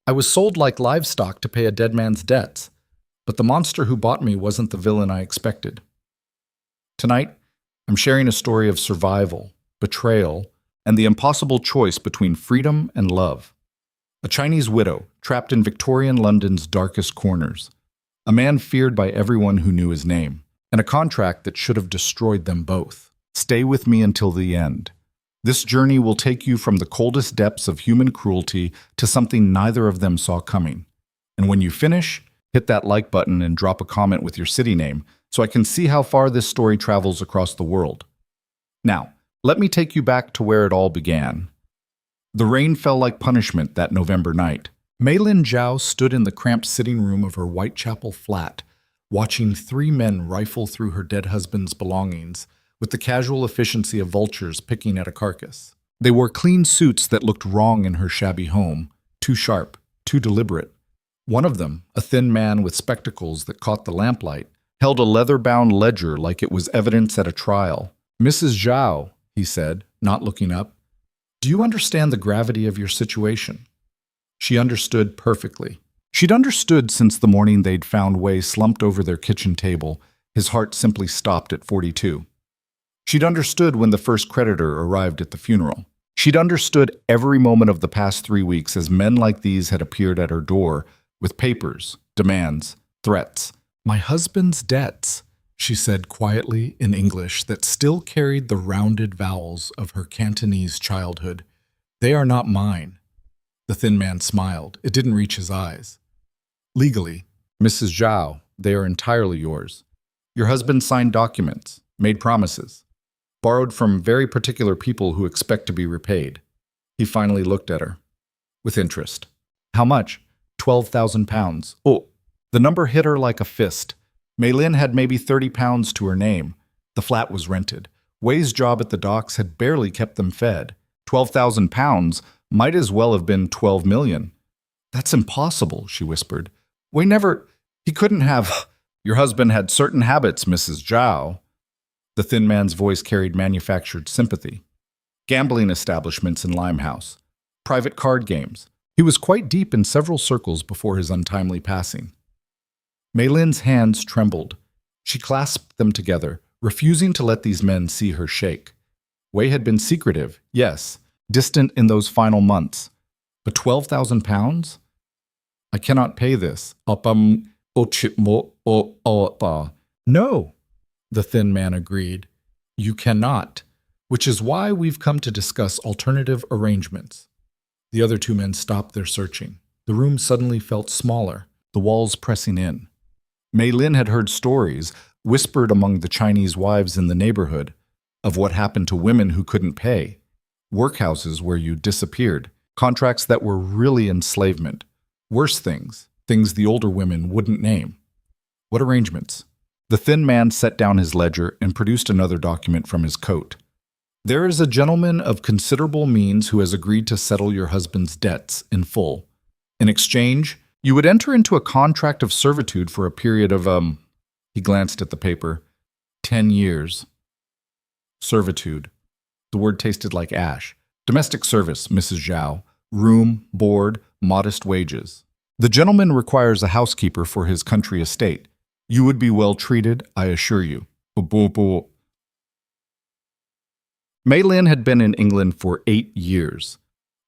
I was sold like livestock to pay a dead man's debts, but the monster who bought me wasn't the villain I expected. Tonight, I'm sharing a story of survival, betrayal, and the impossible choice between freedom and love. A Chinese widow trapped in Victorian London's darkest corners, a man feared by everyone who knew his name, and a contract that should have destroyed them both. Stay with me until the end. This journey will take you from the coldest depths of human cruelty to something neither of them saw coming. And when you finish, hit that like button and drop a comment with your city name so I can see how far this story travels across the world. Now, let me take you back to where it all began. The rain fell like punishment that November night. Meilin Zhao stood in the cramped sitting room of her Whitechapel flat, watching three men rifle through her dead husband's belongings with the casual efficiency of vultures picking at a carcass. They wore clean suits that looked wrong in her shabby home, too sharp, too deliberate. One of them, a thin man with spectacles that caught the lamplight, held a leather-bound ledger like it was evidence at a trial. "Mrs. Zhao," he said, not looking up, "do you understand the gravity of your situation?" She understood perfectly. She'd understood since the morning they'd found Wei slumped over their kitchen table, his heart simply stopped at 42. She'd understood when the first creditor arrived at the funeral. She'd understood every moment of the past 3 weeks as men like these had appeared at her door with papers, demands, threats. "My husband's debts," she said quietly in English that still carried the rounded vowels of her Cantonese childhood. "They are not mine." The thin man smiled. It didn't reach his eyes. "Legally, Mrs. Zhao, they are entirely yours. Your husband signed documents, made promises, borrowed from very particular people who expect to be repaid." He finally looked at her. "With interest." "How much?" £12,000. Oh, the number hit her like a fist. Meilin had maybe £30 to her name. The flat was rented. Wei's job at the docks had barely kept them fed. £12,000 might as well have been 12 million. "That's impossible," she whispered. He couldn't have." "Your husband had certain habits, Mrs. Zhao." The thin man's voice carried manufactured sympathy. "Gambling establishments in Limehouse. Private card games." He was quite deep in several circles before his untimely passing. Meilin's hands trembled. She clasped them together, refusing to let these men see her shake. Wei had been secretive, yes, distant in those final months. But £12,000? "I cannot pay this." "No," the thin man agreed. "You cannot, which is why we've come to discuss alternative arrangements." The other two men stopped their searching. The room suddenly felt smaller, the walls pressing in. Meilin had heard stories, whispered among the Chinese wives in the neighborhood, of what happened to women who couldn't pay. Workhouses where you disappeared, contracts that were really enslavement. Worse things the older women wouldn't name. What arrangements? The thin man set down his ledger and produced another document from his coat. "There is a gentleman of considerable means who has agreed to settle your husband's debts in full. In exchange, you would enter into a contract of servitude for a period of, he glanced at the paper, 10 years. Servitude. The word tasted like ash. "Domestic service, Mrs. Zhao. Room, board, modest wages. The gentleman requires a housekeeper for his country estate. You would be well treated, I assure you." Meilin had been in England for 8 years.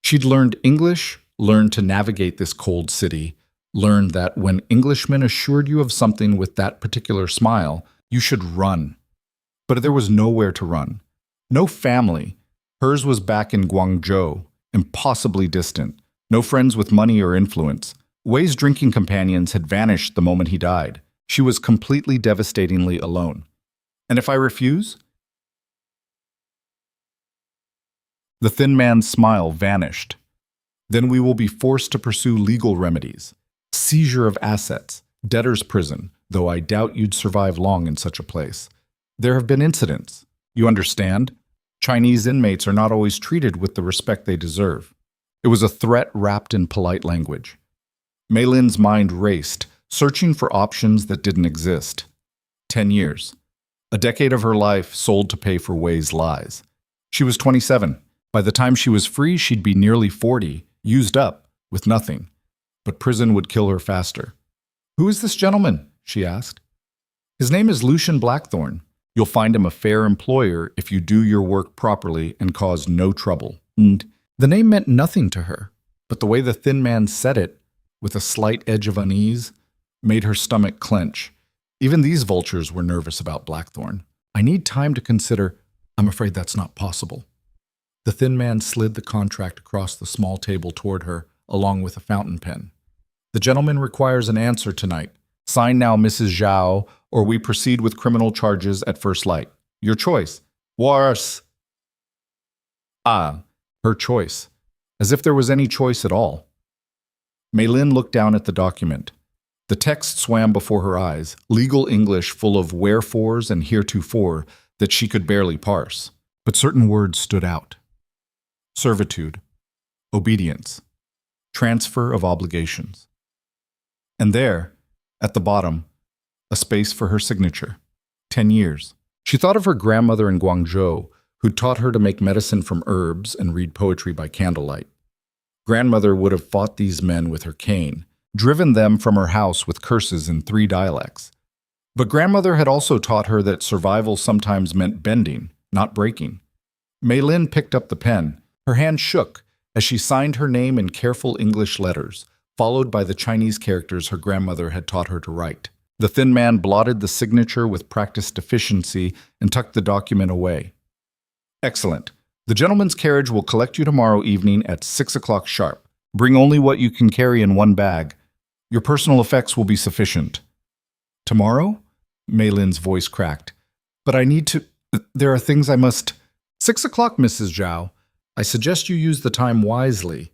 She'd learned English, learned to navigate this cold city, learned that when Englishmen assured you of something with that particular smile, you should run. But there was nowhere to run. No family. Hers was back in Guangzhou, impossibly distant. No friends with money or influence. Wei's drinking companions had vanished the moment he died. She was completely devastatingly alone. "And if I refuse?" The thin man's smile vanished. "Then we will be forced to pursue legal remedies. Seizure of assets, debtor's prison, though I doubt you'd survive long in such a place. There have been incidents. You understand? Chinese inmates are not always treated with the respect they deserve." It was a threat wrapped in polite language. Meilin's mind raced, searching for options that didn't exist. 10 years. A decade of her life sold to pay for Wei's lies. She was 27. By the time she was free, she'd be nearly 40, used up, with nothing. but prison would kill her faster. "Who is this gentleman?" she asked. "His name is Lucian Blackthorne. You'll find him a fair employer if you do your work properly and cause no trouble." And the name meant nothing to her, but the way the thin man said it, with a slight edge of unease, made her stomach clench. Even these vultures were nervous about Blackthorne. "I need time to consider. I'm afraid that's not possible." The thin man slid the contract across the small table toward her, along with a fountain pen. "The gentleman requires an answer tonight. Sign now, Mrs. Zhao, or we proceed with criminal charges at first light. Your choice." "Worse." Ah, her choice. As if there was any choice at all. Mei Lin looked down at the document. The text swam before her eyes, legal English full of wherefores and heretofore that she could barely parse. But certain words stood out. Servitude, obedience, transfer of obligations. And there, at the bottom, a space for her signature. 10 years. She thought of her grandmother in Guangzhou, who'd taught her to make medicine from herbs and read poetry by candlelight. Grandmother would have fought these men with her cane, driven them from her house with curses in 3 dialects. But grandmother had also taught her that survival sometimes meant bending, not breaking. Mei Lin picked up the pen. Her hand shook as she signed her name in careful English letters, followed by the Chinese characters her grandmother had taught her to write. The thin man blotted the signature with practiced efficiency and tucked the document away. "Excellent. The gentleman's carriage will collect you tomorrow evening at 6 o'clock sharp. Bring only what you can carry in one bag. Your personal effects will be sufficient." "Tomorrow?" Mei Lin's voice cracked. "But I need to... There are things I must..." "6 o'clock, Mrs. Zhao. I suggest you use the time wisely."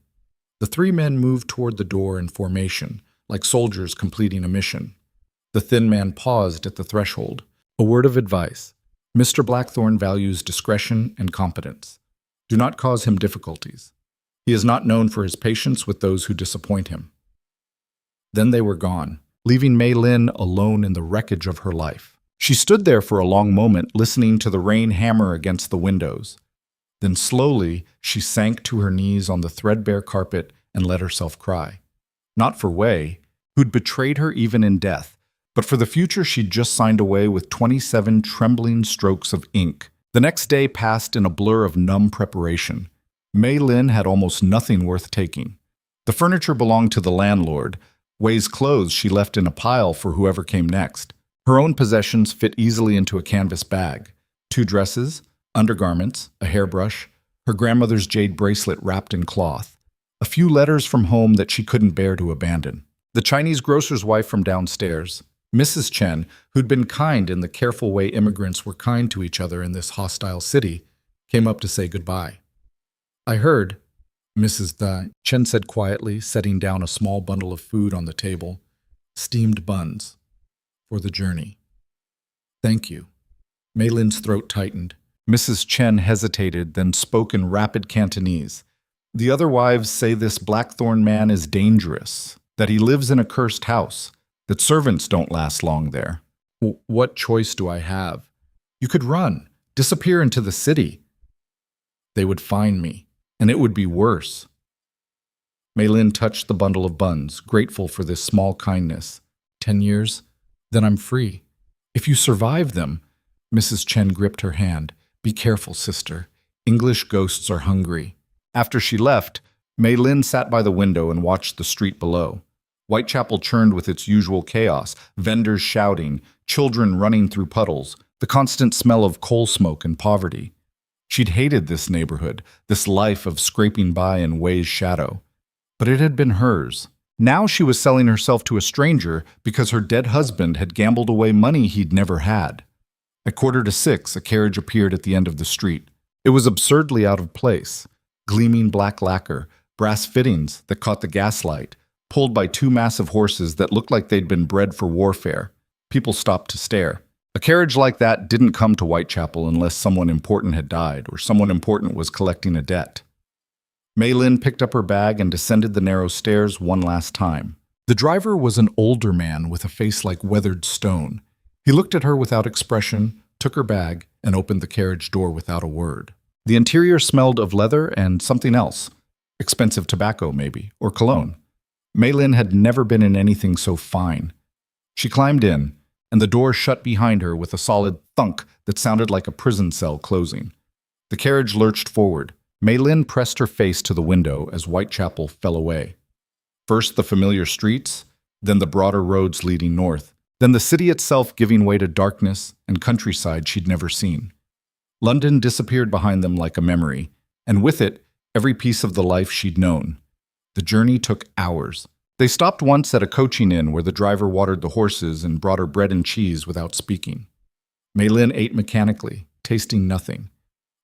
The 3 men moved toward the door in formation, like soldiers completing a mission. The thin man paused at the threshold. "A word of advice. Mr. Blackthorne values discretion and competence. Do not cause him difficulties. He is not known for his patience with those who disappoint him." Then they were gone, leaving Mei Lin alone in the wreckage of her life. She stood there for a long moment, listening to the rain hammer against the windows. Then slowly, she sank to her knees on the threadbare carpet and let herself cry. Not for Wei, who'd betrayed her even in death, but for the future she'd just signed away with 27 trembling strokes of ink. The next day passed in a blur of numb preparation. Mei Lin had almost nothing worth taking. The furniture belonged to the landlord. Wei's clothes she left in a pile for whoever came next. Her own possessions fit easily into a canvas bag. 2 dresses, undergarments, a hairbrush, her grandmother's jade bracelet wrapped in cloth, a few letters from home that she couldn't bear to abandon. The Chinese grocer's wife from downstairs, Mrs. Chen, who'd been kind in the careful way immigrants were kind to each other in this hostile city, came up to say goodbye. "I heard," Mrs. Chen said quietly, setting down a small bundle of food on the table, "steamed buns for the journey." "Thank you." Mei Lin's throat tightened. Mrs. Chen hesitated, then spoke in rapid Cantonese. "The other wives say this Blackthorne man is dangerous, that he lives in a cursed house, that servants don't last long there." "What choice do I have?" "You could run, disappear into the city." "They would find me, and it would be worse." Mei Lin touched the bundle of buns, grateful for this small kindness. 10 years? Then I'm free. If you survive them, Mrs. Chen gripped her hand. "Be careful, sister. English ghosts are hungry." After she left, Mei Lin sat by the window and watched the street below. Whitechapel churned with its usual chaos, vendors shouting, children running through puddles, the constant smell of coal smoke and poverty. She'd hated this neighborhood, this life of scraping by in Wei's shadow. But it had been hers. Now she was selling herself to a stranger because her dead husband had gambled away money he'd never had. At 5:45, a carriage appeared at the end of the street. It was absurdly out of place. Gleaming black lacquer, brass fittings that caught the gaslight, pulled by 2 massive horses that looked like they'd been bred for warfare. People stopped to stare. A carriage like that didn't come to Whitechapel unless someone important had died or someone important was collecting a debt. Mei Lin picked up her bag and descended the narrow stairs one last time. The driver was an older man with a face like weathered stone. He looked at her without expression, took her bag, and opened the carriage door without a word. The interior smelled of leather and something else. Expensive tobacco, maybe, or cologne. Maylin had never been in anything so fine. She climbed in, and the door shut behind her with a solid thunk that sounded like a prison cell closing. The carriage lurched forward. Maylin pressed her face to the window as Whitechapel fell away. First the familiar streets, then the broader roads leading north, then the city itself giving way to darkness and countryside she'd never seen. London disappeared behind them like a memory, and with it, every piece of the life she'd known. The journey took hours. They stopped once at a coaching inn where the driver watered the horses and brought her bread and cheese without speaking. Maylin ate mechanically, tasting nothing.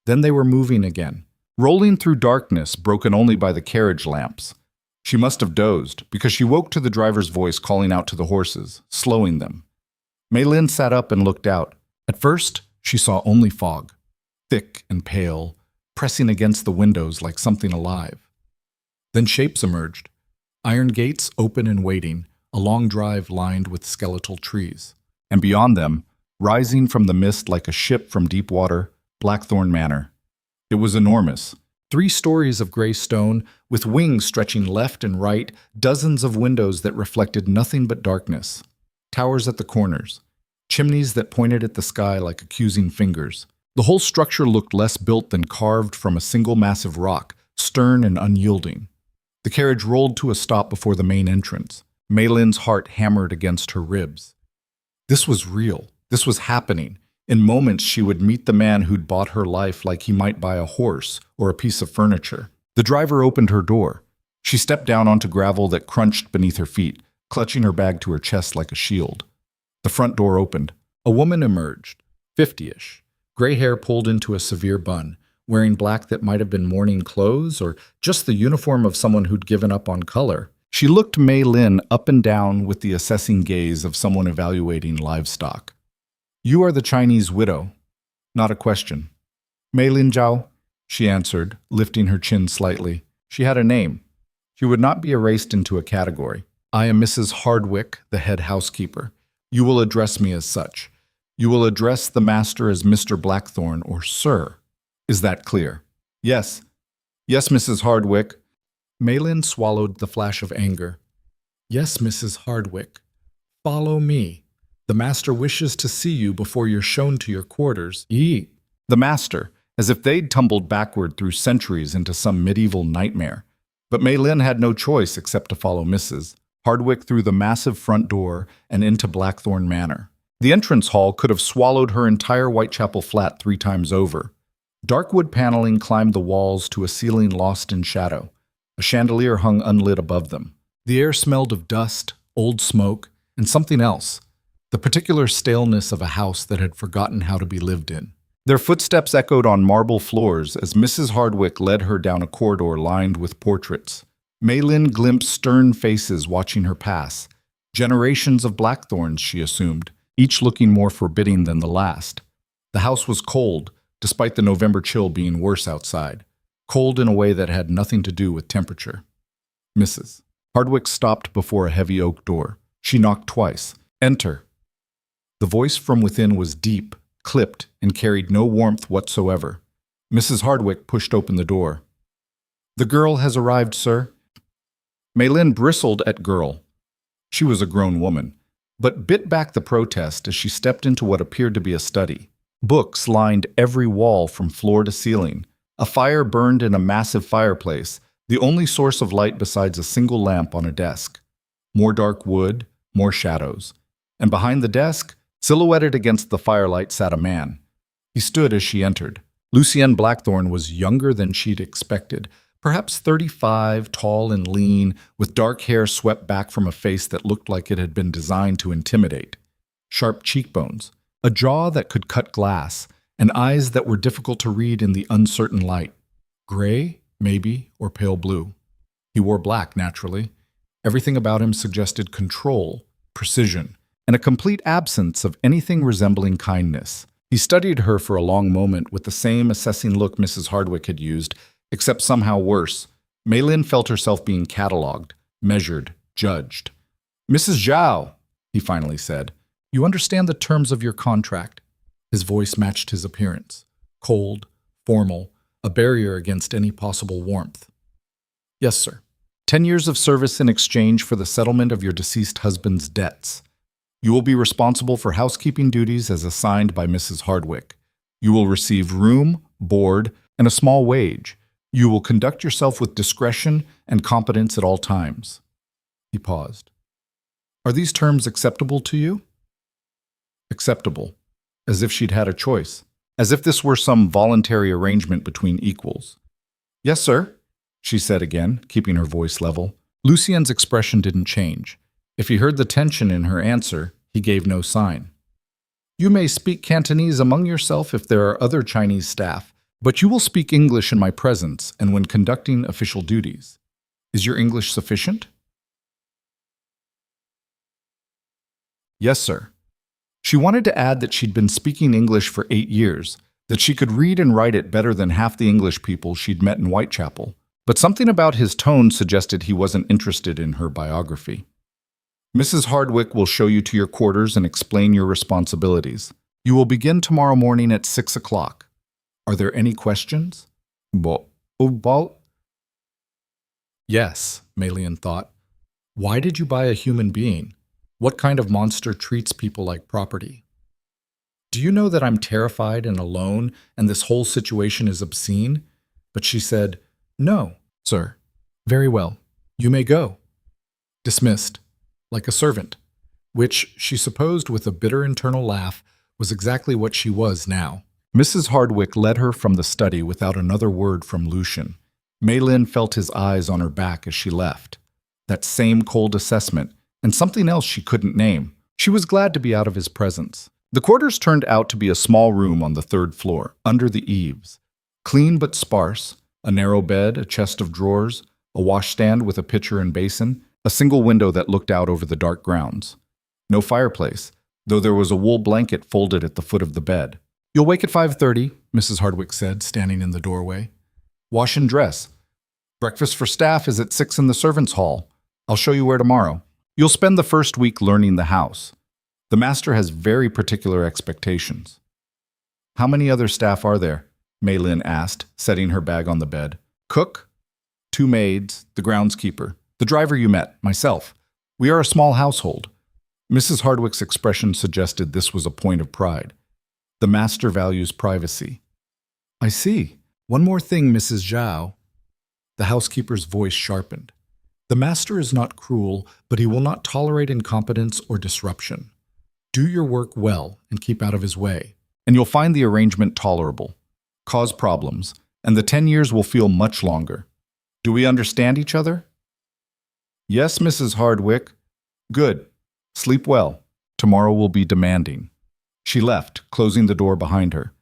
Then they were moving again, rolling through darkness broken only by the carriage lamps. She must have dozed, because she woke to the driver's voice calling out to the horses, slowing them. Maylin sat up and looked out. At first, she saw only fog, thick and pale, pressing against the windows like something alive. Then shapes emerged. Iron gates open and waiting, a long drive lined with skeletal trees. And beyond them, rising from the mist like a ship from deep water, Blackthorn Manor. It was enormous. 3 stories of gray stone, with wings stretching left and right, dozens of windows that reflected nothing but darkness. Towers at the corners, chimneys that pointed at the sky like accusing fingers. The whole structure looked less built than carved from a single massive rock, stern and unyielding. The carriage rolled to a stop before the main entrance. Maylin's heart hammered against her ribs. This was real. This was happening. In moments, she would meet the man who'd bought her life like he might buy a horse or a piece of furniture. The driver opened her door. She stepped down onto gravel that crunched beneath her feet, clutching her bag to her chest like a shield. The front door opened. A woman emerged, 50-ish, gray hair pulled into a severe bun, wearing black that might have been mourning clothes or just the uniform of someone who'd given up on color. She looked Maylin up and down with the assessing gaze of someone evaluating livestock. "You are the Chinese widow." Not a question. "Maylin Zhao," she answered, lifting her chin slightly. She had a name. She would not be erased into a category. "I am Mrs. Hardwick, the head housekeeper. You will address me as such. You will address the master as Mr. Blackthorn or Sir. Is that clear?" "Yes. Yes, Mrs. Hardwick." Maylin swallowed the flash of anger. "Yes, Mrs. Hardwick. Follow me. The master wishes to see you before you're shown to your quarters." "Yee." The master, as if they'd tumbled backward through centuries into some medieval nightmare. But Maylin had no choice except to follow Mrs. Hardwick through the massive front door and into Blackthorn Manor. The entrance hall could have swallowed her entire Whitechapel flat 3 times over. Dark wood paneling climbed the walls to a ceiling lost in shadow. A chandelier hung unlit above them. The air smelled of dust, old smoke, and something else, the particular staleness of a house that had forgotten how to be lived in. Their footsteps echoed on marble floors as Mrs. Hardwick led her down a corridor lined with portraits. Maylin glimpsed stern faces watching her pass. Generations of Blackthorns, she assumed, each looking more forbidding than the last. The house was cold, despite the November chill being worse outside. Cold in a way that had nothing to do with temperature. Mrs. Hardwick stopped before a heavy oak door. She knocked twice. "Enter." The voice from within was deep, clipped, and carried no warmth whatsoever. Mrs. Hardwick pushed open the door. "The girl has arrived, sir." Maylin bristled at girl. She was a grown woman, but bit back the protest as she stepped into what appeared to be a study. Books lined every wall from floor to ceiling. A fire burned in a massive fireplace, the only source of light besides a single lamp on a desk. More dark wood, more shadows. And behind the desk, silhouetted against the firelight, sat a man. He stood as she entered. Lucien Blackthorn was younger than she'd expected, perhaps 35, tall and lean, with dark hair swept back from a face that looked like it had been designed to intimidate. Sharp cheekbones, a jaw that could cut glass, and eyes that were difficult to read in the uncertain light. Gray, maybe, or pale blue. He wore black, naturally. Everything about him suggested control, precision, and a complete absence of anything resembling kindness. He studied her for a long moment with the same assessing look Mrs. Hardwick had used, except somehow worse. Maylin felt herself being catalogued, measured, judged. "Mrs. Zhao," he finally said, "you understand the terms of your contract." His voice matched his appearance. Cold, formal, a barrier against any possible warmth. "Yes, sir." 10 years of service in exchange for the settlement of your deceased husband's debts. You will be responsible for housekeeping duties as assigned by Mrs. Hardwick. You will receive room, board, and a small wage. You will conduct yourself with discretion and competence at all times." He paused. "Are these terms acceptable to you?" Acceptable. As if she'd had a choice. As if this were some voluntary arrangement between equals. "Yes, sir," she said again, keeping her voice level. Lucien's expression didn't change. If he heard the tension in her answer, he gave no sign. "You may speak Cantonese among yourself if there are other Chinese staff, but you will speak English in my presence and when conducting official duties. Is your English sufficient?" "Yes, sir." She wanted to add that she'd been speaking English for 8 years, that she could read and write it better than half the English people she'd met in Whitechapel, but something about his tone suggested he wasn't interested in her biography. "Mrs. Hardwick will show you to your quarters and explain your responsibilities. You will begin tomorrow morning at 6 o'clock. Are there any questions?" Yes, Malian thought. Why did you buy a human being? What kind of monster treats people like property? "Do you know that I'm terrified and alone and this whole situation is obscene?" But she said, "No, sir." "Very well. You may go." Dismissed, like a servant, which she supposed with a bitter internal laugh was exactly what she was now. Mrs. Hardwick led her from the study without another word from Lucien. Maylin felt his eyes on her back as she left. That same cold assessment, and something else she couldn't name. She was glad to be out of his presence. The quarters turned out to be a small room on the 3rd floor, under the eaves. Clean but sparse, a narrow bed, a chest of drawers, a washstand with a pitcher and basin, a single window that looked out over the dark grounds. No fireplace, though there was a wool blanket folded at the foot of the bed. "You'll wake at 5:30, Mrs. Hardwick said, standing in the doorway. "Wash and dress. Breakfast for staff is at 6 in the servants' hall. I'll show you where tomorrow. You'll spend the first week learning the house. The master has very particular expectations." "How many other staff are there?" Maylin asked, setting her bag on the bed. "Cook, 2 maids, the groundskeeper, the driver you met, myself. We are a small household." Mrs. Hardwick's expression suggested this was a point of pride. The master values privacy. "I see. One more thing, Mrs. Zhao." The housekeeper's voice sharpened. "The master is not cruel, but he will not tolerate incompetence or disruption. Do your work well and keep out of his way, and you'll find the arrangement tolerable. Cause problems, and the 10 years will feel much longer. Do we understand each other?" "Yes, Mrs. Hardwick." "Good. Sleep well. Tomorrow will be demanding." She left, closing the door behind her.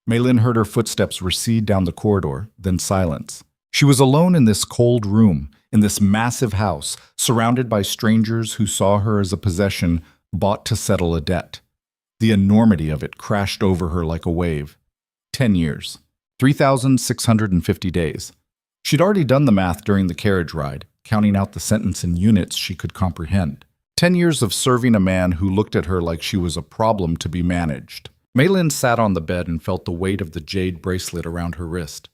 Maylin heard her footsteps recede down the corridor, then silence. She was alone in this cold room, in this massive house, surrounded by strangers who saw her as a possession bought to settle a debt. The enormity of it crashed over her like a wave. 10 years. 3,650 days. She'd already done the math during the carriage ride, counting out the sentence in units she could comprehend. 10 years of serving a man who looked at her like she was a problem to be managed. Maylin sat on the bed and felt the weight of the jade bracelet around her wrist.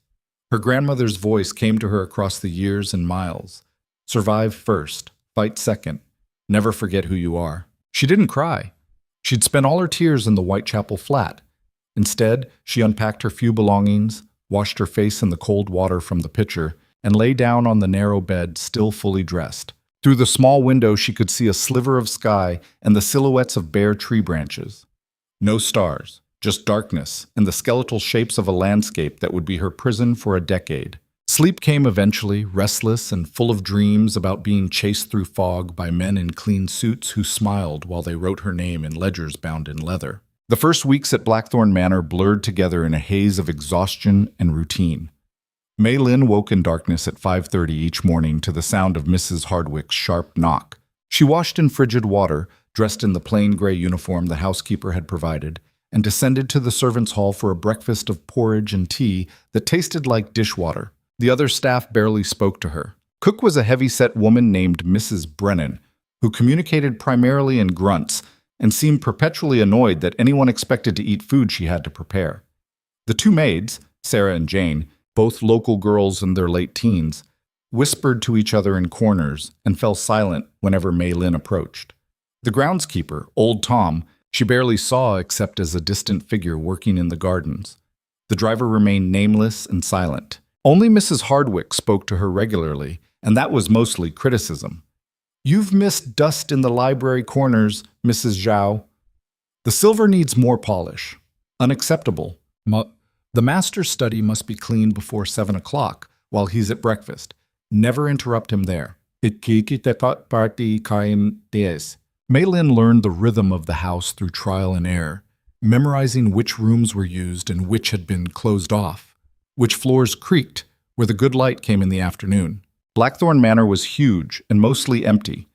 Her grandmother's voice came to her across the years and miles. "Survive first, fight second, never forget who you are." She didn't cry. She'd spent all her tears in the Whitechapel flat. Instead, she unpacked her few belongings, washed her face in the cold water from the pitcher, and lay down on the narrow bed, still fully dressed. Through the small window, she could see a sliver of sky and the silhouettes of bare tree branches. No stars, just darkness and the skeletal shapes of a landscape that would be her prison for a decade. Sleep came eventually, restless and full of dreams about being chased through fog by men in clean suits who smiled while they wrote her name in ledgers bound in leather. The first weeks at Blackthorn Manor blurred together in a haze of exhaustion and routine. Maylin woke in darkness at 5:30 each morning to the sound of Mrs. Hardwick's sharp knock. She washed in frigid water, dressed in the plain gray uniform the housekeeper had provided, and descended to the servants' hall for a breakfast of porridge and tea that tasted like dishwater. The other staff barely spoke to her. Cook was a heavy-set woman named Mrs. Brennan, who communicated primarily in grunts and seemed perpetually annoyed that anyone expected to eat food she had to prepare. The 2 maids, Sarah and Jane, both local girls in their late teens, whispered to each other in corners, and fell silent whenever Mei Lin approached. The groundskeeper, Old Tom, she barely saw except as a distant figure working in the gardens. The driver remained nameless and silent. Only Mrs. Hardwick spoke to her regularly, and that was mostly criticism. "You've missed dust in the library corners, Mrs. Zhao. The silver needs more polish. Unacceptable. The master's study must be cleaned before 7 o'clock while he's at breakfast. Never interrupt him there." Mei Lin learned the rhythm of the house through trial and error, memorizing which rooms were used and which had been closed off, which floors creaked where the good light came in the afternoon. Blackthorn Manor was huge and mostly empty,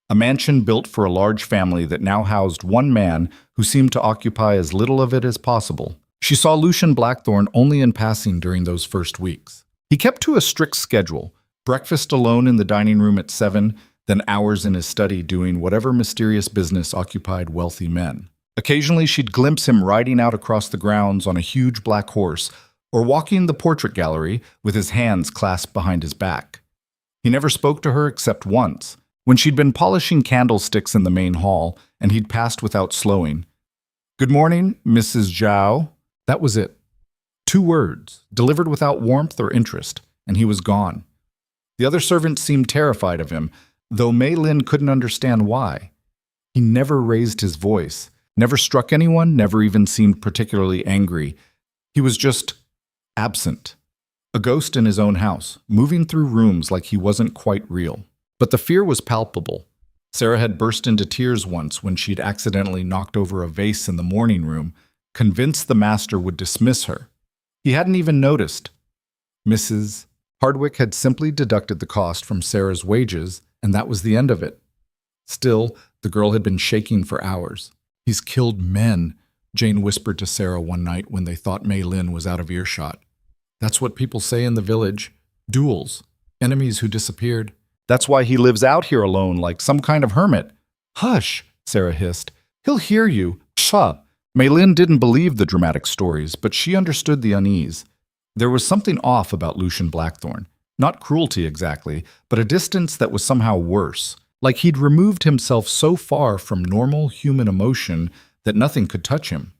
a mansion built for a large family that now housed one man who seemed to occupy as little of it as possible. She saw Lucian Blackthorn only in passing during those first weeks. He kept to a strict schedule, breakfast alone in the dining room at 7, then hours in his study doing whatever mysterious business occupied wealthy men. Occasionally she'd glimpse him riding out across the grounds on a huge black horse, or walking the portrait gallery with his hands clasped behind his back. He never spoke to her except once, when she'd been polishing candlesticks in the main hall, and he'd passed without slowing. "Good morning, Mrs. Zhao." That was it. 2 words, delivered without warmth or interest, and he was gone. The other servants seemed terrified of him, though Mei Lin couldn't understand why. He never raised his voice, never struck anyone, never even seemed particularly angry. He was just absent. A ghost in his own house, moving through rooms like he wasn't quite real. But the fear was palpable. Sarah had burst into tears once when she'd accidentally knocked over a vase in the morning room, convinced the master would dismiss her. He hadn't even noticed. Mrs. Hardwick had simply deducted the cost from Sarah's wages, and that was the end of it. Still, the girl had been shaking for hours. "He's killed men," Jane whispered to Sarah one night when they thought Mei Lin was out of earshot. "That's what people say in the village. Duels. Enemies who disappeared. That's why he lives out here alone like some kind of hermit." "Hush," Sarah hissed. "He'll hear you." "Pshaw." Mei Lin didn't believe the dramatic stories, but she understood the unease. There was something off about Lucian Blackthorn. Not cruelty exactly, but a distance that was somehow worse. Like he'd removed himself so far from normal human emotion that nothing could touch him.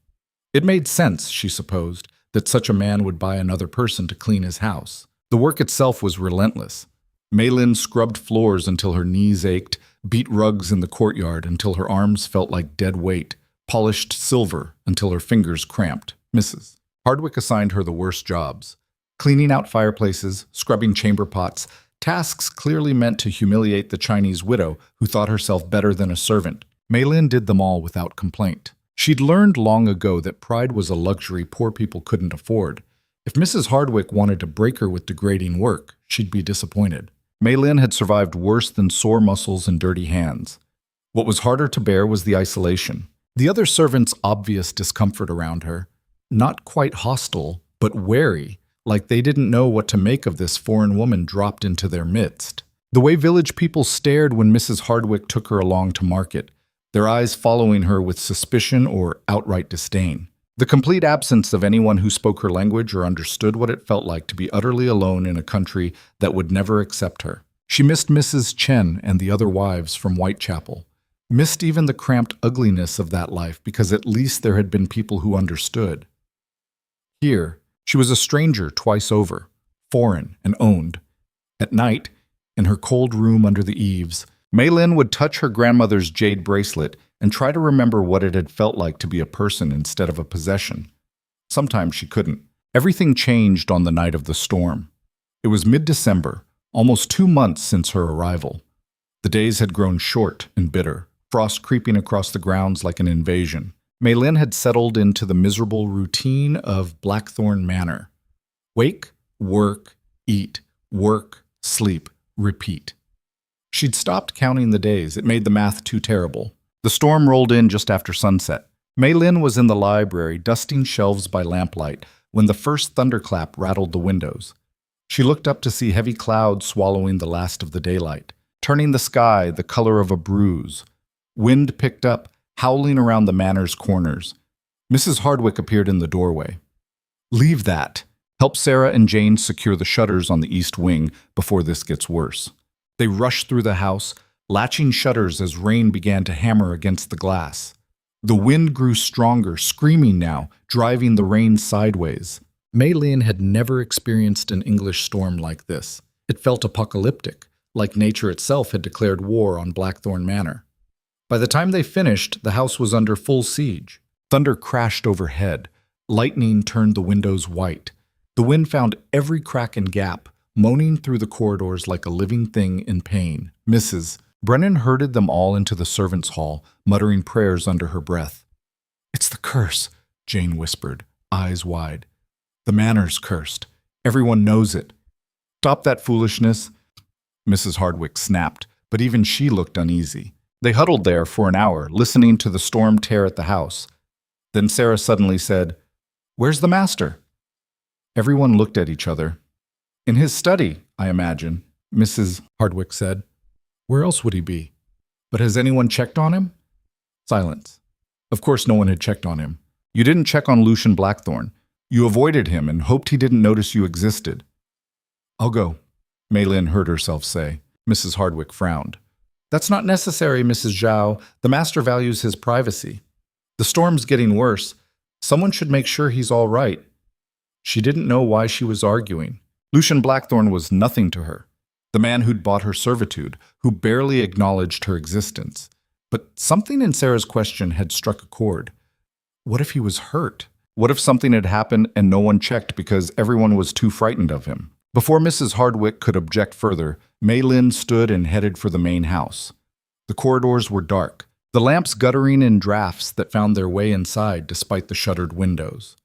It made sense, she supposed, that such a man would buy another person to clean his house. The work itself was relentless. Mei Lin scrubbed floors until her knees ached, beat rugs in the courtyard until her arms felt like dead weight, polished silver until her fingers cramped. Mrs. Hardwick assigned her the worst jobs. Cleaning out fireplaces, scrubbing chamber pots, tasks clearly meant to humiliate the Chinese widow who thought herself better than a servant. Mei Lin did them all without complaint. She'd learned long ago that pride was a luxury poor people couldn't afford. If Mrs. Hardwick wanted to break her with degrading work, she'd be disappointed. Mei Lin had survived worse than sore muscles and dirty hands. What was harder to bear was the isolation. The other servants' obvious discomfort around her. Not quite hostile, but wary, like they didn't know what to make of this foreign woman dropped into their midst. The way village people stared when Mrs. Hardwick took her along to market, their eyes following her with suspicion or outright disdain. The complete absence of anyone who spoke her language or understood what it felt like to be utterly alone in a country that would never accept her. She missed Mrs. Chen and the other wives from Whitechapel. Missed even the cramped ugliness of that life because at least there had been people who understood. Here, she was a stranger twice over, foreign and owned. At night, in her cold room under the eaves, Mei Lin would touch her grandmother's jade bracelet and try to remember what it had felt like to be a person instead of a possession. Sometimes she couldn't. Everything changed on the night of the storm. It was mid-December, almost 2 months since her arrival. The days had grown short and bitter, frost creeping across the grounds like an invasion. Mei Lin had settled into the miserable routine of Blackthorn Manor. Wake, work, eat, work, sleep, repeat. She'd stopped counting the days. It made the math too terrible. The storm rolled in just after sunset. Mei Lin was in the library, dusting shelves by lamplight, when the first thunderclap rattled the windows. She looked up to see heavy clouds swallowing the last of the daylight, turning the sky the color of a bruise. Wind picked up, howling around the manor's corners. Mrs. Hardwick appeared in the doorway. "Leave that," Help Sarah and Jane secure the shutters on the east wing before this gets worse. They rushed through the house, latching shutters as rain began to hammer against the glass. The wind grew stronger, screaming now, driving the rain sideways. Maylin had never experienced an English storm like this. It felt apocalyptic, like nature itself had declared war on Blackthorn Manor. By the time they finished, the house was under full siege. Thunder crashed overhead. Lightning turned the windows white. The wind found every crack and gap, moaning through the corridors like a living thing in pain. Mrs. Brennan herded them all into the servants' hall, muttering prayers under her breath. "It's the curse," Jane whispered, eyes wide. "The manor's cursed. Everyone knows it." "Stop that foolishness," Mrs. Hardwick snapped, but even she looked uneasy. They huddled there for an hour, listening to the storm tear at the house. Then Sarah suddenly said, "Where's the master?" Everyone looked at each other. "In his study, I imagine," Mrs. Hardwick said. "Where else would he be? But has anyone checked on him?" Silence. Of course no one had checked on him. You didn't check on Lucian Blackthorn. You avoided him and hoped he didn't notice you existed. "I'll go," Maylin heard herself say. Mrs. Hardwick frowned. "That's not necessary, Mrs. Zhao. The master values his privacy. The storm's getting worse. Someone should make sure he's all right." She didn't know why she was arguing. Lucian Blackthorn was nothing to her. The man who'd bought her servitude, who barely acknowledged her existence. But something in Sarah's question had struck a chord. What if he was hurt? What if something had happened and no one checked because everyone was too frightened of him? Before Mrs. Hardwick could object further, Maylin stood and headed for the main house. The corridors were dark, the lamps guttering in drafts that found their way inside despite the shuttered windows.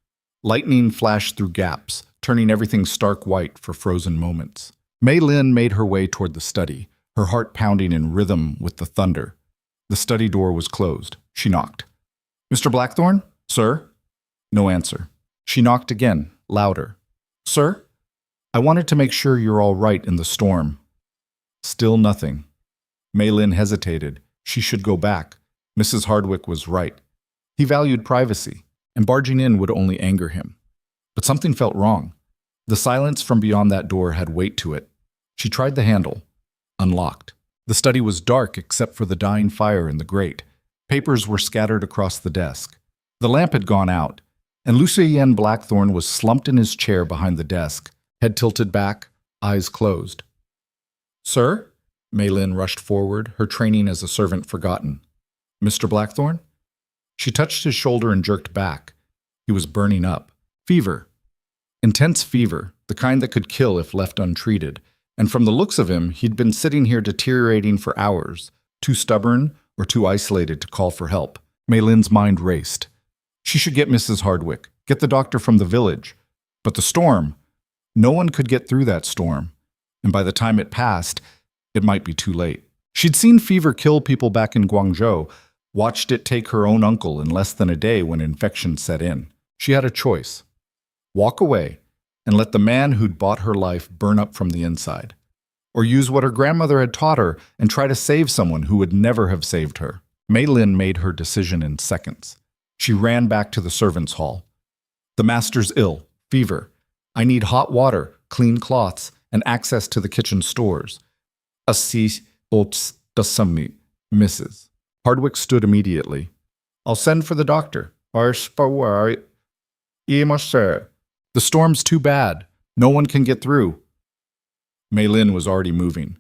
Lightning flashed through gaps, turning everything stark white for frozen moments. Maylin made her way toward the study, her heart pounding in rhythm with the thunder. The study door was closed. She knocked. "Mr. Blackthorn? Sir?" No answer. She knocked again, louder. "Sir? I wanted to make sure you're all right in the storm." Still nothing. Maylin hesitated. She should go back. Mrs. Hardwick was right. He valued privacy, and barging in would only anger him. But something felt wrong. The silence from beyond that door had weight to it. She tried the handle. Unlocked. The study was dark except for the dying fire in the grate. Papers were scattered across the desk. The lamp had gone out, and Lucien Blackthorn was slumped in his chair behind the desk, head tilted back, eyes closed. "Sir?" Maylin rushed forward, her training as a servant forgotten. "Mr. Blackthorn?" She touched his shoulder and jerked back. He was burning up. Fever. Intense fever, the kind that could kill if left untreated. And from the looks of him, he'd been sitting here deteriorating for hours, too stubborn or too isolated to call for help. Maylin's mind raced. She should get Mrs. Hardwick, get the doctor from the village. But the storm, no one could get through that storm. And by the time it passed, it might be too late. She'd seen fever kill people back in Guangzhou, watched it take her own uncle in less than a day when infection set in. She had a choice. Walk away and let the man who'd bought her life burn up from the inside. Or use what her grandmother had taught her and try to save someone who would never have saved her. Maylin made her decision in seconds. She ran back to the servants' hall. "The master's ill. Fever. I need hot water, clean cloths, and access to the kitchen stores." "Assis ops dasami, Mrs." Hardwick stood immediately. "I'll send for the doctor." "The storm's too bad. No one can get through." Maylin was already moving.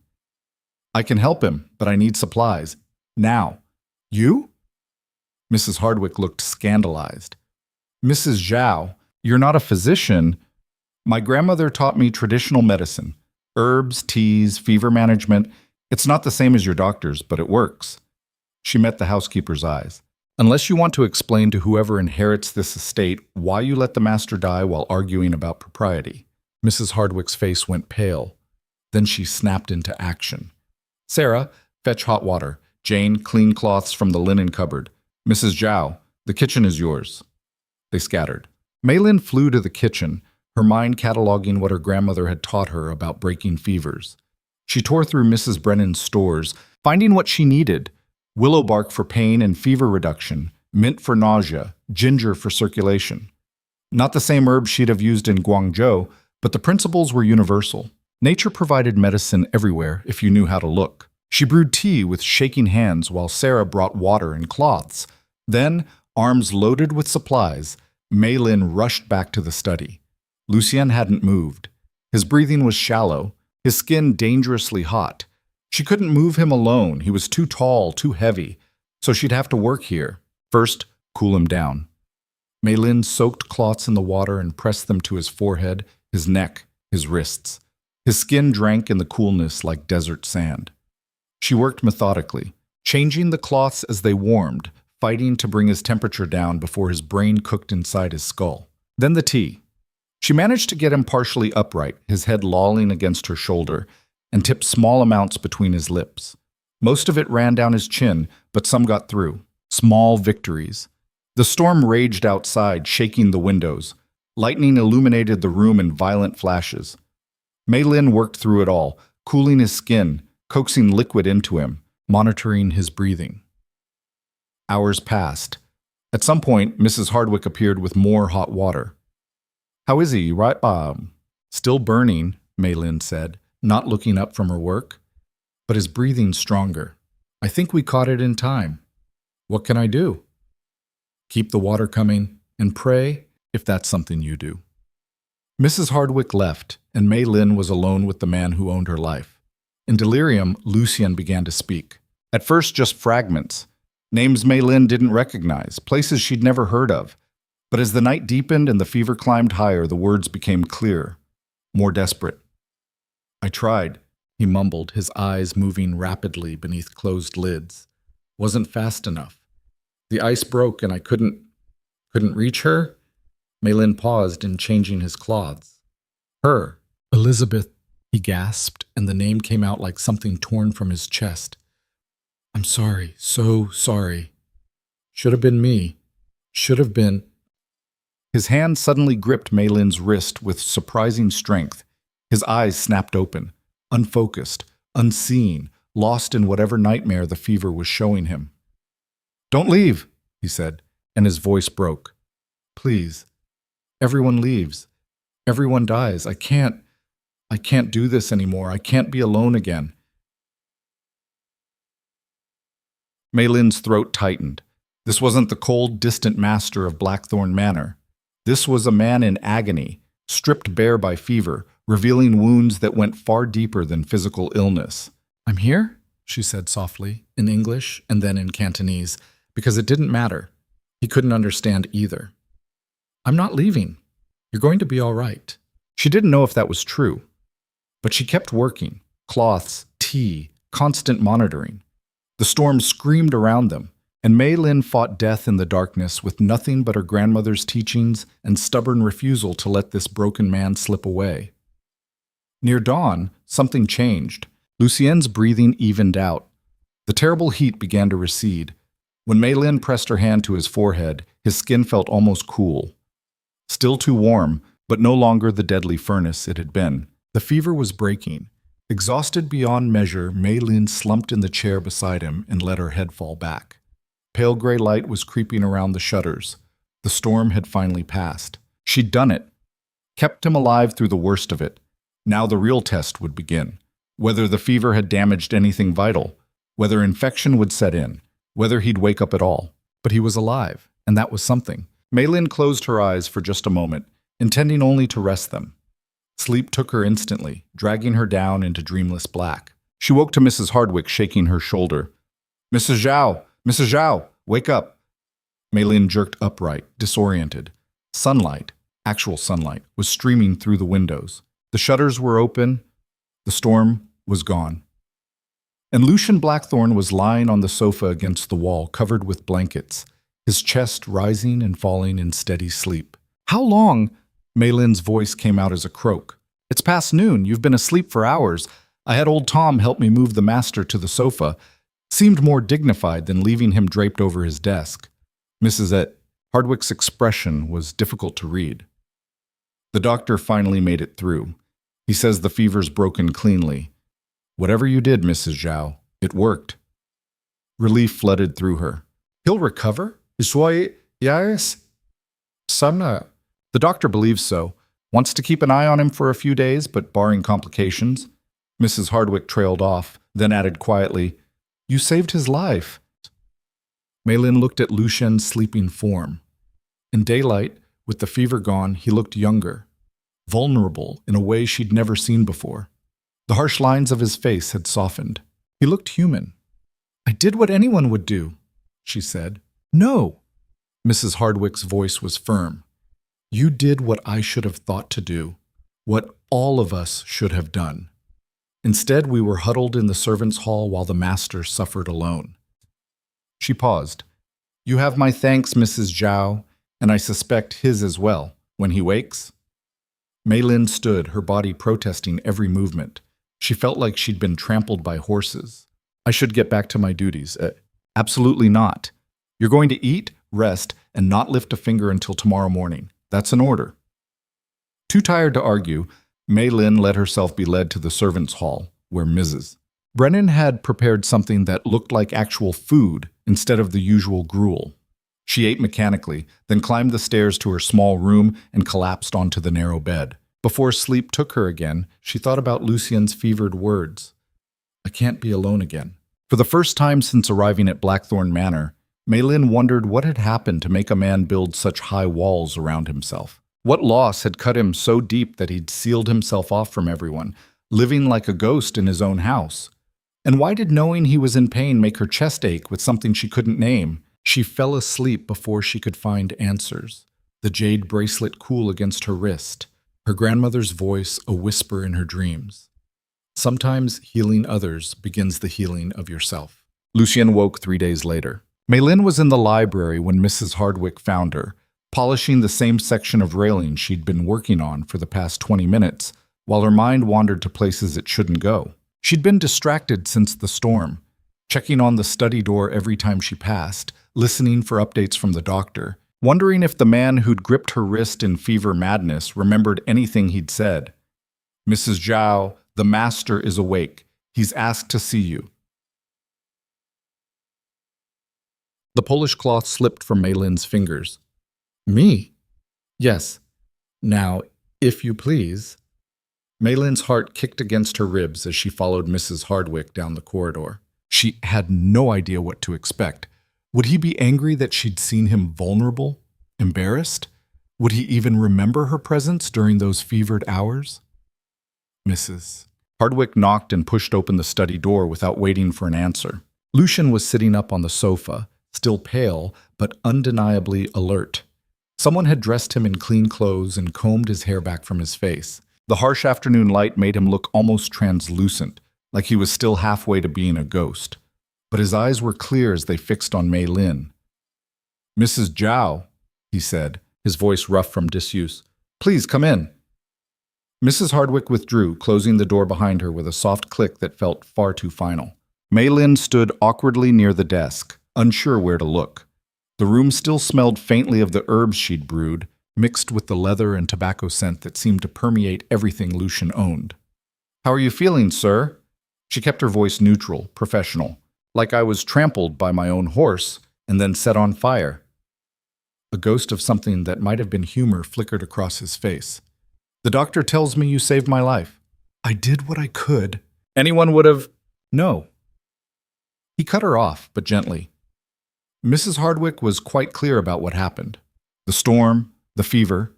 "I can help him, but I need supplies. Now." "You?" Mrs. Hardwick looked scandalized. "Mrs. Zhao, you're not a physician." "My grandmother taught me traditional medicine. Herbs, teas, fever management. It's not the same as your doctor's, but it works." She met the housekeeper's eyes. "Unless you want to explain to whoever inherits this estate why you let the master die while arguing about propriety." Mrs. Hardwick's face went pale. Then she snapped into action. "Sarah, fetch hot water. Jane, clean cloths from the linen cupboard. Mrs. Zhao, the kitchen is yours." They scattered. Maylin flew to the kitchen, her mind cataloging what her grandmother had taught her about breaking fevers. She tore through Mrs. Brennan's stores, finding what she needed: willow bark for pain and fever reduction, mint for nausea, ginger for circulation. Not the same herb she'd have used in Guangzhou, but the principles were universal. Nature provided medicine everywhere if you knew how to look. She brewed tea with shaking hands while Sarah brought water and cloths. Then, arms loaded with supplies, Mei Lin rushed back to the study. Lucien hadn't moved. His breathing was shallow, his skin dangerously hot. She couldn't move him alone. He was too tall, too heavy. So she'd have to work here. First, cool him down. Mei Lin soaked cloths in the water and pressed them to his forehead, his neck, his wrists. His skin drank in the coolness like desert sand. She worked methodically, changing the cloths as they warmed, fighting to bring his temperature down before his brain cooked inside his skull. Then the tea. She managed to get him partially upright, his head lolling against her shoulder, and tipped small amounts between his lips. Most of it ran down his chin, but some got through. Small victories. The storm raged outside, shaking the windows. Lightning illuminated the room in violent flashes. Mei Lin worked through it all, cooling his skin, coaxing liquid into him, monitoring his breathing. Hours passed. At some point, Mrs. Hardwick appeared with more hot water. "How is he, right, Bob?" "Still burning," Mei Lin said, not looking up from her work. "But his breathing's stronger. I think we caught it in time. What can I do?" "Keep the water coming and pray if that's something you do." Mrs. Hardwick left, and Mei Lin was alone with the man who owned her life. In delirium, Lucien began to speak. At first, just fragments. Names Mei Lin didn't recognize, places she'd never heard of. But as the night deepened and the fever climbed higher, the words became clearer, more desperate. "I tried," he mumbled, his eyes moving rapidly beneath closed lids. "Wasn't fast enough. The ice broke and I couldn't reach her?" Mei Lin paused in changing his cloths. "Her. Elizabeth," he gasped, and the name came out like something torn from his chest. "I'm sorry, so sorry. Should have been me. Should have been." His hand suddenly gripped Mei Lin's wrist with surprising strength. His eyes snapped open, unfocused, unseeing, lost in whatever nightmare the fever was showing him. "Don't leave," he said, and his voice broke. "Please. Everyone leaves. Everyone dies. I can't do this anymore. I can't be alone again." Mei Lin's throat tightened. This wasn't the cold, distant master of Blackthorn Manor. This was a man in agony, stripped bare by fever, revealing wounds that went far deeper than physical illness. "I'm here," she said softly, in English and then in Cantonese, because it didn't matter. He couldn't understand either. "I'm not leaving. You're going to be all right." She didn't know if that was true, but she kept working. Cloths, tea, constant monitoring. The storm screamed around them, and Mei Lin fought death in the darkness with nothing but her grandmother's teachings and stubborn refusal to let this broken man slip away. Near dawn, something changed. Lucien's breathing evened out. The terrible heat began to recede. When Mei Lin pressed her hand to his forehead, his skin felt almost cool. Still too warm, but no longer the deadly furnace it had been. The fever was breaking. Exhausted beyond measure, Mei Lin slumped in the chair beside him and let her head fall back. Pale gray light was creeping around the shutters. The storm had finally passed. She'd done it. Kept him alive through the worst of it. Now the real test would begin. Whether the fever had damaged anything vital. Whether infection would set in. Whether he'd wake up at all. But he was alive, and that was something. Mei Lin closed her eyes for just a moment, intending only to rest them. Sleep took her instantly, dragging her down into dreamless black. She woke to Mrs. Hardwick shaking her shoulder. "Mrs. Zhao! Mrs. Zhao! Wake up!" Mei Lin jerked upright, disoriented. Sunlight, actual sunlight, was streaming through the windows. The shutters were open. The storm was gone. And Lucian Blackthorn was lying on the sofa against the wall, covered with blankets, his chest rising and falling in steady sleep. "How long?" Mei Lin's voice came out as a croak. "It's past noon. You've been asleep for hours. I had old Tom help me move the master to the sofa. Seemed more dignified than leaving him draped over his desk." Mrs. Hardwick's expression was difficult to read. "The doctor finally made it through. He says the fever's broken cleanly. Whatever you did, Mrs. Zhao, it worked." Relief flooded through her. "He'll recover? Yes? Samna." The doctor believes so. Wants to keep an eye on him for a few days, but barring complications. Mrs. Hardwick trailed off, then added quietly, "You saved his life." Maylin looked at Lucien's sleeping form. In daylight, with the fever gone, he looked younger, vulnerable in a way she'd never seen before. The harsh lines of his face had softened. He looked human. "I did what anyone would do," she said. "No." Mrs. Hardwick's voice was firm. "You did what I should have thought to do, what all of us should have done. Instead, we were huddled in the servants' hall while the master suffered alone." She paused. "You have my thanks, Mrs. Zhao, and I suspect his as well, when he wakes." Maylin stood, her body protesting every movement. She felt like she'd been trampled by horses. "I should get back to my duties." Absolutely not. You're going to eat, rest, and not lift a finger until tomorrow morning. That's an order." Too tired to argue, Maylin let herself be led to the servants' hall, where Mrs. Brennan had prepared something that looked like actual food instead of the usual gruel. She ate mechanically, then climbed the stairs to her small room and collapsed onto the narrow bed. Before sleep took her again, she thought about Lucien's fevered words. "I can't be alone again." For the first time since arriving at Blackthorn Manor, Maylin wondered what had happened to make a man build such high walls around himself. What loss had cut him so deep that he'd sealed himself off from everyone, living like a ghost in his own house? And why did knowing he was in pain make her chest ache with something she couldn't name? She fell asleep before she could find answers, the jade bracelet cool against her wrist, her grandmother's voice a whisper in her dreams. Sometimes healing others begins the healing of yourself. Lucien woke 3 days later. Maylin was in the library when Mrs. Hardwick found her, polishing the same section of railing she'd been working on for the past 20 minutes, while her mind wandered to places it shouldn't go. She'd been distracted since the storm, checking on the study door every time she passed, listening for updates from the doctor, wondering if the man who'd gripped her wrist in fever madness remembered anything he'd said. "Mrs. Zhao, the master is awake. He's asked to see you." The Polish cloth slipped from Maylin's fingers. "Me?" "Yes. Now, if you please." Maylin's heart kicked against her ribs as she followed Mrs. Hardwick down the corridor. She had no idea what to expect. Would he be angry that she'd seen him vulnerable, embarrassed? Would he even remember her presence during those fevered hours? Mrs. Hardwick knocked and pushed open the study door without waiting for an answer. Lucien was sitting up on the sofa, still pale, but undeniably alert. Someone had dressed him in clean clothes and combed his hair back from his face. The harsh afternoon light made him look almost translucent, like he was still halfway to being a ghost. But his eyes were clear as they fixed on Maylin. "Mrs. Zhao," he said, his voice rough from disuse. "Please come in." Mrs. Hardwick withdrew, closing the door behind her with a soft click that felt far too final. Maylin stood awkwardly near the desk, unsure where to look. The room still smelled faintly of the herbs she'd brewed, mixed with the leather and tobacco scent that seemed to permeate everything Lucien owned. "How are you feeling, sir?" She kept her voice neutral, professional, like I was trampled by my own horse and then set on fire. A ghost of something that might have been humor flickered across his face. "The doctor tells me you saved my life." "I did what I could." "Anyone would have—" "No." He cut her off, but gently. Mrs. Hardwick was quite clear about what happened. The storm, the fever,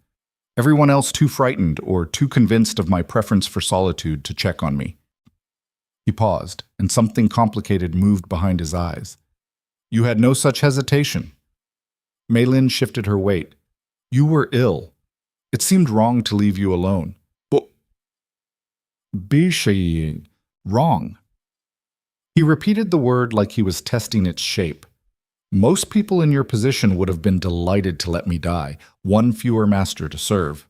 everyone else too frightened or too convinced of my preference for solitude to check on me. He paused, and something complicated moved behind his eyes. "You had no such hesitation." Maylin shifted her weight. "You were ill. It seemed wrong to leave you alone." "But be wrong." He repeated the word like he was testing its shape. "Most people in your position would have been delighted to let me die, one fewer master to serve."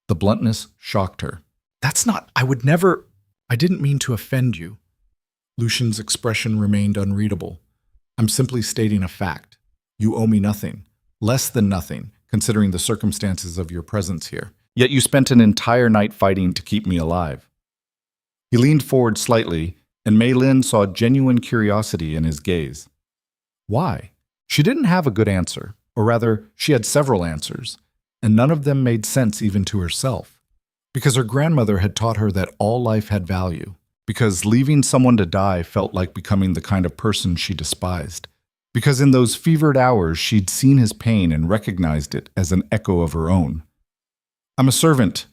The bluntness shocked her. "That's not— I would never— I didn't mean to offend you." Lucien's expression remained unreadable. "I'm simply stating a fact. You owe me nothing. Less than nothing, considering the circumstances of your presence here. Yet you spent an entire night fighting to keep me alive." He leaned forward slightly, and Maylin saw genuine curiosity in his gaze. Why? She didn't have a good answer, or rather, she had several answers, and none of them made sense even to herself. Because her grandmother had taught her that all life had value. Because leaving someone to die felt like becoming the kind of person she despised. Because in those fevered hours she'd seen his pain and recognized it as an echo of her own. "I'm a servant,"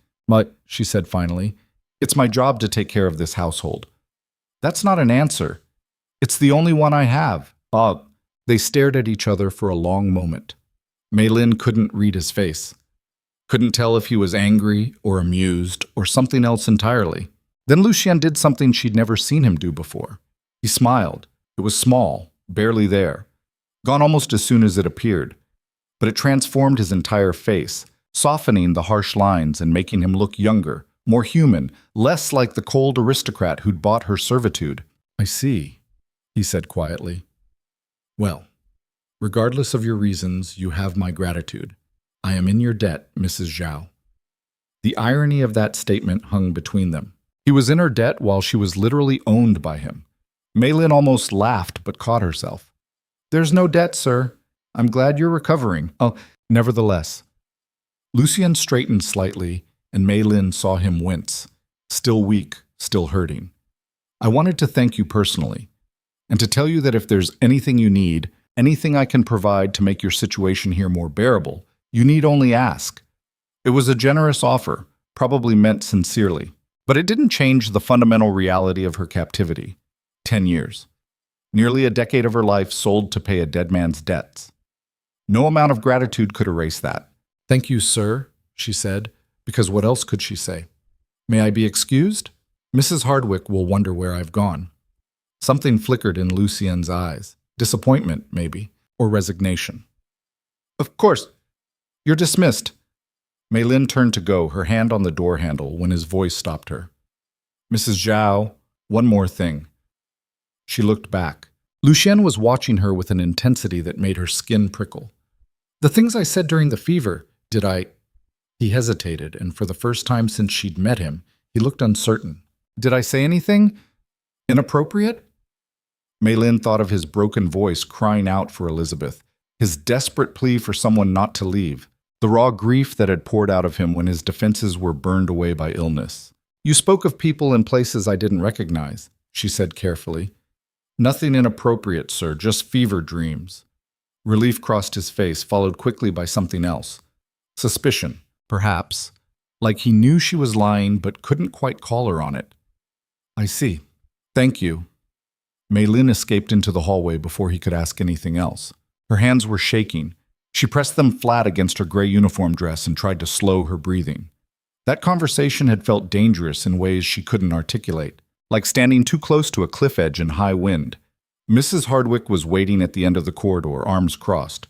she said finally. "It's my job to take care of this household." "That's not an answer. It's the only one I have." They stared at each other for a long moment. Mei Lin couldn't read his face. Couldn't tell if he was angry or amused or something else entirely. Then Lucien did something she'd never seen him do before. He smiled. It was small, barely there, gone almost as soon as it appeared. But it transformed his entire face, softening the harsh lines and making him look younger, more human, less like the cold aristocrat who'd bought her servitude. "I see," he said quietly. "Well, regardless of your reasons, you have my gratitude. I am in your debt, Mrs. Zhao." The irony of that statement hung between them. He was in her debt while she was literally owned by him. Mei Lin almost laughed but caught herself. "There's no debt, sir. I'm glad you're recovering." Nevertheless. Lucien straightened slightly, and Mei Lin saw him wince. Still weak, still hurting. "I wanted to thank you personally, and to tell you that if there's anything you need, anything I can provide to make your situation here more bearable, you need only ask." It was a generous offer, probably meant sincerely. But it didn't change the fundamental reality of her captivity. 10 years. Nearly a decade of her life sold to pay a dead man's debts. No amount of gratitude could erase that. "Thank you, sir," she said, because what else could she say? "May I be excused? Mrs. Hardwick will wonder where I've gone." Something flickered in Lucien's eyes. Disappointment, maybe, or resignation. "Of course. You're dismissed." Mei Lin turned to go, her hand on the door handle, when his voice stopped her. "Mrs. Zhao, one more thing." She looked back. Lucien was watching her with an intensity that made her skin prickle. "The things I said during the fever, did I—" He hesitated, and for the first time since she'd met him, he looked uncertain. "Did I say anything inappropriate?" Mei Lin thought of his broken voice crying out for Elizabeth, his desperate plea for someone not to leave. The raw grief that had poured out of him when his defenses were burned away by illness. "You spoke of people and places I didn't recognize," she said carefully. "Nothing inappropriate, sir, just fever dreams." Relief crossed his face, followed quickly by something else. Suspicion, perhaps, like he knew she was lying but couldn't quite call her on it. "I see. Thank you." Mei Lin escaped into the hallway before he could ask anything else. Her hands were shaking. She pressed them flat against her gray uniform dress and tried to slow her breathing. That conversation had felt dangerous in ways she couldn't articulate, like standing too close to a cliff edge in high wind. Mrs. Hardwick was waiting at the end of the corridor, arms crossed.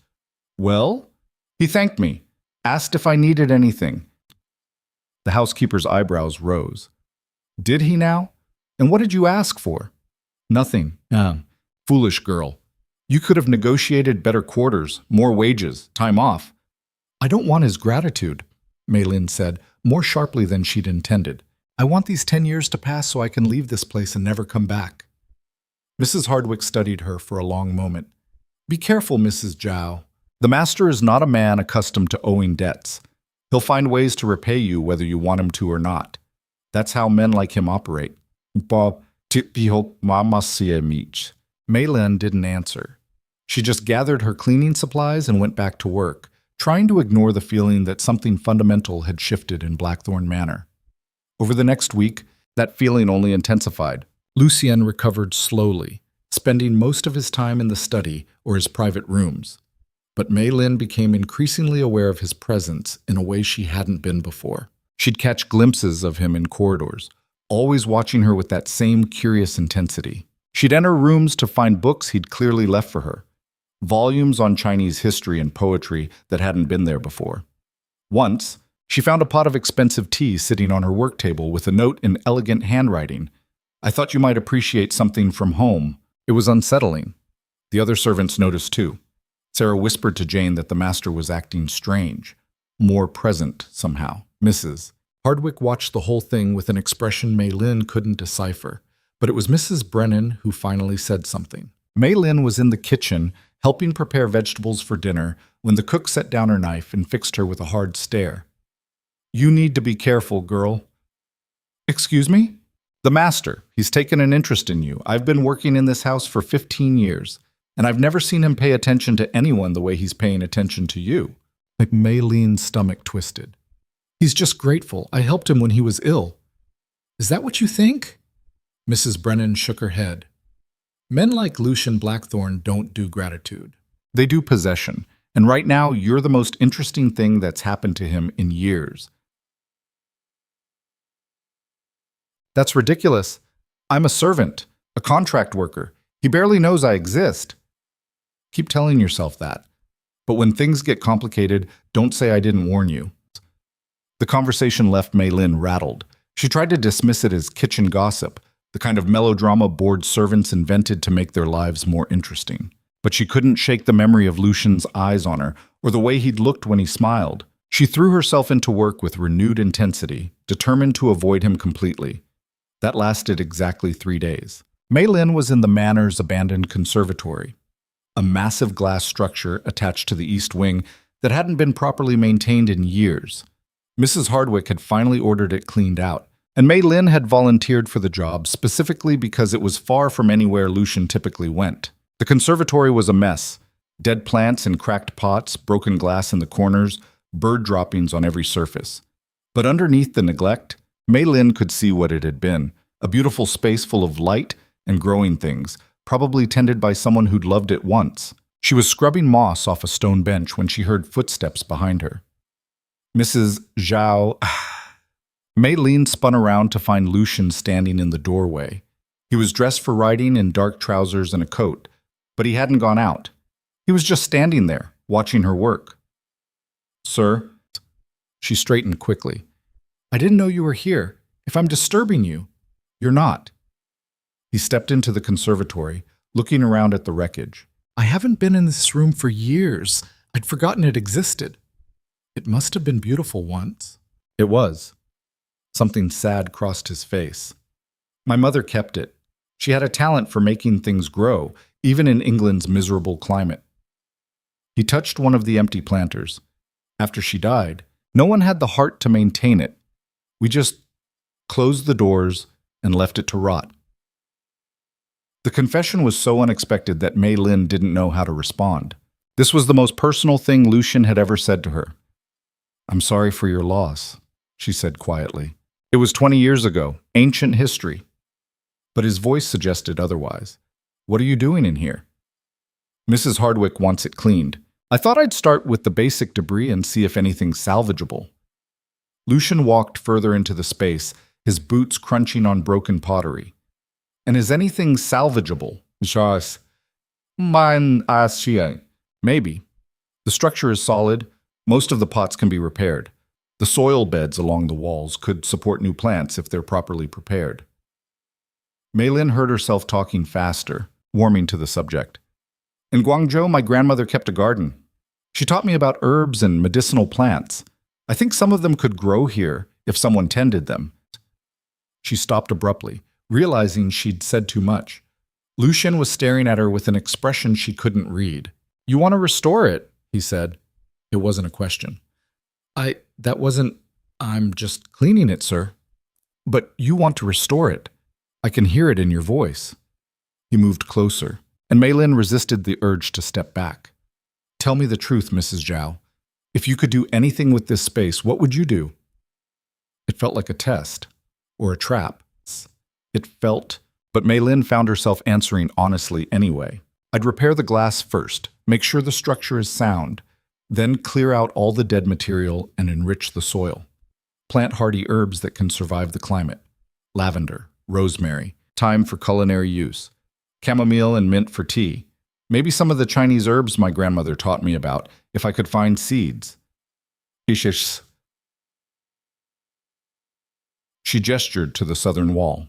"Well?" "He thanked me, asked if I needed anything." The housekeeper's eyebrows rose. "Did he now? And what did you ask for?" "Nothing. Foolish girl. You could have negotiated better quarters, more wages, time off." "I don't want his gratitude," Mei Lin said, more sharply than she'd intended. "I want these 10 years to pass so I can leave this place and never come back." Mrs. Hardwick studied her for a long moment. "Be careful, Mrs. Zhao. The master is not a man accustomed to owing debts. He'll find ways to repay you whether you want him to or not. That's how men like him operate." Mei Lin didn't answer. She just gathered her cleaning supplies and went back to work, trying to ignore the feeling that something fundamental had shifted in Blackthorn Manor. Over the next week, that feeling only intensified. Lucien recovered slowly, spending most of his time in the study or his private rooms. But Mei Lin became increasingly aware of his presence in a way she hadn't been before. She'd catch glimpses of him in corridors, always watching her with that same curious intensity. She'd enter rooms to find books he'd clearly left for her, volumes on Chinese history and poetry that hadn't been there before. Once, she found a pot of expensive tea sitting on her work table with a note in elegant handwriting. "I thought you might appreciate something from home." It was unsettling. The other servants noticed too. Sarah whispered to Jane that the master was acting strange, more present somehow. Mrs. Hardwick watched the whole thing with an expression Mei Lin couldn't decipher, but it was Mrs. Brennan who finally said something. Mei Lin was in the kitchen, helping prepare vegetables for dinner when the cook set down her knife and fixed her with a hard stare. "You need to be careful, girl." "Excuse me?" "The master. He's taken an interest in you. I've been working in this house for 15 years, and I've never seen him pay attention to anyone the way he's paying attention to you." Maylene's stomach twisted. "He's just grateful. I helped him when he was ill." "Is that what you think?" Mrs. Brennan shook her head. "Men like Lucian Blackthorne don't do gratitude. They do possession, and right now you're the most interesting thing that's happened to him in years." "That's ridiculous. I'm a servant, a contract worker. He barely knows I exist." Keep telling yourself that. But when things get complicated, don't say I didn't warn you. The conversation left Maylene rattled. She tried to dismiss it as kitchen gossip, the kind of melodrama bored servants invented to make their lives more interesting. But she couldn't shake the memory of Lucian's eyes on her, or the way he'd looked when he smiled. She threw herself into work with renewed intensity, determined to avoid him completely. That lasted exactly 3 days. Maylene was in the manor's abandoned conservatory, a massive glass structure attached to the east wing that hadn't been properly maintained in years. Mrs. Hardwick had finally ordered it cleaned out, and Maylene had volunteered for the job specifically because it was far from anywhere Lucian typically went. The conservatory was a mess. Dead plants in cracked pots, broken glass in the corners, bird droppings on every surface. But underneath the neglect, Maylene could see what it had been, a beautiful space full of light and growing things, probably tended by someone who'd loved it once. She was scrubbing moss off a stone bench when she heard footsteps behind her. "Mrs. Zhao..." Maylene spun around to find Lucian standing in the doorway. He was dressed for riding in dark trousers and a coat, but he hadn't gone out. He was just standing there, watching her work. "Sir?" She straightened quickly. "I didn't know you were here. If I'm disturbing you..." "You're not." He stepped into the conservatory, looking around at the wreckage. "I haven't been in this room for years. I'd forgotten it existed." "It must have been beautiful once." It was. Something sad crossed his face. "My mother kept it. She had a talent for making things grow, even in England's miserable climate." He touched one of the empty planters. "After she died, no one had the heart to maintain it. We just closed the doors and left it to rot." The confession was so unexpected that Maylene didn't know how to respond. This was the most personal thing Lucian had ever said to her. "I'm sorry for your loss," she said quietly. "It was 20 years ago, ancient history." But his voice suggested otherwise. "What are you doing in here?" "Mrs. Hardwick wants it cleaned. I thought I'd start with the basic debris and see if anything's salvageable." Lucian walked further into the space, his boots crunching on broken pottery. "And is anything salvageable?" "Just... mine maybe. The structure is solid. Most of the pots can be repaired. The soil beds along the walls could support new plants if they're properly prepared." Maylene heard herself talking faster, warming to the subject. "In Guangzhou, my grandmother kept a garden. She taught me about herbs and medicinal plants. I think some of them could grow here if someone tended them." She stopped abruptly, realizing she'd said too much. Lucian was staring at her with an expression she couldn't read. "You want to restore it," he said. It wasn't a question. I'm just cleaning it, sir." "But you want to restore it. I can hear it in your voice." He moved closer, and Maylene resisted the urge to step back. "Tell me the truth, Mrs. Zhao. If you could do anything with this space, what would you do?" It felt like a test, or a trap. But Maylene found herself answering honestly anyway. "I'd repair the glass first, make sure the structure is sound, then clear out all the dead material and enrich the soil. Plant hardy herbs that can survive the climate. Lavender, rosemary, thyme for culinary use, chamomile and mint for tea. Maybe some of the Chinese herbs my grandmother taught me about, if I could find seeds." She gestured to the southern wall.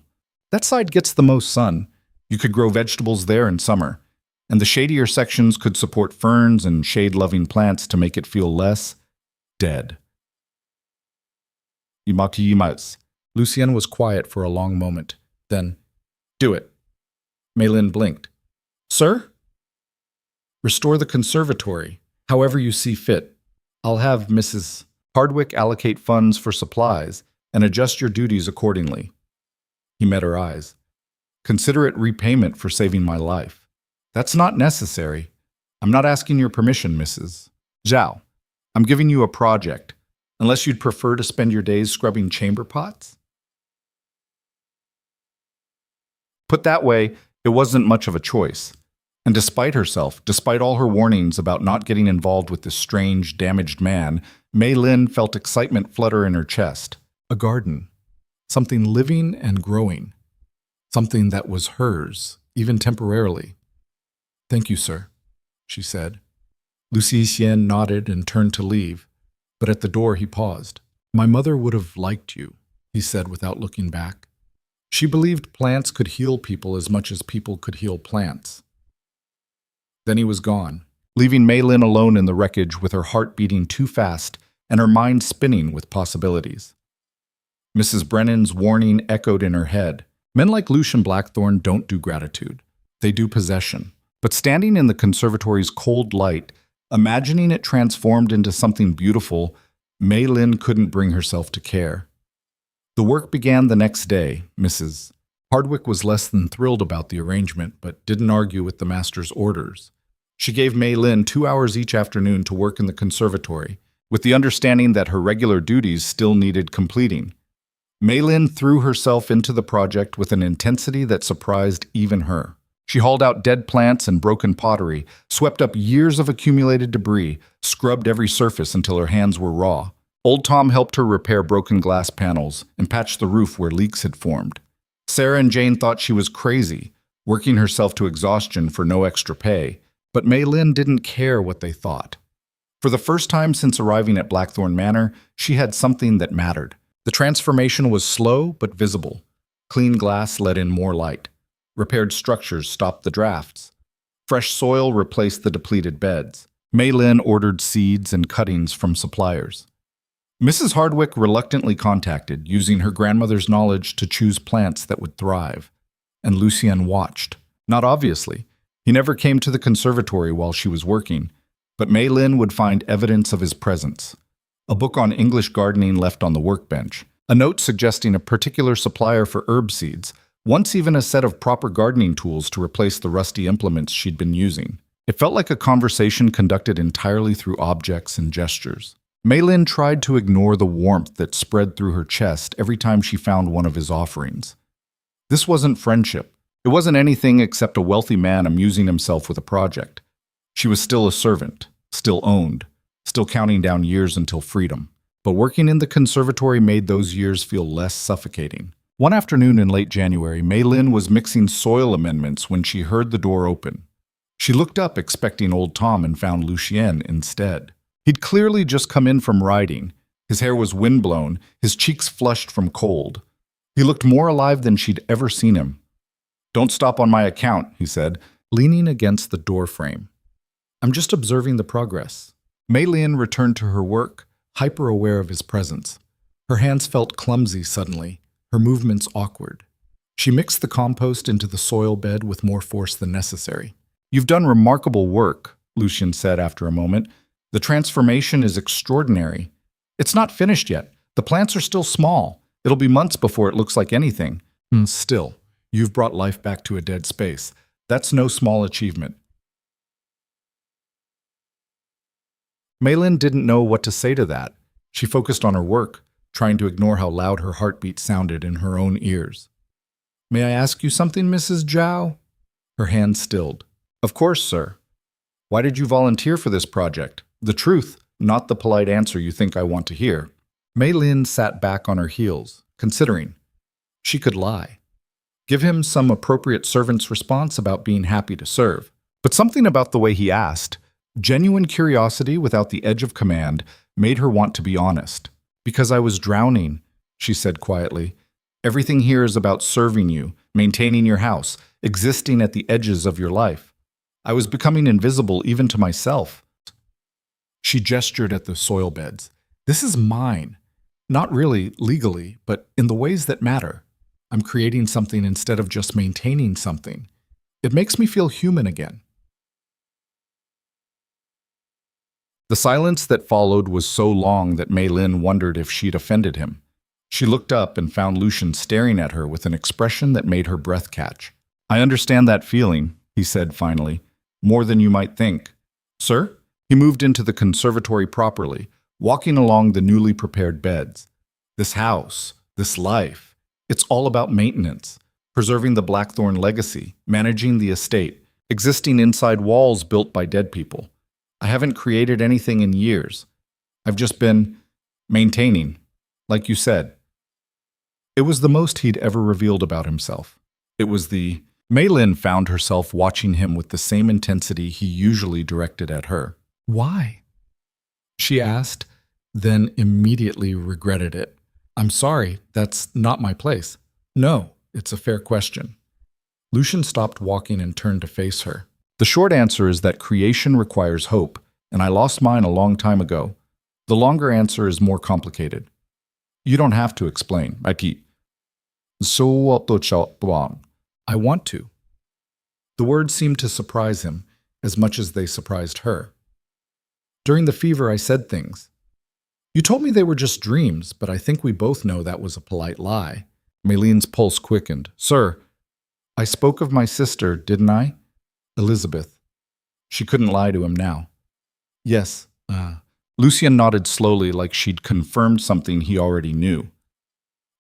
"That side gets the most sun. You could grow vegetables there in summer, and the shadier sections could support ferns and shade-loving plants to make it feel less dead." Lucien was quiet for a long moment. Then, "Do it." Maylene blinked. "Sir?" Restore the conservatory, however you see fit. I'll have Mrs. Hardwick allocate funds for supplies and adjust your duties accordingly. He met her eyes. Consider it repayment for saving my life. That's not necessary. I'm not asking your permission, Mrs. Zhao. I'm giving you a project, unless you'd prefer to spend your days scrubbing chamber pots? Put that way, it wasn't much of a choice. And despite herself, despite all her warnings about not getting involved with this strange, damaged man, Mei Lin felt excitement flutter in her chest. A garden. Something living and growing. Something that was hers, even temporarily. Thank you, sir, she said. Lu Xian nodded and turned to leave, but at the door he paused. My mother would have liked you, he said without looking back. She believed plants could heal people as much as people could heal plants. Then he was gone, leaving Mei Lin alone in the wreckage with her heart beating too fast and her mind spinning with possibilities. Mrs. Brennan's warning echoed in her head. Men like Lucian Blackthorne don't do gratitude. They do possession. But standing in the conservatory's cold light, imagining it transformed into something beautiful, Mei Lin couldn't bring herself to care. The work began the next day. Mrs. Hardwick was less than thrilled about the arrangement, but didn't argue with the master's orders. She gave Mei Lin 2 hours each afternoon to work in the conservatory, with the understanding that her regular duties still needed completing. Mei Lin threw herself into the project with an intensity that surprised even her. She hauled out dead plants and broken pottery, swept up years of accumulated debris, scrubbed every surface until her hands were raw. Old Tom helped her repair broken glass panels and patch the roof where leaks had formed. Sarah and Jane thought she was crazy, working herself to exhaustion for no extra pay, but Mei Lin didn't care what they thought. For the first time since arriving at Blackthorn Manor, she had something that mattered. The transformation was slow but visible. Clean glass let in more light. Repaired structures stopped the drafts. Fresh soil replaced the depleted beds. Mei Lin ordered seeds and cuttings from suppliers. Mrs. Hardwick reluctantly contacted, using her grandmother's knowledge to choose plants that would thrive. And Lucien watched. Not obviously. He never came to the conservatory while she was working, but Mei Lin would find evidence of his presence. A book on English gardening left on the workbench, a note suggesting a particular supplier for herb seeds, once even a set of proper gardening tools to replace the rusty implements she'd been using. It felt like a conversation conducted entirely through objects and gestures. Mei Lin tried to ignore the warmth that spread through her chest every time she found one of his offerings. This wasn't friendship. It wasn't anything except a wealthy man amusing himself with a project. She was still a servant, still owned, still counting down years until freedom. But working in the conservatory made those years feel less suffocating. One afternoon in late January, Mei Lin was mixing soil amendments when she heard the door open. She looked up expecting old Tom and found Lucien instead. He'd clearly just come in from riding. His hair was windblown, his cheeks flushed from cold. He looked more alive than she'd ever seen him. "Don't stop on my account," he said, leaning against the doorframe. "I'm just observing the progress." Mei Lin returned to her work, hyper-aware of his presence. Her hands felt clumsy suddenly, her movements awkward. She mixed the compost into the soil bed with more force than necessary. "You've done remarkable work," Lucien said after a moment. "The transformation is extraordinary. It's not finished yet. The plants are still small. It'll be months before it looks like anything. Still, you've brought life back to a dead space. That's no small achievement." Mei Lin didn't know what to say to that. She focused on her work, trying to ignore how loud her heartbeat sounded in her own ears. "May I ask you something, Mrs. Zhao?" Her hand stilled. "Of course, sir. Why did you volunteer for this project? The truth, not the polite answer you think I want to hear." Mei Lin sat back on her heels, considering. She could lie. Give him some appropriate servant's response about being happy to serve. But something about the way he asked, genuine curiosity without the edge of command, made her want to be honest. "Because I was drowning," she said quietly. "Everything here is about serving you, maintaining your house, existing at the edges of your life. I was becoming invisible even to myself." She gestured at the soil beds. "This is mine. Not really legally, but in the ways that matter. I'm creating something instead of just maintaining something. It makes me feel human again." The silence that followed was so long that Mei Lin wondered if she'd offended him. She looked up and found Lucian staring at her with an expression that made her breath catch. "I understand that feeling," he said finally, "more than you might think. Sir?" He moved into the conservatory properly, walking along the newly prepared beds. "This house, this life, it's all about maintenance, preserving the Blackthorn legacy, managing the estate, existing inside walls built by dead people. I haven't created anything in years. I've just been maintaining, like you said." It was the most he'd ever revealed about himself. It was the... Mei Lin found herself watching him with the same intensity he usually directed at her. "Why?" she asked, then immediately regretted it. "I'm sorry, that's not my place." "No, it's a fair question." Lucian stopped walking and turned to face her. "The short answer is that creation requires hope, and I lost mine a long time ago. The longer answer is more complicated. You don't have to explain. I want to." The words seemed to surprise him as much as they surprised her. "During the fever, I said things. You told me they were just dreams, but I think we both know that was a polite lie." Mei Lin's pulse quickened. "Sir, I spoke of my sister, didn't I? Elizabeth." She couldn't lie to him now. "Yes." Lucian nodded slowly like she'd confirmed something he already knew.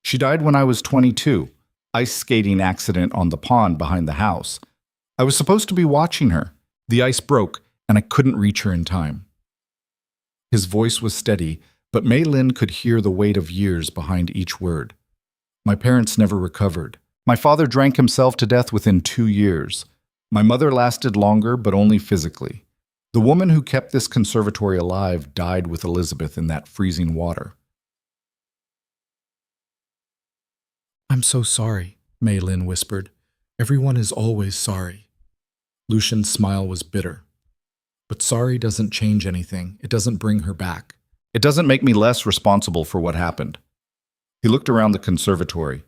"She died when I was 22. Ice skating accident on the pond behind the house. I was supposed to be watching her. The ice broke, and I couldn't reach her in time." His voice was steady, but Mei Lin could hear the weight of years behind each word. "My parents never recovered. My father drank himself to death within 2 years. My mother lasted longer, but only physically. The woman who kept this conservatory alive died with Elizabeth in that freezing water." "I'm so sorry," Mei Lin whispered. "Everyone is always sorry." Lucian's smile was bitter. "But sorry doesn't change anything. It doesn't bring her back. It doesn't make me less responsible for what happened." He looked around the conservatory.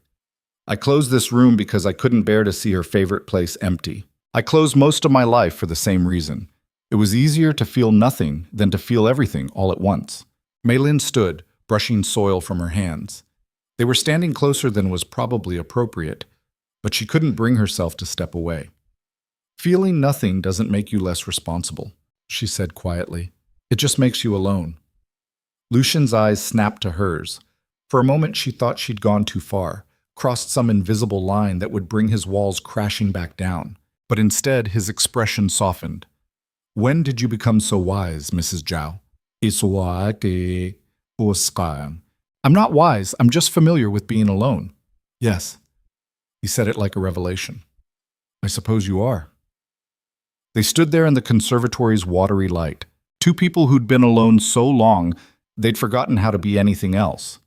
"I closed this room because I couldn't bear to see her favorite place empty. I closed most of my life for the same reason. It was easier to feel nothing than to feel everything all at once." Mei Lin stood, brushing soil from her hands. They were standing closer than was probably appropriate, but she couldn't bring herself to step away. "Feeling nothing doesn't make you less responsible," she said quietly. "It just makes you alone." Lucian's eyes snapped to hers. For a moment she thought she'd gone too far, crossed some invisible line that would bring his walls crashing back down. But instead his expression softened. "When did you become so wise, Mrs. Zhao?" "I'm not wise, I'm just familiar with being alone." "Yes." He said it like a revelation. "I suppose you are." They stood there in the conservatory's watery light, two people who'd been alone so long they'd forgotten how to be anything else.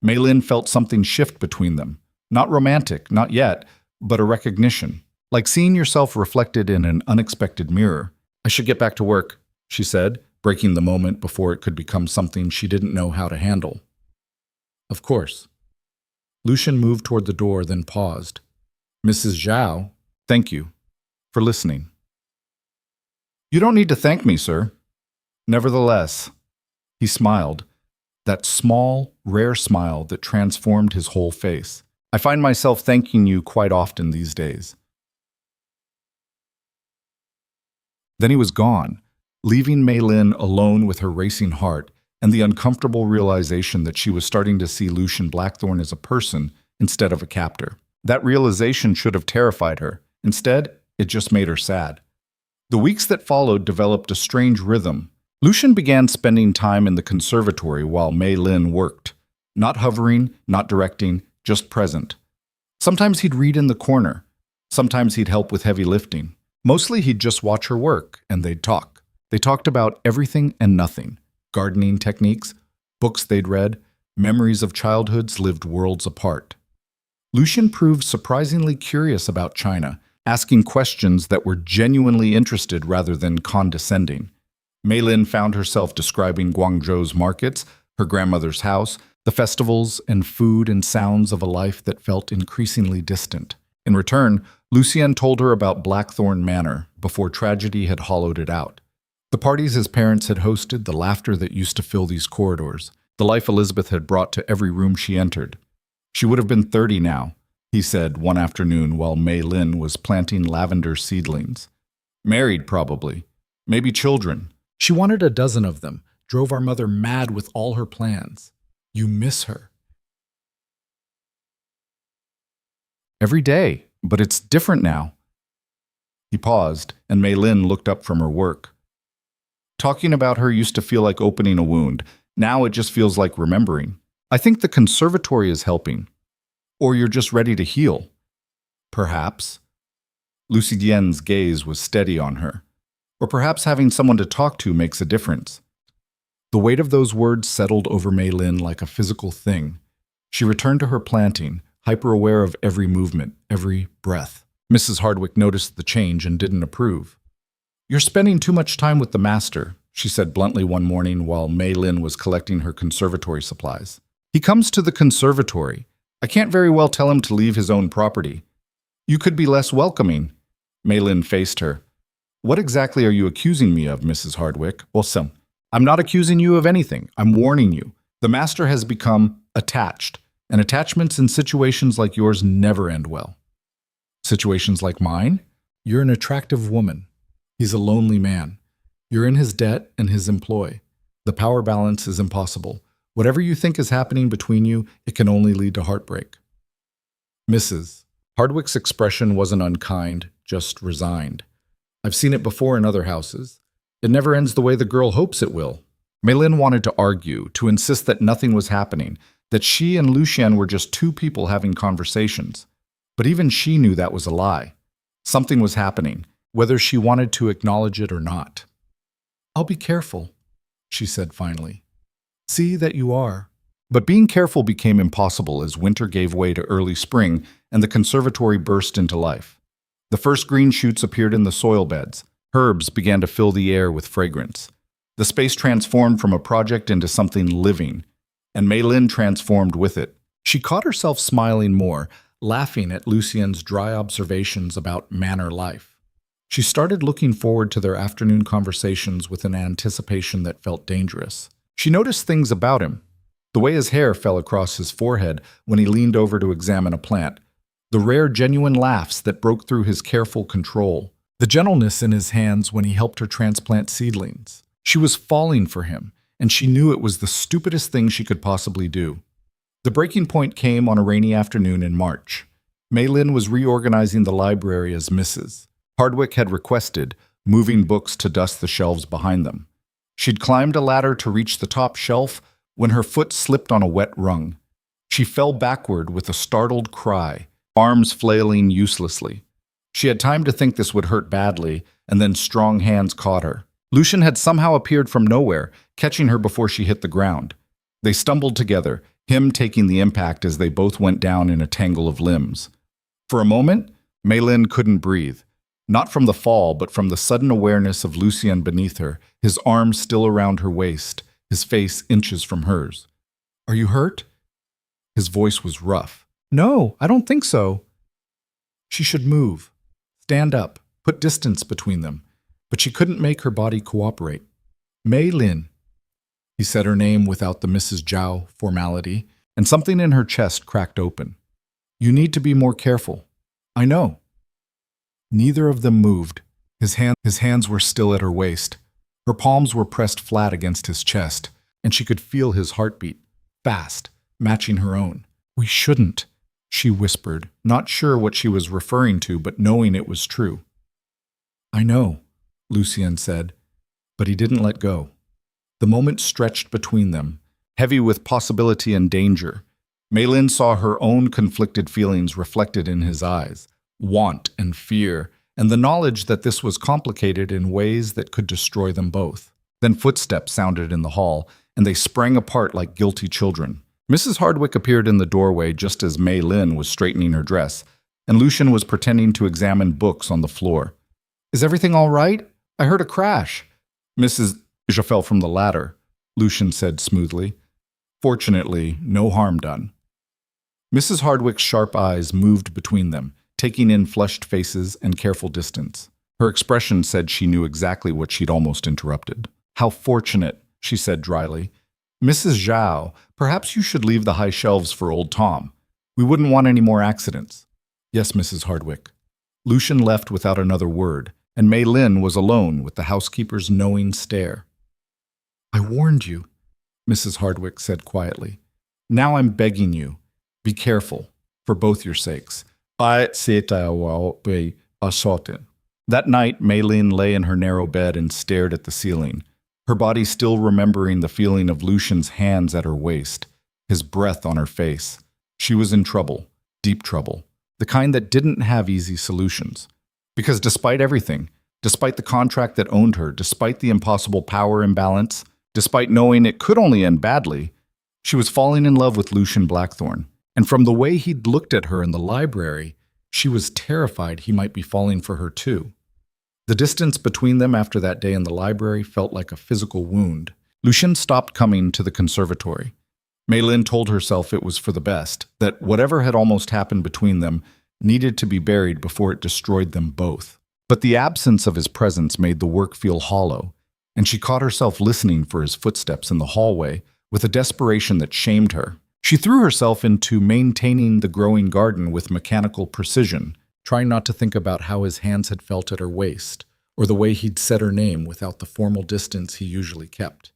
Mei Lin felt something shift between them. Not romantic, not yet, but a recognition. Like seeing yourself reflected in an unexpected mirror. "I should get back to work," she said, breaking the moment before it could become something she didn't know how to handle. "Of course." Lucian moved toward the door, then paused. "Mrs. Zhao, thank you for listening." "You don't need to thank me, sir." "Nevertheless," he smiled, that small, rare smile that transformed his whole face. "I find myself thanking you quite often these days." Then he was gone, leaving Mei Lin alone with her racing heart and the uncomfortable realization that she was starting to see Lucian Blackthorn as a person instead of a captor. That realization should have terrified her. Instead, it just made her sad. The weeks that followed developed a strange rhythm. Lucian began spending time in the conservatory while Mei Lin worked. Not hovering, not directing, just present. Sometimes he'd read in the corner. Sometimes he'd help with heavy lifting. Mostly he'd just watch her work, and they'd talk. They talked about everything and nothing. Gardening techniques, books they'd read, memories of childhoods lived worlds apart. Lucian proved surprisingly curious about China, asking questions that were genuinely interested rather than condescending. Mei Lin found herself describing Guangzhou's markets, her grandmother's house, the festivals and food and sounds of a life that felt increasingly distant. In return, Lucian told her about Blackthorn Manor before tragedy had hollowed it out. The parties his parents had hosted, the laughter that used to fill these corridors, the life Elizabeth had brought to every room she entered. She would have been 30 now, he said one afternoon while Mei Lin was planting lavender seedlings. Married, probably. Maybe children. She wanted a dozen of them, drove our mother mad with all her plans. You miss her. Every day, but it's different now. He paused, and Mei Lin looked up from her work. Talking about her used to feel like opening a wound. Now it just feels like remembering. I think the conservatory is helping. Or you're just ready to heal. Perhaps. Lucy Dian's gaze was steady on her. Or perhaps having someone to talk to makes a difference. The weight of those words settled over Mei Lin like a physical thing. She returned to her planting, hyper-aware of every movement, every breath. Mrs. Hardwick noticed the change and didn't approve. "You're spending too much time with the master," she said bluntly one morning while Mei Lin was collecting her conservatory supplies. "He comes to the conservatory. I can't very well tell him to leave his own property. You could be less welcoming." Mei Lin faced her. "What exactly are you accusing me of, Mrs. Hardwick?" "Well, I'm not accusing you of anything. I'm warning you. The master has become attached, and attachments in situations like yours never end well." "Situations like mine? You're an attractive woman. He's a lonely man. You're in his debt and his employ. The power balance is impossible. Whatever you think is happening between you, it can only lead to heartbreak." Mrs. Hardwick's expression wasn't unkind, just resigned. "I've seen it before in other houses. It never ends the way the girl hopes it will." Mei Lin wanted to argue, to insist that nothing was happening, that she and Lucien were just two people having conversations. But even she knew that was a lie. Something was happening, whether she wanted to acknowledge it or not. "I'll be careful," she said finally. "See that you are." But being careful became impossible as winter gave way to early spring and the conservatory burst into life. The first green shoots appeared in the soil beds. Herbs began to fill the air with fragrance. The space transformed from a project into something living, and Mei Lin transformed with it. She caught herself smiling more, laughing at Lucien's dry observations about manor life. She started looking forward to their afternoon conversations with an anticipation that felt dangerous. She noticed things about him. The way his hair fell across his forehead when he leaned over to examine a plant. The rare, genuine laughs that broke through his careful control. The gentleness in his hands when he helped her transplant seedlings. She was falling for him, and she knew it was the stupidest thing she could possibly do. The breaking point came on a rainy afternoon in March. Mei Lin was reorganizing the library as Mrs. Hardwick had requested, moving books to dust the shelves behind them. She'd climbed a ladder to reach the top shelf when her foot slipped on a wet rung. She fell backward with a startled cry, arms flailing uselessly. She had time to think this would hurt badly, and then strong hands caught her. Lucien had somehow appeared from nowhere, catching her before she hit the ground. They stumbled together, him taking the impact as they both went down in a tangle of limbs. For a moment, Mei Lin couldn't breathe. Not from the fall, but from the sudden awareness of Lucien beneath her, his arms still around her waist, his face inches from hers. "Are you hurt?" His voice was rough. "No, I don't think so." She should move. Stand up, put distance between them. But she couldn't make her body cooperate. "Mei Lin." He said her name without the Mrs. Zhao formality, and something in her chest cracked open. "You need to be more careful." "I know." Neither of them moved. His hands were still at her waist. Her palms were pressed flat against his chest, and she could feel his heartbeat, fast, matching her own. "We shouldn't," she whispered, not sure what she was referring to, but knowing it was true. "I know," Lucien said, but he didn't let go. The moment stretched between them, heavy with possibility and danger. Mei Lin saw her own conflicted feelings reflected in his eyes, want and fear, and the knowledge that this was complicated in ways that could destroy them both. Then footsteps sounded in the hall, and they sprang apart like guilty children. Mrs. Hardwick appeared in the doorway just as Mei Lin was straightening her dress, and Lucien was pretending to examine books on the floor. "Is everything all right? I heard a crash." "Mrs. Asia fell from the ladder," Lucien said smoothly. "Fortunately, no harm done." Mrs. Hardwick's sharp eyes moved between them, taking in flushed faces and careful distance. Her expression said she knew exactly what she'd almost interrupted. How fortunate, she said dryly. Mrs. Zhao, perhaps you should leave the high shelves for old Tom. We wouldn't want any more accidents. Yes, Mrs. Hardwick. Lucian left without another word, and Mei Lin was alone with the housekeeper's knowing stare. I warned you, Mrs. Hardwick said quietly. Now I'm begging you. Be careful, for both your sakes. That night, Mei Lin lay in her narrow bed and stared at the ceiling, her body still remembering the feeling of Lucian's hands at her waist, his breath on her face. She was in trouble, deep trouble, the kind that didn't have easy solutions. Because despite everything, despite the contract that owned her, despite the impossible power imbalance, despite knowing it could only end badly, she was falling in love with Lucian Blackthorne. And from the way he'd looked at her in the library, she was terrified he might be falling for her too. The distance between them after that day in the library felt like a physical wound. Lucian stopped coming to the conservatory. Mei Lin told herself it was for the best, that whatever had almost happened between them needed to be buried before it destroyed them both. But the absence of his presence made the work feel hollow, and she caught herself listening for his footsteps in the hallway with a desperation that shamed her. She threw herself into maintaining the growing garden with mechanical precision, trying not to think about how his hands had felt at her waist, or the way he'd said her name without the formal distance he usually kept.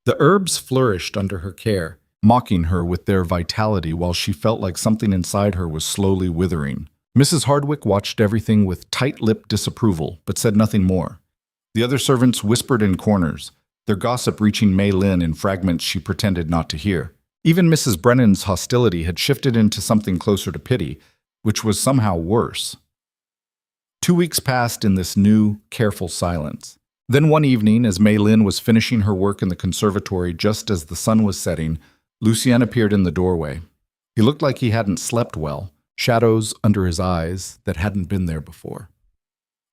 The herbs flourished under her care, mocking her with their vitality while she felt like something inside her was slowly withering. Mrs. Hardwick watched everything with tight-lipped disapproval, but said nothing more. The other servants whispered in corners, their gossip reaching Mei Lin in fragments she pretended not to hear. Even Mrs. Brennan's hostility had shifted into something closer to pity, which was somehow worse. 2 weeks passed in this new, careful silence. Then one evening, as Mei Lin was finishing her work in the conservatory just as the sun was setting, Lucien appeared in the doorway. He looked like he hadn't slept well, shadows under his eyes that hadn't been there before.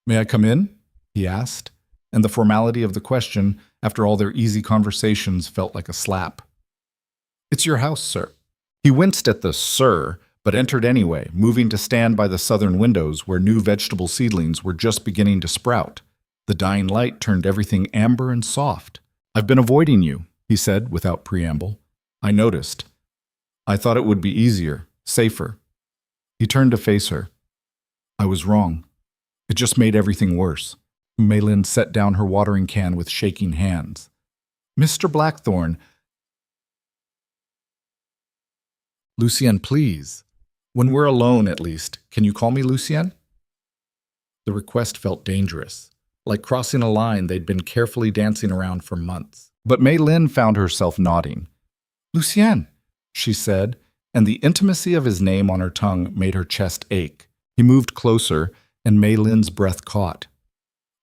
"May I come in?" he asked, and the formality of the question, after all their easy conversations, felt like a slap. "It's your house, sir." He winced at the "sir," but entered anyway, moving to stand by the southern windows where new vegetable seedlings were just beginning to sprout. The dying light turned everything amber and soft. "I've been avoiding you," he said without preamble. "I noticed. I thought it would be easier, safer." He turned to face her. "I was wrong. It just made everything worse." Mei Lin set down her watering can with shaking hands. "Mr. Blackthorne." "Lucien, please. When we're alone, at least, can you call me Lucien?" The request felt dangerous, like crossing a line they'd been carefully dancing around for months. But Mei Lin found herself nodding. "Lucien," she said, and the intimacy of his name on her tongue made her chest ache. He moved closer, and Mei Lin's breath caught.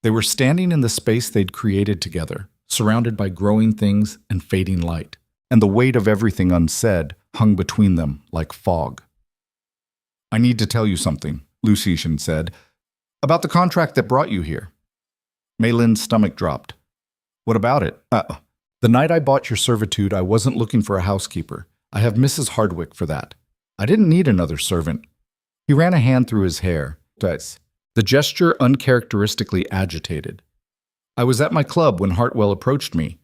They were standing in the space they'd created together, surrounded by growing things and fading light, and the weight of everything unsaid hung between them like fog. "I need to tell you something," Lucien said, "about the contract that brought you here." Mei Lin's stomach dropped. "What about it?" The night I bought your servitude, I wasn't looking for a housekeeper. I have Mrs. Hardwick for that. I didn't need another servant." He ran a hand through his hair, the gesture uncharacteristically agitated. "I was at my club when Hartwell approached me.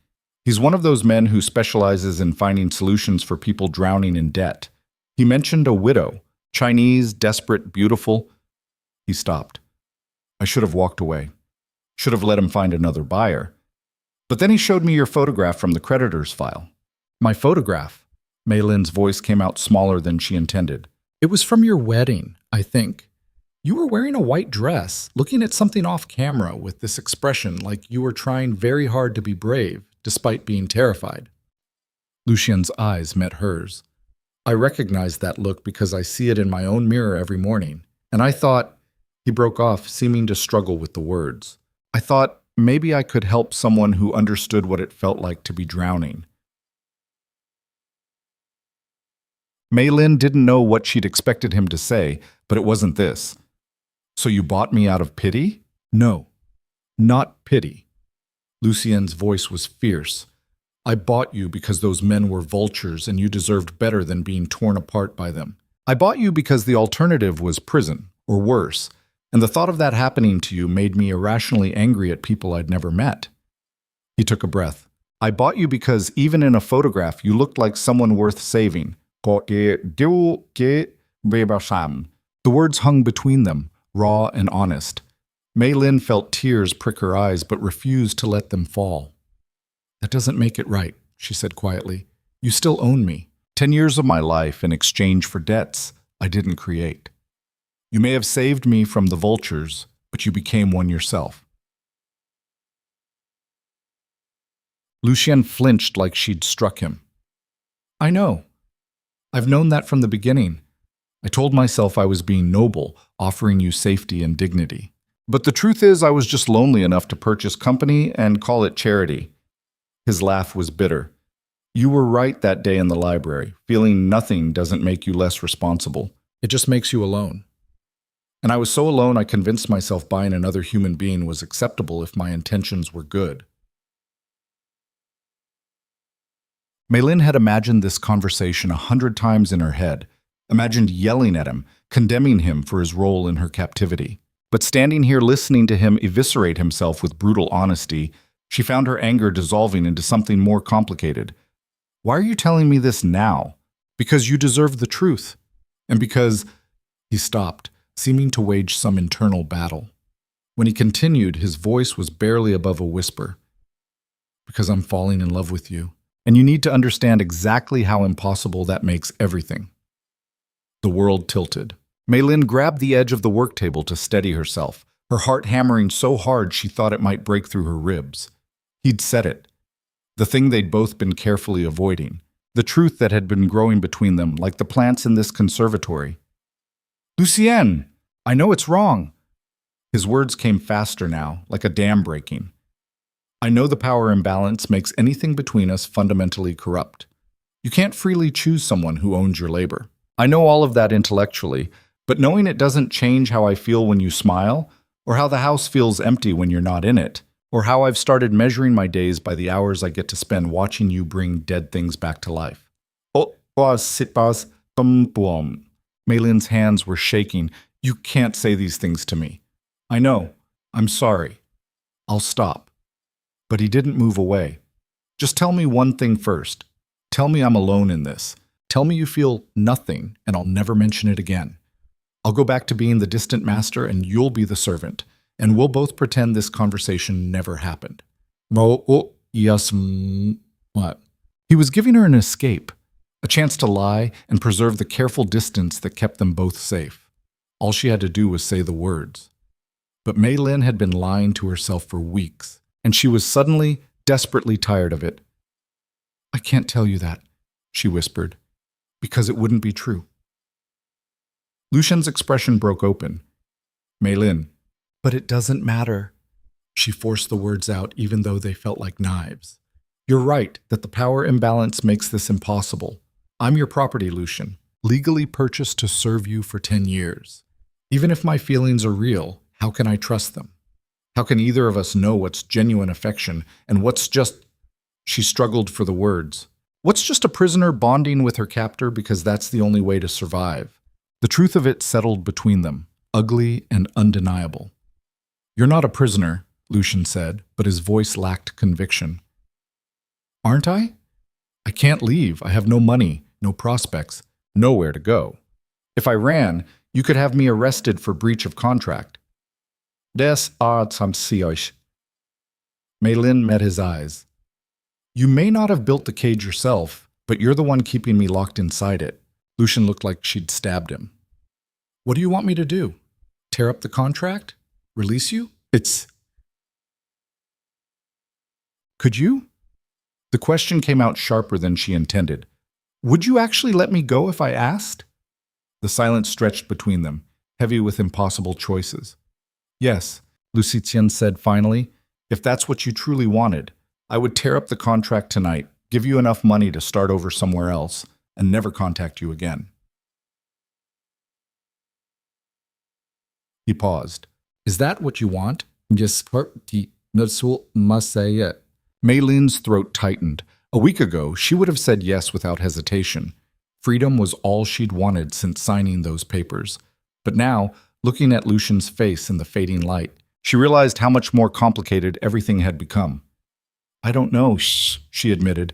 He's one of those men who specializes in finding solutions for people drowning in debt. He mentioned a widow, Chinese, desperate, beautiful." He stopped. "I should have walked away. Should have let him find another buyer. But then he showed me your photograph from the creditor's file." "My photograph?" Mei Lin's voice came out smaller than she intended. "It was from your wedding, I think. You were wearing a white dress, looking at something off camera with this expression like you were trying very hard to be brave, despite being terrified." Lucien's eyes met hers. "I recognize that look because I see it in my own mirror every morning. And I thought," he broke off, seeming to struggle with the words, "I thought maybe I could help someone who understood what it felt like to be drowning." Mei Lin didn't know what she'd expected him to say, but it wasn't this. "So you bought me out of pity?" "No, not pity." Lucien's voice was fierce. "I bought you because those men were vultures and you deserved better than being torn apart by them. I bought you because the alternative was prison, or worse, And the thought of that happening to you made me irrationally angry at people I'd never met. He took a breath. I bought you because even in a photograph, you looked like someone worth saving. The words hung between them, raw and honest. Mei Lin felt tears prick her eyes, but refused to let them fall. That doesn't make it right, she said quietly. You still own me. 10 years of my life in exchange for debts I didn't create. You may have saved me from the vultures, but you became one yourself. Lucien flinched like she'd struck him. I know. I've known that from the beginning. I told myself I was being noble, offering you safety and dignity. But the truth is I was just lonely enough to purchase company and call it charity. His laugh was bitter. You were right that day in the library. Feeling nothing doesn't make you less responsible. It just makes you alone. And I was so alone I convinced myself buying another human being was acceptable if my intentions were good. Mei Lin had imagined this conversation 100 times in her head, imagined yelling at him, condemning him for his role in her captivity. But standing here listening to him eviscerate himself with brutal honesty, she found her anger dissolving into something more complicated. Why are you telling me this now? Because you deserve the truth. And because... He stopped, seeming to wage some internal battle. When he continued, his voice was barely above a whisper. Because I'm falling in love with you. And you need to understand exactly how impossible that makes everything. The world tilted. Mei Lin grabbed the edge of the work table to steady herself, her heart hammering so hard she thought it might break through her ribs. He'd said it. The thing they'd both been carefully avoiding. The truth that had been growing between them, like the plants in this conservatory. Lucien, I know it's wrong. His words came faster now, like a dam breaking. I know the power imbalance makes anything between us fundamentally corrupt. You can't freely choose someone who owns your labor. I know all of that intellectually, but knowing it doesn't change how I feel when you smile, or how the house feels empty when you're not in it, or how I've started measuring my days by the hours I get to spend watching you bring dead things back to life. Mei Lin's hands were shaking. You can't say these things to me. I know. I'm sorry. I'll stop. But he didn't move away. Just tell me one thing first. Tell me I'm alone in this. Tell me you feel nothing, and I'll never mention it again. I'll go back to being the distant master, and you'll be the servant, and we'll both pretend this conversation never happened. What? He was giving her an escape, a chance to lie and preserve the careful distance that kept them both safe. All she had to do was say the words. But Mei Lin had been lying to herself for weeks, and she was suddenly, desperately tired of it. I can't tell you that, she whispered, because it wouldn't be true. Lucien's expression broke open. Mei Lin, but it doesn't matter. She forced the words out even though they felt like knives. You're right that the power imbalance makes this impossible. I'm your property, Lucien, legally purchased to serve you for 10 years. Even if my feelings are real, how can I trust them? How can either of us know what's genuine affection and what's just... She struggled for the words. What's just a prisoner bonding with her captor because that's the only way to survive? The truth of it settled between them, ugly and undeniable. You're not a prisoner, Lucien said, but his voice lacked conviction. Aren't I? I can't leave. I have no money, no prospects, nowhere to go. If I ran, you could have me arrested for breach of contract. Des arts am euch. Mei Lin met his eyes. You may not have built the cage yourself, but you're the one keeping me locked inside it. Lucien looked like she'd stabbed him. What do you want me to do? Tear up the contract? Release you? Could you? The question came out sharper than she intended. Would you actually let me go if I asked? The silence stretched between them, heavy with impossible choices. Yes, Lucien said finally, if that's what you truly wanted, I would tear up the contract tonight, give you enough money to start over somewhere else, and never contact you again. He paused. Is that what you want? Mei Lin's throat tightened. A week ago, she would have said yes without hesitation. Freedom was all she'd wanted since signing those papers. But now, Looking at Lucian's face in the fading light, she realized how much more complicated everything had become. I don't know, she admitted.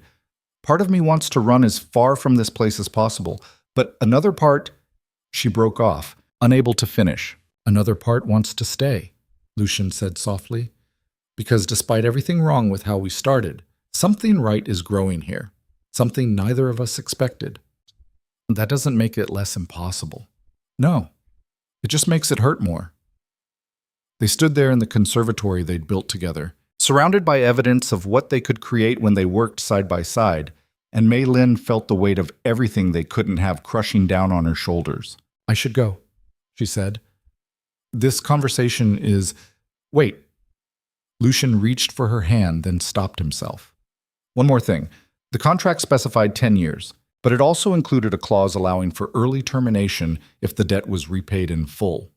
Part of me wants to run as far from this place as possible, but another part... She broke off, unable to finish. Another part wants to stay, Lucian said softly. Because despite everything wrong with how we started, something right is growing here. Something neither of us expected. That doesn't make it less impossible. No, it just makes it hurt more. They stood there in the conservatory they'd built together, surrounded by evidence of what they could create when they worked side by side, and Mei Lin felt the weight of everything they couldn't have crushing down on her shoulders. I should go, she said. This conversation is... Wait. Lucian reached for her hand, then stopped himself. One more thing. The contract specified 10 years, but it also included a clause allowing for early termination if the debt was repaid in full.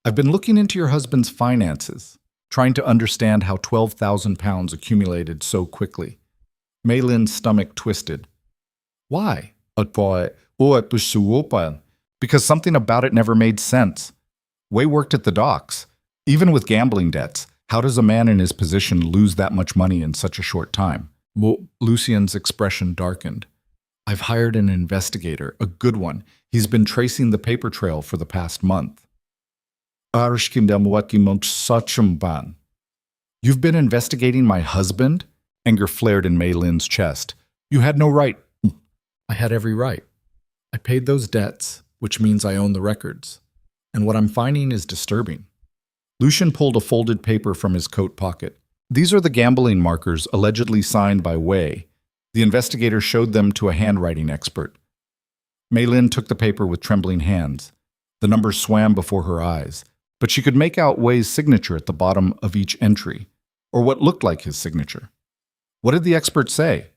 I've been looking into your husband's finances, trying to understand how 12,000 pounds accumulated so quickly. Mei Lin's stomach twisted. Why? Because something about it never made sense. Wei worked at the docks. Even with gambling debts, how does a man in his position lose that much money in such a short time? Lucian's expression darkened. I've hired an investigator, a good one. He's been tracing the paper trail for the past month. You've been investigating my husband? Anger flared in Mei Lin's chest. You had no right. I had every right. I paid those debts, which means I own the records. And what I'm finding is disturbing. Lucian pulled a folded paper from his coat pocket. These are the gambling markers allegedly signed by Wei. The investigator showed them to a handwriting expert. Mei Lin took the paper with trembling hands. The numbers swam before her eyes, but she could make out Wei's signature at the bottom of each entry, or what looked like his signature. What did the expert say?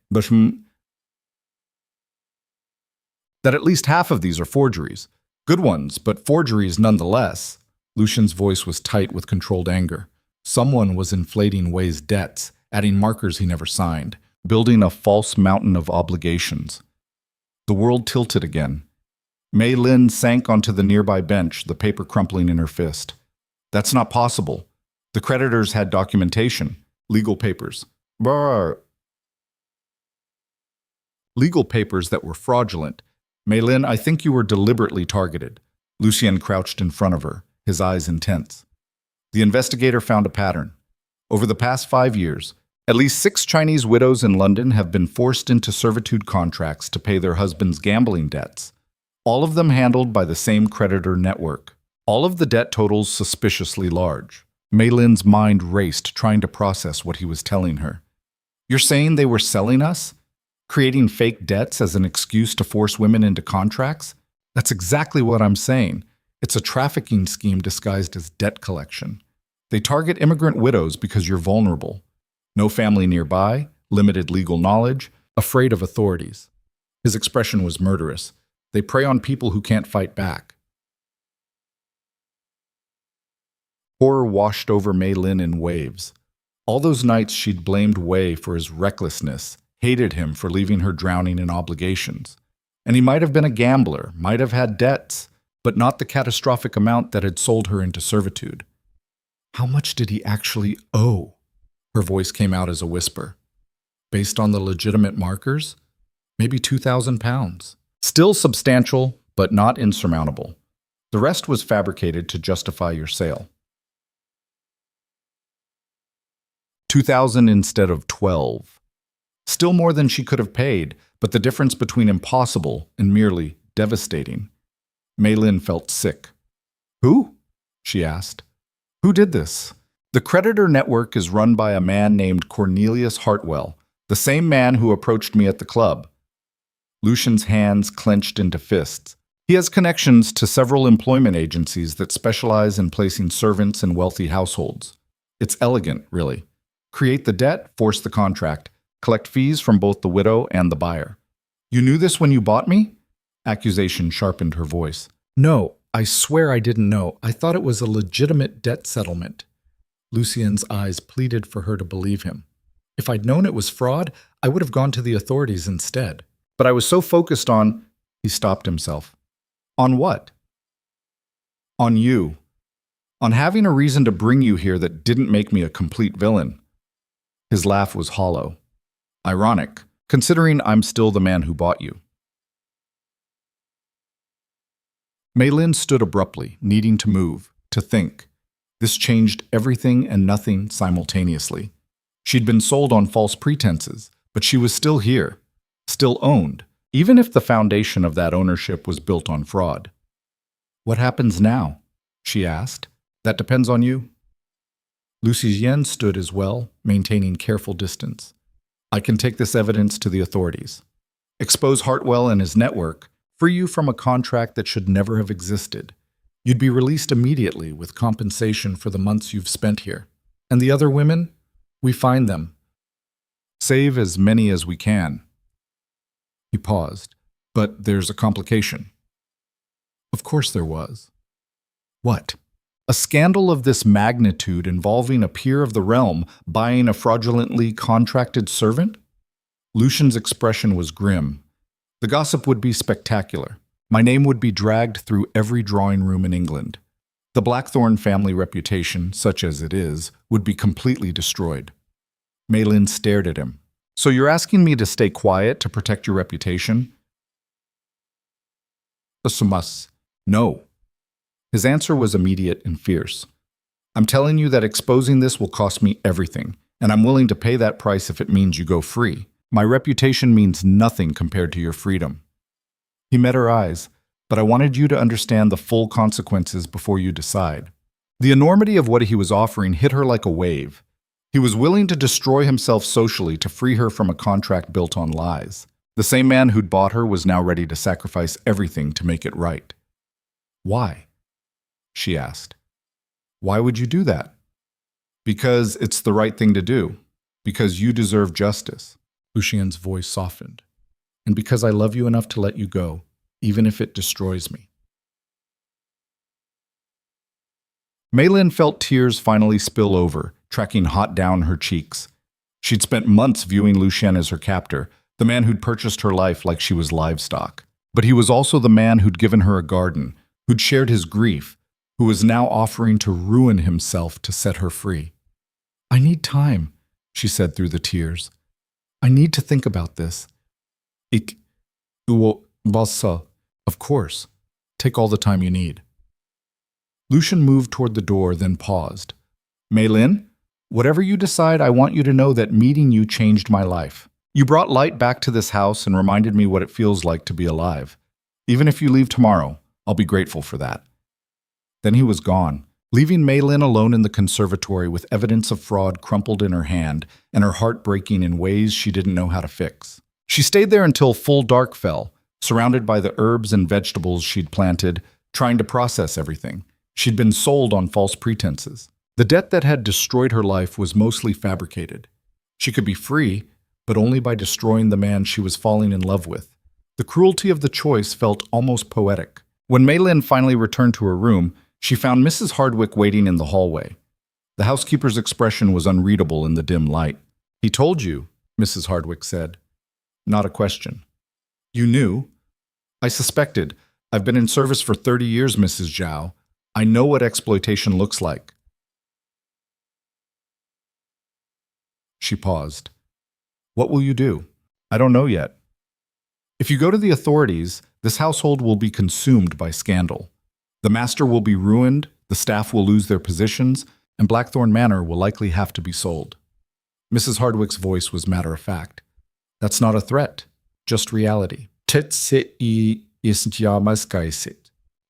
That at least half of these are forgeries. Good ones, but forgeries nonetheless. Lucian's voice was tight with controlled anger. Someone was inflating Wei's debts, adding markers he never signed, building a false mountain of obligations. The world tilted again. Mei Lin sank onto the nearby bench, the paper crumpling in her fist. That's not possible. The creditors had documentation, legal papers. Legal papers that were fraudulent. Mei Lin, I think you were deliberately targeted. Lucian crouched in front of her, his eyes intense. The investigator found a pattern. Over the past 5 years, at least 6 Chinese widows in London have been forced into servitude contracts to pay their husbands' gambling debts. All of them handled by the same creditor network. All of the debt totals suspiciously large. Mei Lin's mind raced, trying to process what he was telling her. You're saying they were selling us? Creating fake debts as an excuse to force women into contracts? That's exactly what I'm saying. It's a trafficking scheme disguised as debt collection. They target immigrant widows because you're vulnerable. No family nearby, limited legal knowledge, afraid of authorities. His expression was murderous. They prey on people who can't fight back. Horror washed over Mei Lin in waves. All those nights she'd blamed Wei for his recklessness, hated him for leaving her drowning in obligations. And he might have been a gambler, might have had debts, but not the catastrophic amount that had sold her into servitude. How much did he actually owe? Her voice came out as a whisper. Based on the legitimate markers? Maybe 2,000 pounds. Still substantial, but not insurmountable. The rest was fabricated to justify your sale. 2,000 instead of 12. Still more than she could have paid, but the difference between impossible and merely devastating. Mei Lin felt sick. Who? She asked. Who did this? The creditor network is run by a man named Cornelius Hartwell, the same man who approached me at the club. Lucian's hands clenched into fists. He has connections to several employment agencies that specialize in placing servants in wealthy households. It's elegant, really. Create the debt, force the contract, collect fees from both the widow and the buyer. You knew this when you bought me? Accusation sharpened her voice. No, I swear I didn't know. I thought it was a legitimate debt settlement. Lucian's eyes pleaded for her to believe him. If I'd known it was fraud, I would have gone to the authorities instead. But I was so focused on... He stopped himself. On what? On you. On having a reason to bring you here that didn't make me a complete villain. His laugh was hollow. Ironic, considering I'm still the man who bought you. Mei Lin stood abruptly, needing to move, to think. This changed everything and nothing simultaneously. She'd been sold on false pretenses, but she was still here, still owned, even if the foundation of that ownership was built on fraud. What happens now? She asked. That depends on you. Lu Yen stood as well, maintaining careful distance. I can take this evidence to the authorities. Expose Hartwell and his network, free you from a contract that should never have existed. You'd be released immediately with compensation for the months you've spent here. And the other women? We find them. Save as many as we can. He paused. But there's a complication. Of course there was. What? A scandal of this magnitude involving a peer of the realm buying a fraudulently contracted servant? Lucian's expression was grim. The gossip would be spectacular. My name would be dragged through every drawing room in England. The Blackthorne family reputation, such as it is, would be completely destroyed. Mei Lin stared at him. So you're asking me to stay quiet to protect your reputation? Asumas. No. His answer was immediate and fierce. I'm telling you that exposing this will cost me everything, and I'm willing to pay that price if it means you go free. My reputation means nothing compared to your freedom. He met her eyes, but I wanted you to understand the full consequences before you decide. The enormity of what he was offering hit her like a wave. He was willing to destroy himself socially to free her from a contract built on lies. The same man who'd bought her was now ready to sacrifice everything to make it right. Why? She asked. Why would you do that? Because it's the right thing to do. Because you deserve justice. Lucien's voice softened. And because I love you enough to let you go, even if it destroys me. Mei Lin felt tears finally spill over, tracking hot down her cheeks. She'd spent months viewing Lucien as her captor, the man who'd purchased her life like she was livestock. But he was also the man who'd given her a garden, who'd shared his grief, who was now offering to ruin himself to set her free. I need time, she said through the tears. I need to think about this. Ik will basa. Of course. Take all the time you need. Lucien moved toward the door, then paused. Mei Lin, whatever you decide, I want you to know that meeting you changed my life. You brought light back to this house and reminded me what it feels like to be alive. Even if you leave tomorrow, I'll be grateful for that. Then he was gone, leaving Mei Lin alone in the conservatory with evidence of fraud crumpled in her hand and her heart breaking in ways she didn't know how to fix. She stayed there until full dark fell, surrounded by the herbs and vegetables she'd planted, trying to process everything. She'd been sold on false pretenses. The debt that had destroyed her life was mostly fabricated. She could be free, but only by destroying the man she was falling in love with. The cruelty of the choice felt almost poetic. When Mei Lin finally returned to her room, she found Mrs. Hardwick waiting in the hallway. The housekeeper's expression was unreadable in the dim light. He told you, Mrs. Hardwick said. Not a question. You knew? I suspected. I've been in service for 30 years, Mrs. Zhao. I know what exploitation looks like. She paused. What will you do? I don't know yet. If you go to the authorities, this household will be consumed by scandal. The master will be ruined, the staff will lose their positions, and Blackthorne Manor will likely have to be sold. Mrs. Hardwick's voice was matter-of-fact. That's not a threat, just reality.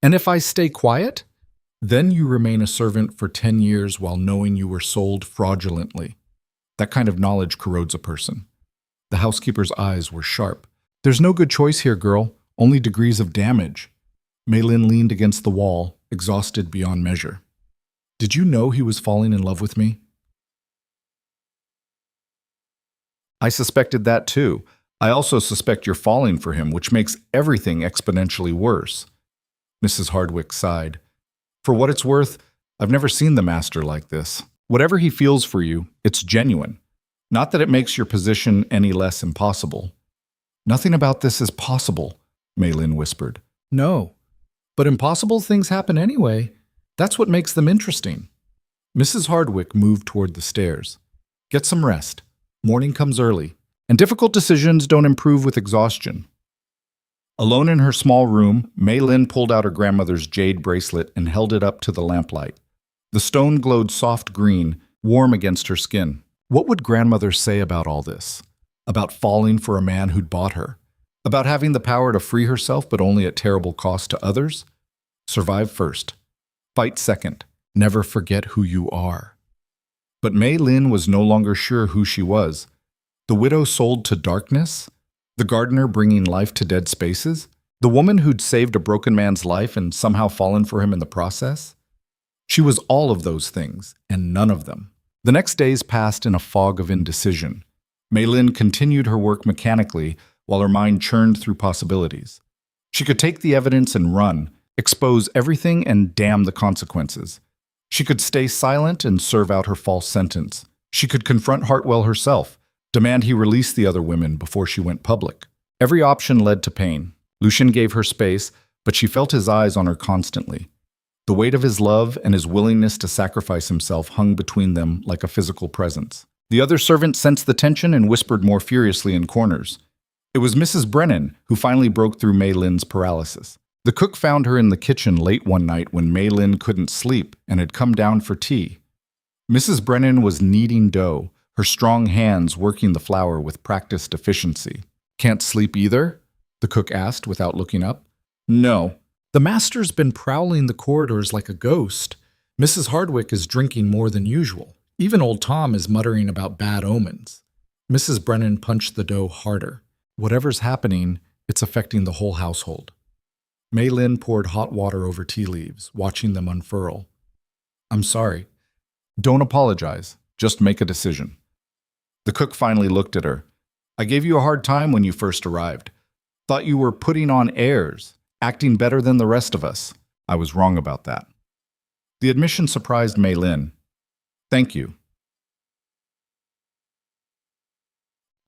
And if I stay quiet? Then you remain a servant for 10 years while knowing you were sold fraudulently. That kind of knowledge corrodes a person. The housekeeper's eyes were sharp. There's no good choice here, girl, only degrees of damage. Mei Lin leaned against the wall, exhausted beyond measure. Did you know he was falling in love with me? I suspected that too. I also suspect you're falling for him, which makes everything exponentially worse. Mrs. Hardwick sighed. For what it's worth, I've never seen the master like this. Whatever he feels for you, it's genuine. Not that it makes your position any less impossible. Nothing about this is possible, Mei Lin whispered. No, but impossible things happen anyway. That's what makes them interesting. Mrs. Hardwick moved toward the stairs. Get some rest. Morning comes early, and difficult decisions don't improve with exhaustion. Alone in her small room, Mei Lin pulled out her grandmother's jade bracelet and held it up to the lamplight. The stone glowed soft green, warm against her skin. What would grandmother say about all this? About falling for a man who'd bought her? About having the power to free herself but only at terrible cost to others? Survive first. Fight second. Never forget who you are. But Mei Lin was no longer sure who she was. The widow sold to darkness? The gardener bringing life to dead spaces? The woman who'd saved a broken man's life and somehow fallen for him in the process? She was all of those things, and none of them. The next days passed in a fog of indecision. Mei Lin continued her work mechanically while her mind churned through possibilities. She could take the evidence and run, expose everything and damn the consequences. She could stay silent and serve out her false sentence. She could confront Hartwell herself, demand he release the other women before she went public. Every option led to pain. Lucien gave her space, but she felt his eyes on her constantly. The weight of his love and his willingness to sacrifice himself hung between them like a physical presence. The other servants sensed the tension and whispered more furiously in corners. It was Mrs. Brennan who finally broke through Mei Lin's paralysis. The cook found her in the kitchen late one night when Mei Lin couldn't sleep and had come down for tea. Mrs. Brennan was kneading dough, her strong hands working the flour with practiced efficiency. Can't sleep either? The cook asked without looking up. No. The master's been prowling the corridors like a ghost. Mrs. Hardwick is drinking more than usual. Even old Tom is muttering about bad omens. Mrs. Brennan punched the dough harder. Whatever's happening, it's affecting the whole household. Mei Lin poured hot water over tea leaves, watching them unfurl. I'm sorry. Don't apologize. Just make a decision. The cook finally looked at her. I gave you a hard time when you first arrived. Thought you were putting on airs, acting better than the rest of us. I was wrong about that. The admission surprised Mei Lin. Thank you.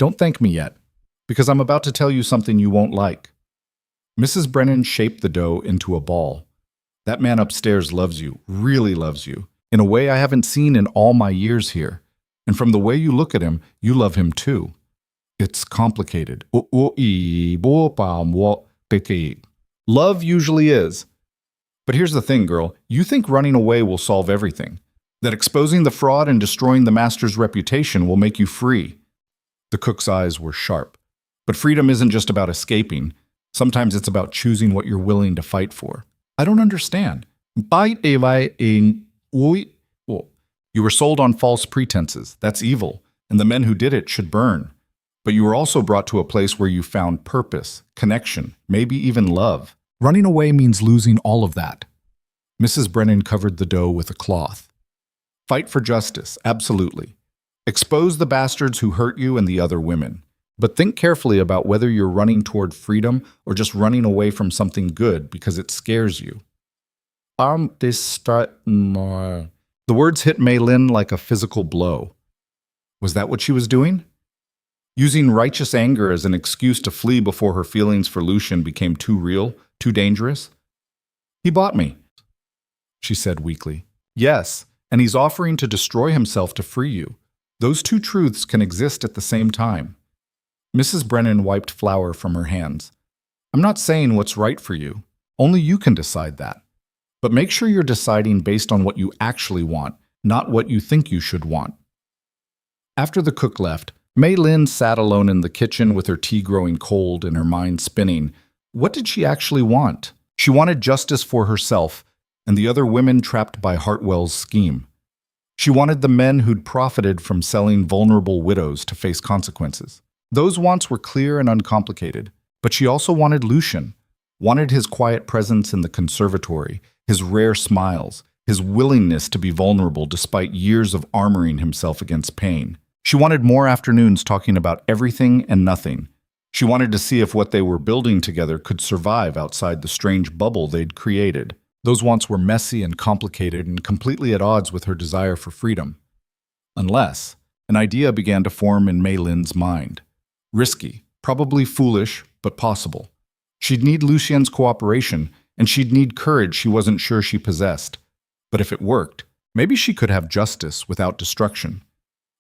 Don't thank me yet, because I'm about to tell you something you won't like. Mrs. Brennan shaped the dough into a ball. That man upstairs loves you, really loves you, in a way I haven't seen in all my years here. And from the way you look at him, you love him too. It's complicated. Love usually is. But here's the thing, girl. You think running away will solve everything. That exposing the fraud and destroying the master's reputation will make you free. The cook's eyes were sharp. But freedom isn't just about escaping. Sometimes it's about choosing what you're willing to fight for. I don't understand. You were sold on false pretenses. That's evil, and the men who did it should burn. But you were also brought to a place where you found purpose, connection, maybe even love. Running away means losing all of that. Mrs. Brennan covered the dough with a cloth. Fight for justice, absolutely. Expose the bastards who hurt you and the other women. But think carefully about whether you're running toward freedom or just running away from something good because it scares you. The words hit Mei Lin like a physical blow. Was that what she was doing? Using righteous anger as an excuse to flee before her feelings for Lucien became too real, too dangerous? He bought me, she said weakly. Yes, and he's offering to destroy himself to free you. Those two truths can exist at the same time. Mrs. Brennan wiped flour from her hands. I'm not saying what's right for you. Only you can decide that. But make sure you're deciding based on what you actually want, not what you think you should want. After the cook left, Mei Lin sat alone in the kitchen with her tea growing cold and her mind spinning. What did she actually want? She wanted justice for herself and the other women trapped by Hartwell's scheme. She wanted the men who'd profited from selling vulnerable widows to face consequences. Those wants were clear and uncomplicated, but she also wanted Lucien, wanted his quiet presence in the conservatory, his rare smiles, his willingness to be vulnerable despite years of armoring himself against pain. She wanted more afternoons talking about everything and nothing. She wanted to see if what they were building together could survive outside the strange bubble they'd created. Those wants were messy and complicated and completely at odds with her desire for freedom. Unless an idea began to form in Mei Lin's mind. Risky, probably foolish, but possible. She'd need Lucien's cooperation, and she'd need courage she wasn't sure she possessed. But if it worked, maybe she could have justice without destruction.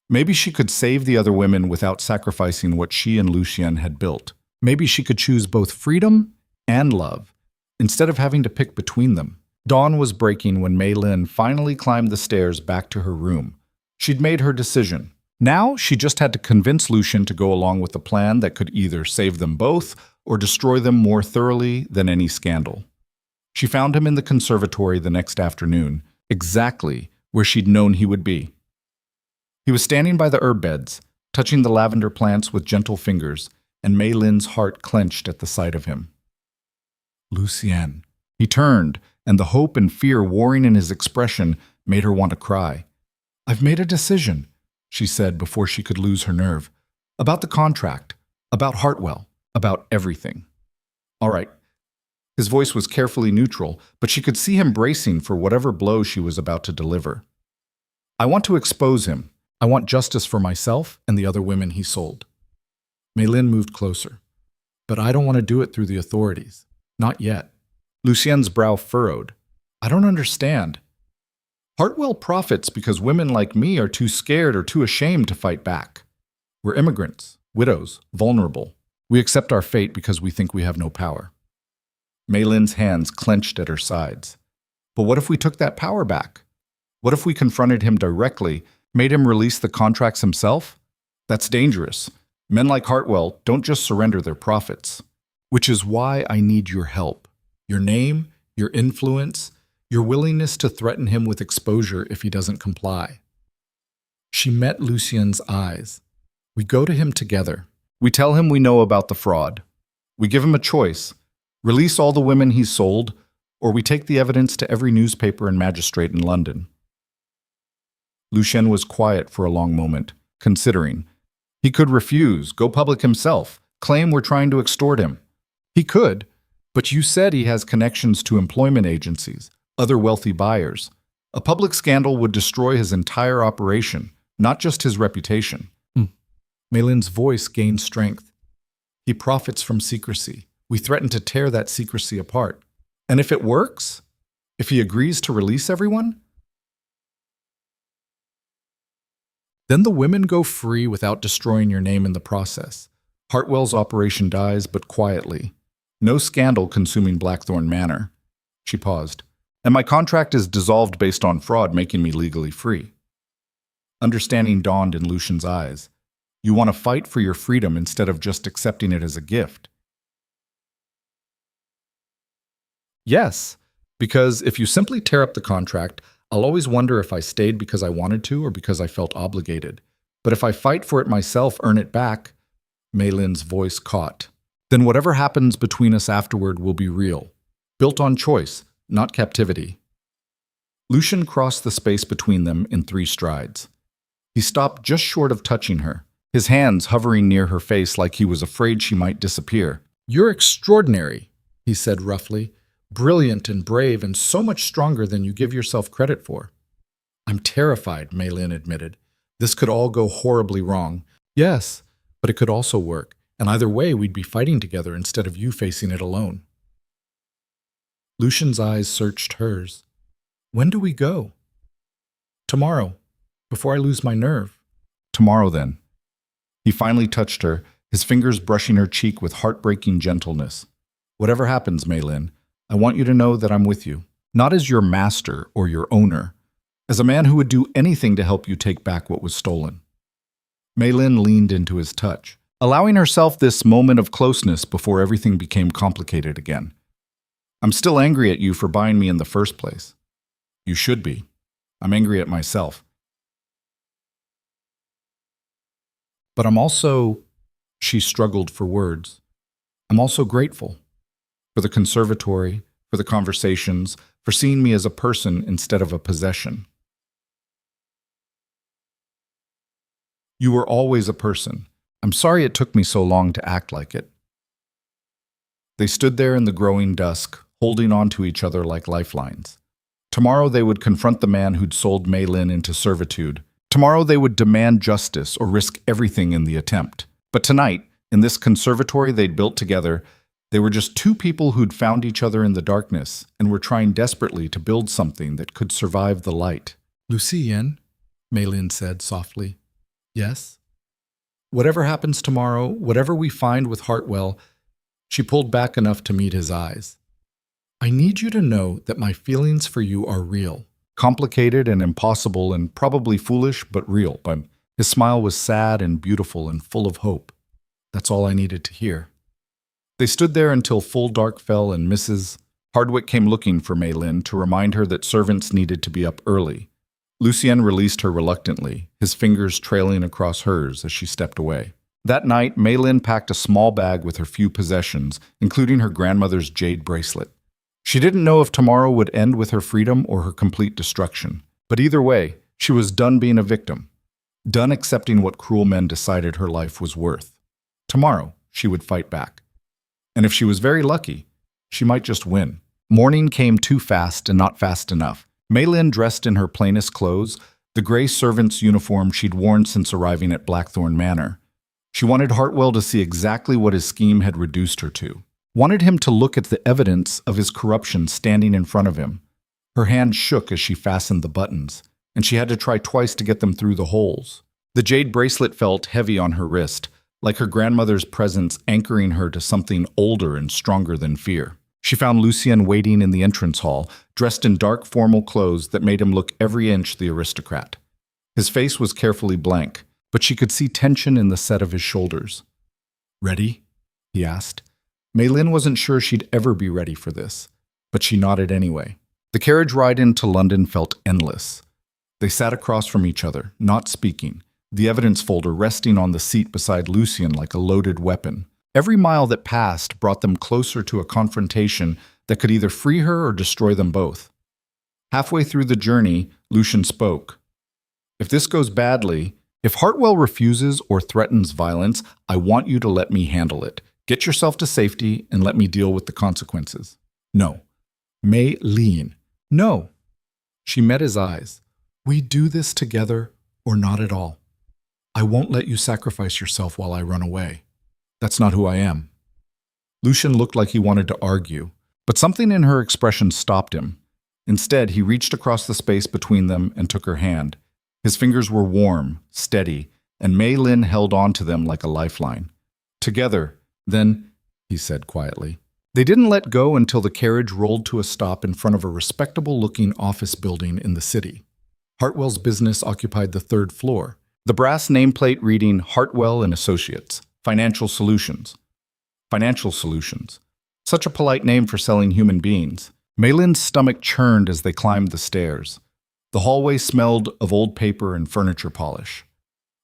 Maybe she could save the other women without sacrificing what she and Lucien had built. Maybe she could choose both freedom and love, instead of having to pick between them. Dawn was breaking when Mei Lin finally climbed the stairs back to her room. She'd made her decision. Now she just had to convince Lucien to go along with a plan that could either save them both or destroy them more thoroughly than any scandal. She found him in the conservatory the next afternoon, exactly where she'd known he would be. He was standing by the herb beds, touching the lavender plants with gentle fingers, and Mei Lin's heart clenched at the sight of him. Lucien. He turned, and the hope and fear warring in his expression made her want to cry. "I've made a decision," she said before she could lose her nerve. "About the contract, about Hartwell, about everything." "All right." His voice was carefully neutral, but she could see him bracing for whatever blow she was about to deliver. "I want to expose him. I want justice for myself and the other women he sold." Mei Lin moved closer. "But I don't want to do it through the authorities. Not yet." Lucien's brow furrowed. "I don't understand." "Hartwell profits because women like me are too scared or too ashamed to fight back. We're immigrants, widows, vulnerable. We accept our fate because we think we have no power." Mei Lin's hands clenched at her sides. "But what if we took that power back? What if we confronted him directly, made him release the contracts himself? That's dangerous. Men like Hartwell don't just surrender their profits. Which is why I need your help. Your name, your influence, your willingness to threaten him with exposure if he doesn't comply." She met Lucien's eyes. "We go to him together. We tell him we know about the fraud. We give him a choice. Release all the women he's sold, or we take the evidence to every newspaper and magistrate in London." Lucien was quiet for a long moment, considering. He could refuse, go public himself, claim we're trying to extort him. He could, but you said he has connections to employment agencies, other wealthy buyers. A public scandal would destroy his entire operation, not just his reputation. Mei Lin's voice gained strength. "He profits from secrecy. We threaten to tear that secrecy apart. And if it works? If he agrees to release everyone? Then the women go free without destroying your name in the process. Hartwell's operation dies, but quietly. No scandal consuming Blackthorn Manor." She paused. "And my contract is dissolved based on fraud, making me legally free." Understanding dawned in Lucien's eyes. "You want to fight for your freedom instead of just accepting it as a gift." "Yes, because if you simply tear up the contract, I'll always wonder if I stayed because I wanted to or because I felt obligated. But if I fight for it myself, earn it back," Mei Lin's voice caught, "then whatever happens between us afterward will be real, built on choice, not captivity." Lucien crossed the space between them in 3 strides. He stopped just short of touching her, his hands hovering near her face like he was afraid she might disappear. "You're extraordinary," he said roughly. "Brilliant and brave and so much stronger than you give yourself credit for." "I'm terrified," Mei Lin admitted. "This could all go horribly wrong." "Yes, but it could also work, and either way we'd be fighting together instead of you facing it alone." Lucien's eyes searched hers. "When do we go?" "Tomorrow, before I lose my nerve." "Tomorrow, then." He finally touched her, his fingers brushing her cheek with heartbreaking gentleness. "Whatever happens, Mei Lin, I want you to know that I'm with you, not as your master or your owner, as a man who would do anything to help you take back what was stolen." Mei Lin leaned into his touch, allowing herself this moment of closeness before everything became complicated again. "I'm still angry at you for buying me in the first place." "You should be. I'm angry at myself." "But I'm also," she struggled for words, "I'm also grateful. For the conservatory, for the conversations, for seeing me as a person instead of a possession." "You were always a person. I'm sorry it took me so long to act like it." They stood there in the growing dusk, holding on to each other like lifelines. Tomorrow they would confront the man who'd sold Mei Lin into servitude. Tomorrow they would demand justice or risk everything in the attempt. But tonight, in this conservatory they'd built together, They were just two people who'd found each other in the darkness and were trying desperately to build something that could survive the light. "Lucien," Maylin said softly. "Yes?" "Whatever happens tomorrow, whatever we find with Hartwell," she pulled back enough to meet his eyes. "I need you to know that my feelings for you are real. Complicated and impossible and probably foolish, but real." But his smile was sad and beautiful and full of hope. That's all I needed to hear. They stood there until full dark fell and Mrs. Hardwick came looking for Maylin to remind her that servants needed to be up early. Lucien released her reluctantly, his fingers trailing across hers as she stepped away. That night, Maylin packed a small bag with her few possessions, including her grandmother's jade bracelet. She didn't know if tomorrow would end with her freedom or her complete destruction. But either way, she was done being a victim, done accepting what cruel men decided her life was worth. Tomorrow, she would fight back. And if she was very lucky, she might just win. Morning came too fast and not fast enough. Maylin dressed in her plainest clothes, the gray servant's uniform she'd worn since arriving at Blackthorn Manor. She wanted Hartwell to see exactly what his scheme had reduced her to. Wanted him to look at the evidence of his corruption standing in front of him. Her hand shook as she fastened the buttons, and she had to try twice to get them through the holes. The jade bracelet felt heavy on her wrist, like her grandmother's presence anchoring her to something older and stronger than fear. She found Lucien waiting in the entrance hall, dressed in dark formal clothes that made him look every inch the aristocrat. His face was carefully blank, but she could see tension in the set of his shoulders. "Ready?" he asked. Maylin wasn't sure she'd ever be ready for this, but she nodded anyway. The carriage ride into London felt endless. They sat across from each other, not speaking, the evidence folder resting on the seat beside Lucien like a loaded weapon. Every mile that passed brought them closer to a confrontation that could either free her or destroy them both. Halfway through the journey, Lucien spoke. "If this goes badly, if Hartwell refuses or threatens violence, I want you to let me handle it. Get yourself to safety and let me deal with the consequences." "No." "Maylin." "No." She met his eyes. "We do this together or not at all. I won't let you sacrifice yourself while I run away. That's not who I am." Lucien looked like he wanted to argue, but something in her expression stopped him. Instead, he reached across the space between them and took her hand. His fingers were warm, steady, and Maylin held on to them like a lifeline. "Together, then," he said quietly. They didn't let go until the carriage rolled to a stop in front of a respectable-looking office building in the city. Hartwell's business occupied the third floor. The brass nameplate reading Hartwell and Associates, Financial Solutions. Financial Solutions. Such a polite name for selling human beings. Maylin's stomach churned as they climbed the stairs. The hallway smelled of old paper and furniture polish.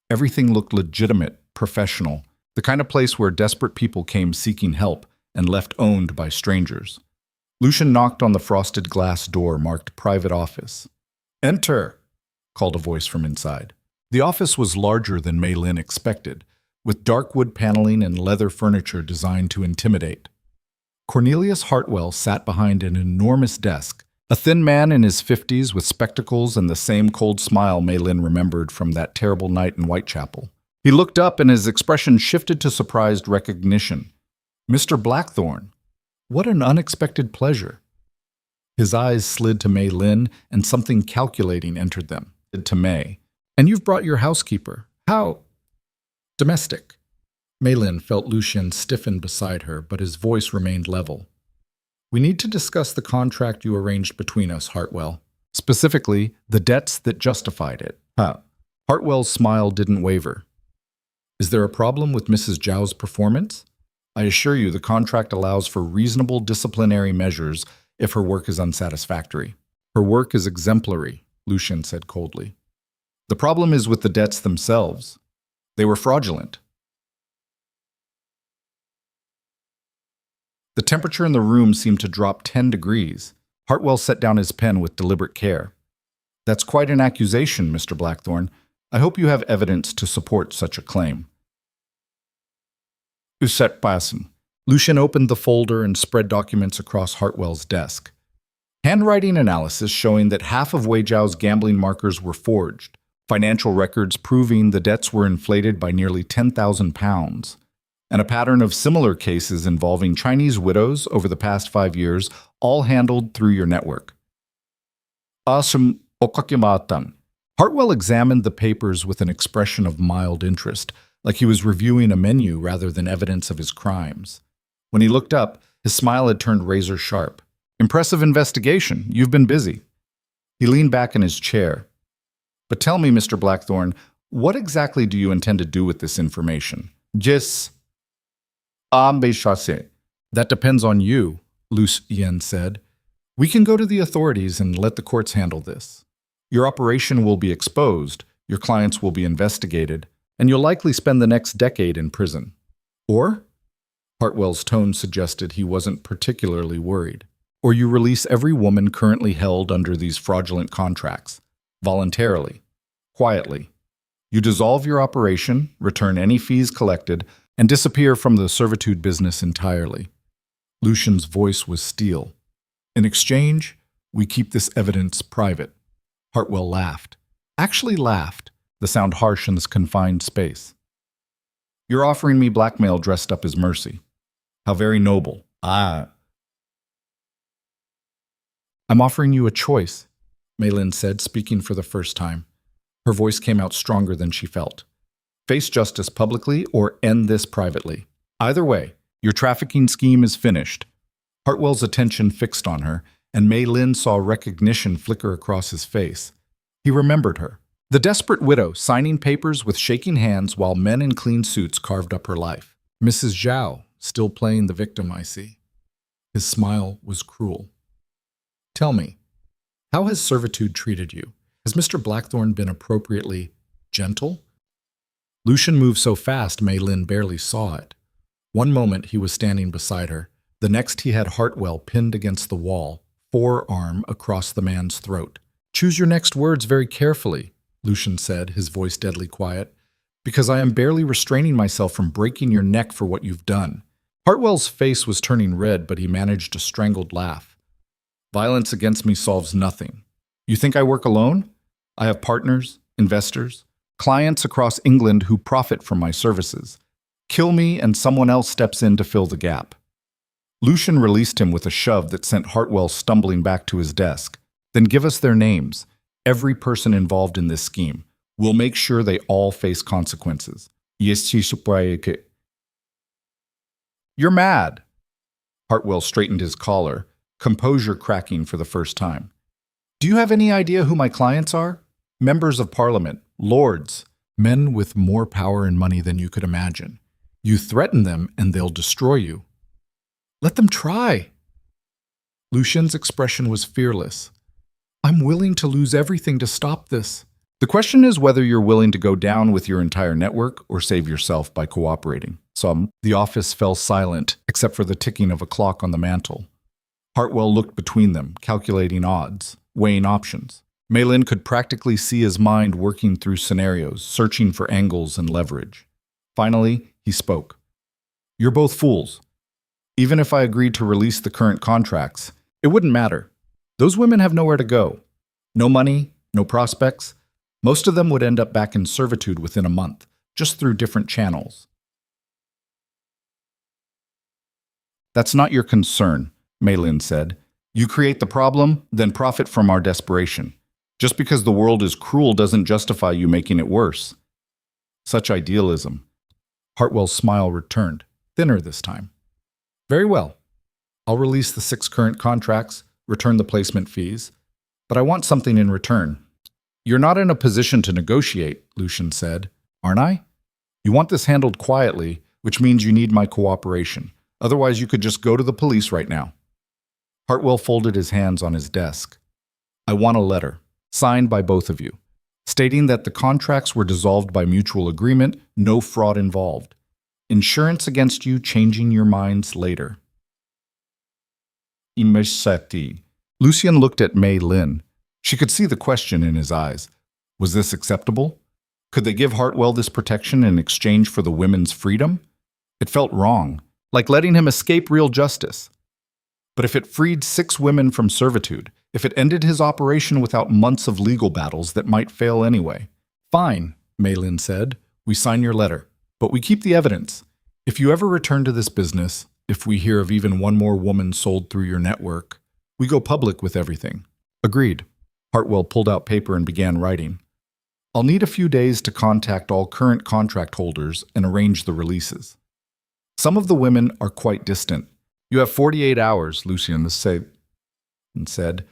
Everything looked legitimate, professional, the kind of place where desperate people came seeking help and left owned by strangers. Lucien knocked on the frosted glass door marked Private Office. "Enter," called a voice from inside. The office was larger than Maylin expected, with dark wood paneling and leather furniture designed to intimidate. Cornelius Hartwell sat behind an enormous desk, a thin man in his 50s with spectacles and the same cold smile Maylin remembered from that terrible night in Whitechapel. He looked up and his expression shifted to surprised recognition. "Mr. Blackthorn, what an unexpected pleasure." His eyes slid to Maylin, and something calculating entered them. To May. "And you've brought your housekeeper. How?" "Domestic." Maylin felt Lucien stiffen beside her, but his voice remained level. "We need to discuss the contract you arranged between us, Hartwell. Specifically, the debts that justified it." Hartwell's smile didn't waver. "Is there a problem with Mrs. Zhao's performance? I assure you the contract allows for reasonable disciplinary measures if her work is unsatisfactory." "Her work is exemplary," Lucien said coldly. "The problem is with the debts themselves. They were fraudulent." The temperature in the room seemed to drop 10 degrees. Hartwell set down his pen with deliberate care. "That's quite an accusation, Mr. Blackthorn. I hope you have evidence to support such a claim." "Uset passen." Lucien opened the folder and spread documents across Hartwell's desk. Handwriting analysis showing that half of Wei Zhao's gambling markers were forged. Financial records proving the debts were inflated by nearly £10,000. and a pattern of similar cases involving Chinese widows over the past 5 years, all handled through your network. Hartwell examined the papers with an expression of mild interest, like he was reviewing a menu rather than evidence of his crimes. When he looked up, his smile had turned razor sharp. Impressive investigation. You've been busy. He leaned back in his chair. But tell me, Mr. Blackthorne, what exactly do you intend to do with this information? Just That depends on you, Luce Yen said. We can go to the authorities and let the courts handle this. Your operation will be exposed, your clients will be investigated, and you'll likely spend the next decade in prison. Or, Hartwell's tone suggested he wasn't particularly worried, or you release every woman currently held under these fraudulent contracts, voluntarily, quietly. You dissolve your operation, return any fees collected, and disappear from the servitude business entirely. Lucian's voice was steel. In exchange, we keep this evidence private. Hartwell laughed. Actually laughed, the sound harsh in this confined space. You're offering me blackmail dressed up as mercy. How very noble. I'm offering you a choice, Maylin said, speaking for the first time. Her voice came out stronger than she felt. Face justice publicly or end this privately. Either way, your trafficking scheme is finished. Hartwell's attention fixed on her, and Maylin saw recognition flicker across his face. He remembered her. The desperate widow signing papers with shaking hands while men in clean suits carved up her life. Mrs. Zhao, still playing the victim, I see. His smile was cruel. Tell me, how has servitude treated you? Has Mr. Blackthorne been appropriately gentle? Lucian moved so fast Maylin barely saw it. One moment he was standing beside her. The next he had Hartwell pinned against the wall, forearm across the man's throat. Choose your next words very carefully, Lucian said, his voice deadly quiet, because I am barely restraining myself from breaking your neck for what you've done. Hartwell's face was turning red, but he managed a strangled laugh. Violence against me solves nothing. You think I work alone? I have partners, investors, clients across England who profit from my services. Kill me and someone else steps in to fill the gap. Lucian released him with a shove that sent Hartwell stumbling back to his desk. Then give us their names, every person involved in this scheme. We'll make sure they all face consequences. You're mad. Hartwell straightened his collar, composure cracking for the first time. Do you have any idea who my clients are? Members of Parliament, lords, men with more power and money than you could imagine. You threaten them and they'll destroy you. Let them try. Lucian's expression was fearless. I'm willing to lose everything to stop this. The question is whether you're willing to go down with your entire network or save yourself by cooperating. The office fell silent, except for the ticking of a clock on the mantel. Hartwell looked between them, calculating odds, weighing options. Maylin could practically see his mind working through scenarios, searching for angles and leverage. Finally, he spoke. You're both fools. Even if I agreed to release the current contracts, it wouldn't matter. Those women have nowhere to go. No money, no prospects. Most of them would end up back in servitude within a month, just through different channels. That's not your concern, Maylin said. You create the problem, then profit from our desperation. Just because the world is cruel doesn't justify you making it worse. Such idealism. Hartwell's smile returned, thinner this time. Very well. I'll release the 6 current contracts, return the placement fees, but I want something in return. You're not in a position to negotiate, Lucian said, aren't I? You want this handled quietly, which means you need my cooperation. Otherwise, you could just go to the police right now. Hartwell folded his hands on his desk. I want a letter, signed by both of you, stating that the contracts were dissolved by mutual agreement, no fraud involved. Insurance against you changing your minds later. Lucian looked at Maylin. She could see the question in his eyes. Was this acceptable? Could they give Hartwell this protection in exchange for the women's freedom? It felt wrong, like letting him escape real justice. But if it freed 6 women from servitude, if it ended his operation without months of legal battles that might fail anyway. Fine, Maylin said. We sign your letter, but we keep the evidence. If you ever return to this business, if we hear of even one more woman sold through your network, we go public with everything." "Agreed." Hartwell pulled out paper and began writing. "I'll need a few days to contact all current contract holders and arrange the releases. Some of the women are quite distant. You have 48 hours, Lucien said.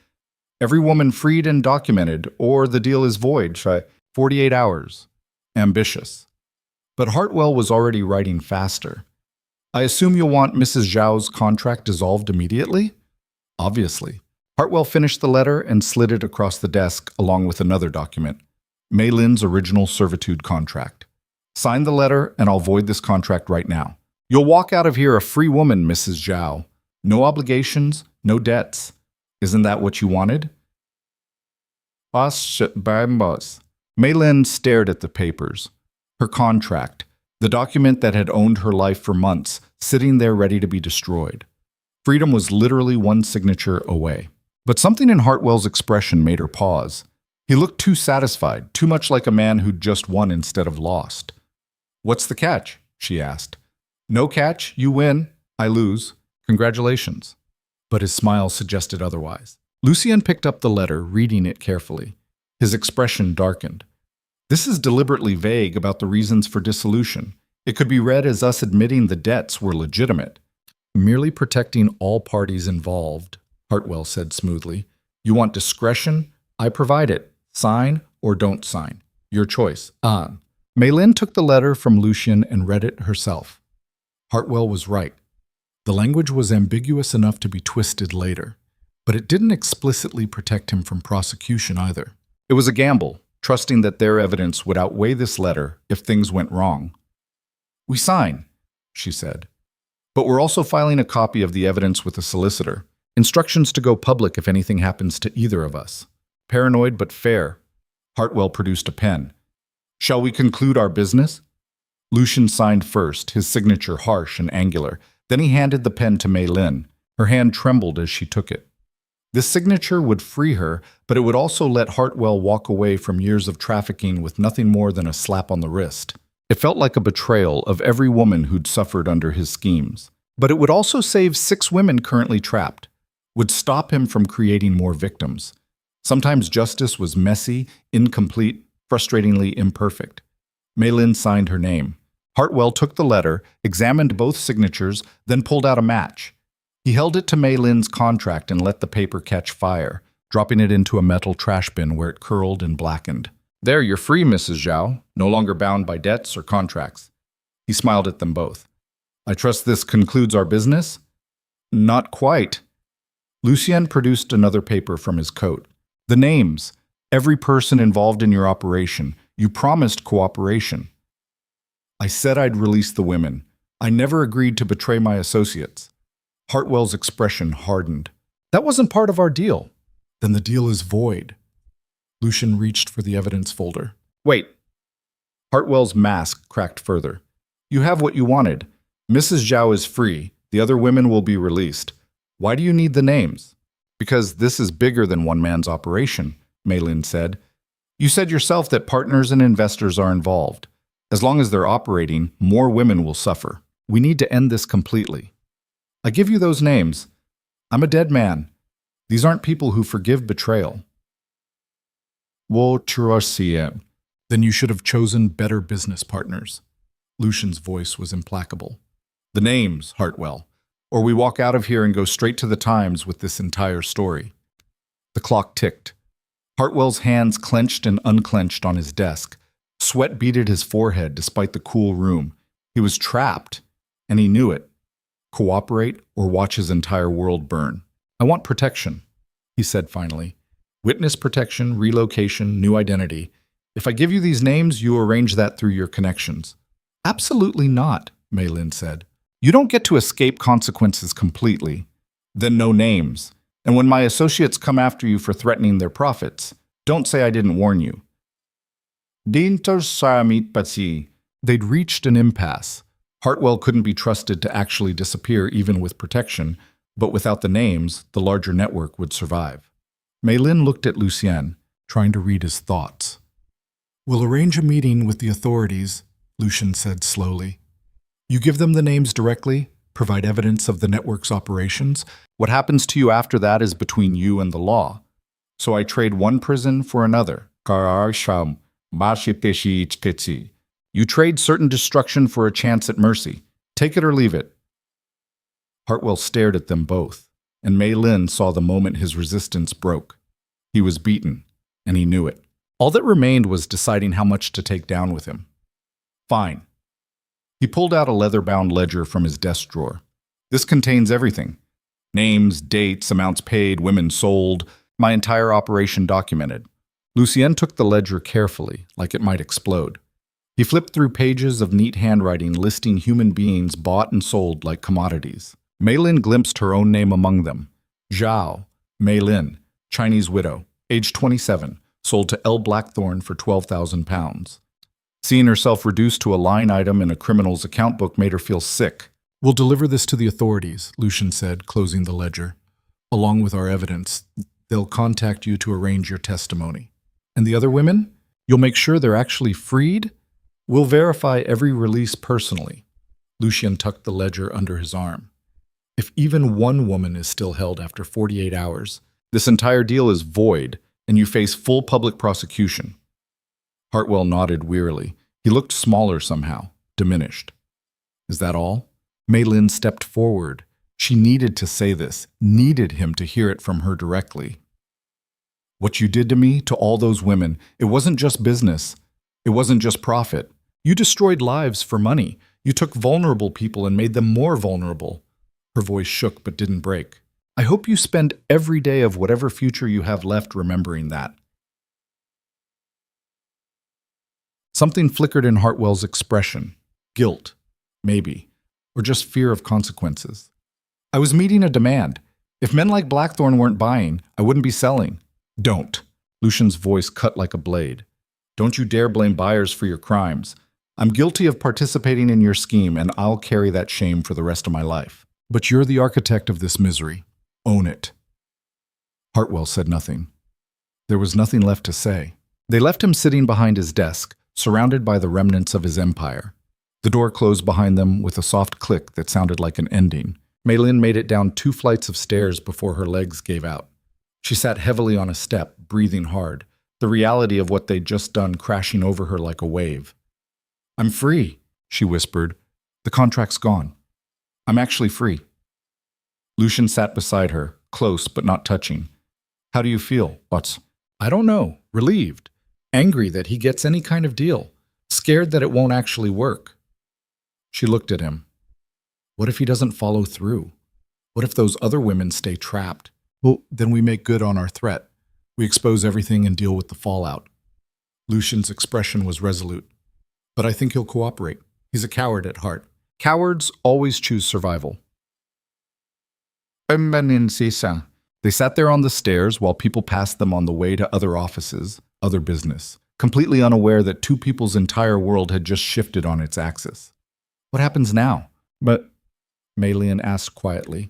Every woman freed and documented, or the deal is void. 48 hours. Ambitious." But Hartwell was already writing faster. "I assume you'll want Mrs. Zhao's contract dissolved immediately?" "Obviously." Hartwell finished the letter and slid it across the desk along with another document, Mei Lin's original servitude contract. "Sign the letter and I'll void this contract right now. You'll walk out of here a free woman, Mrs. Zhao. No obligations, no debts. Isn't that what you wanted?" Mei Lin stared at the papers. Her contract, the document that had owned her life for months, sitting there ready to be destroyed. Freedom was literally one signature away. But something in Hartwell's expression made her pause. He looked too satisfied, too much like a man who'd just won instead of lost. "What's the catch?" she asked. "No catch. You win. I lose. Congratulations." But his smile suggested otherwise. Lucien picked up the letter, reading it carefully. His expression darkened. "This is deliberately vague about the reasons for dissolution. It could be read as us admitting the debts were legitimate. Merely protecting all parties involved," Hartwell said smoothly. "You want discretion? I provide it. Sign or don't sign. Your choice." Mei Lin took the letter from Lucien and read it herself. Hartwell was right. The language was ambiguous enough to be twisted later, but it didn't explicitly protect him from prosecution either. It was a gamble, trusting that their evidence would outweigh this letter if things went wrong. "We sign," she said. "But we're also filing a copy of the evidence with the solicitor. Instructions to go public if anything happens to either of us." Paranoid but fair. Hartwell produced a pen. "Shall we conclude our business?" Lucien signed first, his signature harsh and angular. Then he handed the pen to Mei Lin. Her hand trembled as she took it. This signature would free her, but it would also let Hartwell walk away from years of trafficking with nothing more than a slap on the wrist. It felt like a betrayal of every woman who'd suffered under his schemes. But it would also save 6 women currently trapped, would stop him from creating more victims. Sometimes justice was messy, incomplete, frustratingly imperfect. Mei Lin signed her name. Hartwell took the letter, examined both signatures, then pulled out a match. He held it to Mei Lin's contract and let the paper catch fire, dropping it into a metal trash bin where it curled and blackened. "There, you're free, Mrs. Zhao, no longer bound by debts or contracts." He smiled at them both. "I trust this concludes our business?" "Not quite." Lucien produced another paper from his coat. "The names. Every person involved in your operation. You promised cooperation." "I said I'd release the women. I never agreed to betray my associates." Hartwell's expression hardened. "That wasn't part of our deal." "Then the deal is void." Lucien reached for the evidence folder. "Wait." Hartwell's mask cracked further. "You have what you wanted. Mrs. Zhao is free. The other women will be released. Why do you need the names?" "Because this is bigger than one man's operation," Mei Lin said. "You said yourself that partners and investors are involved. As long as they're operating, more women will suffer. We need to end this completely. I give you those names. I'm a dead man. These aren't people who forgive betrayal." "Then you should have chosen better business partners." Lucien's voice was implacable. "The names, Hartwell, or we walk out of here and go straight to the Times with this entire story." The clock ticked. Hartwell's hands clenched and unclenched on his desk. Sweat beaded his forehead despite the cool room. He was trapped, and he knew it. Cooperate or watch his entire world burn. "I want protection," he said finally. "Witness protection, relocation, new identity. If I give you these names, you arrange that through your connections." "Absolutely not," Mei Lin said. "You don't get to escape consequences completely. Then no names. And when my associates come after you for threatening their profits, don't say I didn't warn you." They'd reached an impasse. Hartwell couldn't be trusted to actually disappear even with protection, but without the names, the larger network would survive. Mei Lin looked at Lucien, trying to read his thoughts. "We'll arrange a meeting with the authorities," Lucien said slowly. You give them the names directly, provide evidence of the network's operations. What happens to you after that is between you and the law. So I trade one prison for another. You trade certain destruction for a chance at mercy. Take it or leave it. Hartwell stared at them both, and Mei Lin saw the moment his resistance broke. He was beaten, and he knew it. All that remained was deciding how much to take down with him. Fine. He pulled out a leather-bound ledger from his desk drawer. This contains everything. Names, dates, amounts paid, women sold, my entire operation documented. Lucien took the ledger carefully, like it might explode. He flipped through pages of neat handwriting listing human beings bought and sold like commodities. Mei Lin glimpsed her own name among them. Zhao, Mei Lin, Chinese widow, age 27, sold to L. Blackthorne for 12,000 pounds. Seeing herself reduced to a line item in a criminal's account book made her feel sick. We'll deliver this to the authorities, Lucien said, closing the ledger. Along with our evidence, they'll contact you to arrange your testimony. And the other women? You'll make sure they're actually freed? We'll verify every release personally. Lucien tucked the ledger under his arm. If even one woman is still held after 48 hours, this entire deal is void, and you face full public prosecution. Hartwell nodded wearily. He looked smaller somehow, diminished. Is that all? Mei Lin stepped forward. She needed to say this, needed him to hear it from her directly. What you did to me, to all those women, it wasn't just business. It wasn't just profit. You destroyed lives for money. You took vulnerable people and made them more vulnerable. Her voice shook but didn't break. I hope you spend every day of whatever future you have left remembering that. Something flickered in Hartwell's expression. Guilt, maybe, or just fear of consequences. I was meeting a demand. If men like Blackthorne weren't buying, I wouldn't be selling. Don't. Lucien's voice cut like a blade. Don't you dare blame buyers for your crimes. I'm guilty of participating in your scheme, and I'll carry that shame for the rest of my life. But you're the architect of this misery. Own it. Hartwell said nothing. There was nothing left to say. They left him sitting behind his desk, surrounded by the remnants of his empire. The door closed behind them with a soft click that sounded like an ending. Mei Lin made it down 2 flights of stairs before her legs gave out. She sat heavily on a step, breathing hard, the reality of what they'd just done crashing over her like a wave. I'm free, she whispered. The contract's gone. I'm actually free. Lucien sat beside her, close but not touching. How do you feel? I don't know. Relieved. Angry that he gets any kind of deal. Scared that it won't actually work. She looked at him. What if he doesn't follow through? What if those other women stay trapped? Well, then we make good on our threat. We expose everything and deal with the fallout. Lucien's expression was resolute. But I think he'll cooperate. He's a coward at heart. Cowards always choose survival. They sat there on the stairs while people passed them on the way to other offices, other business, completely unaware that 2 people's entire world had just shifted on its axis. What happens now? But, Mei Lin asked quietly,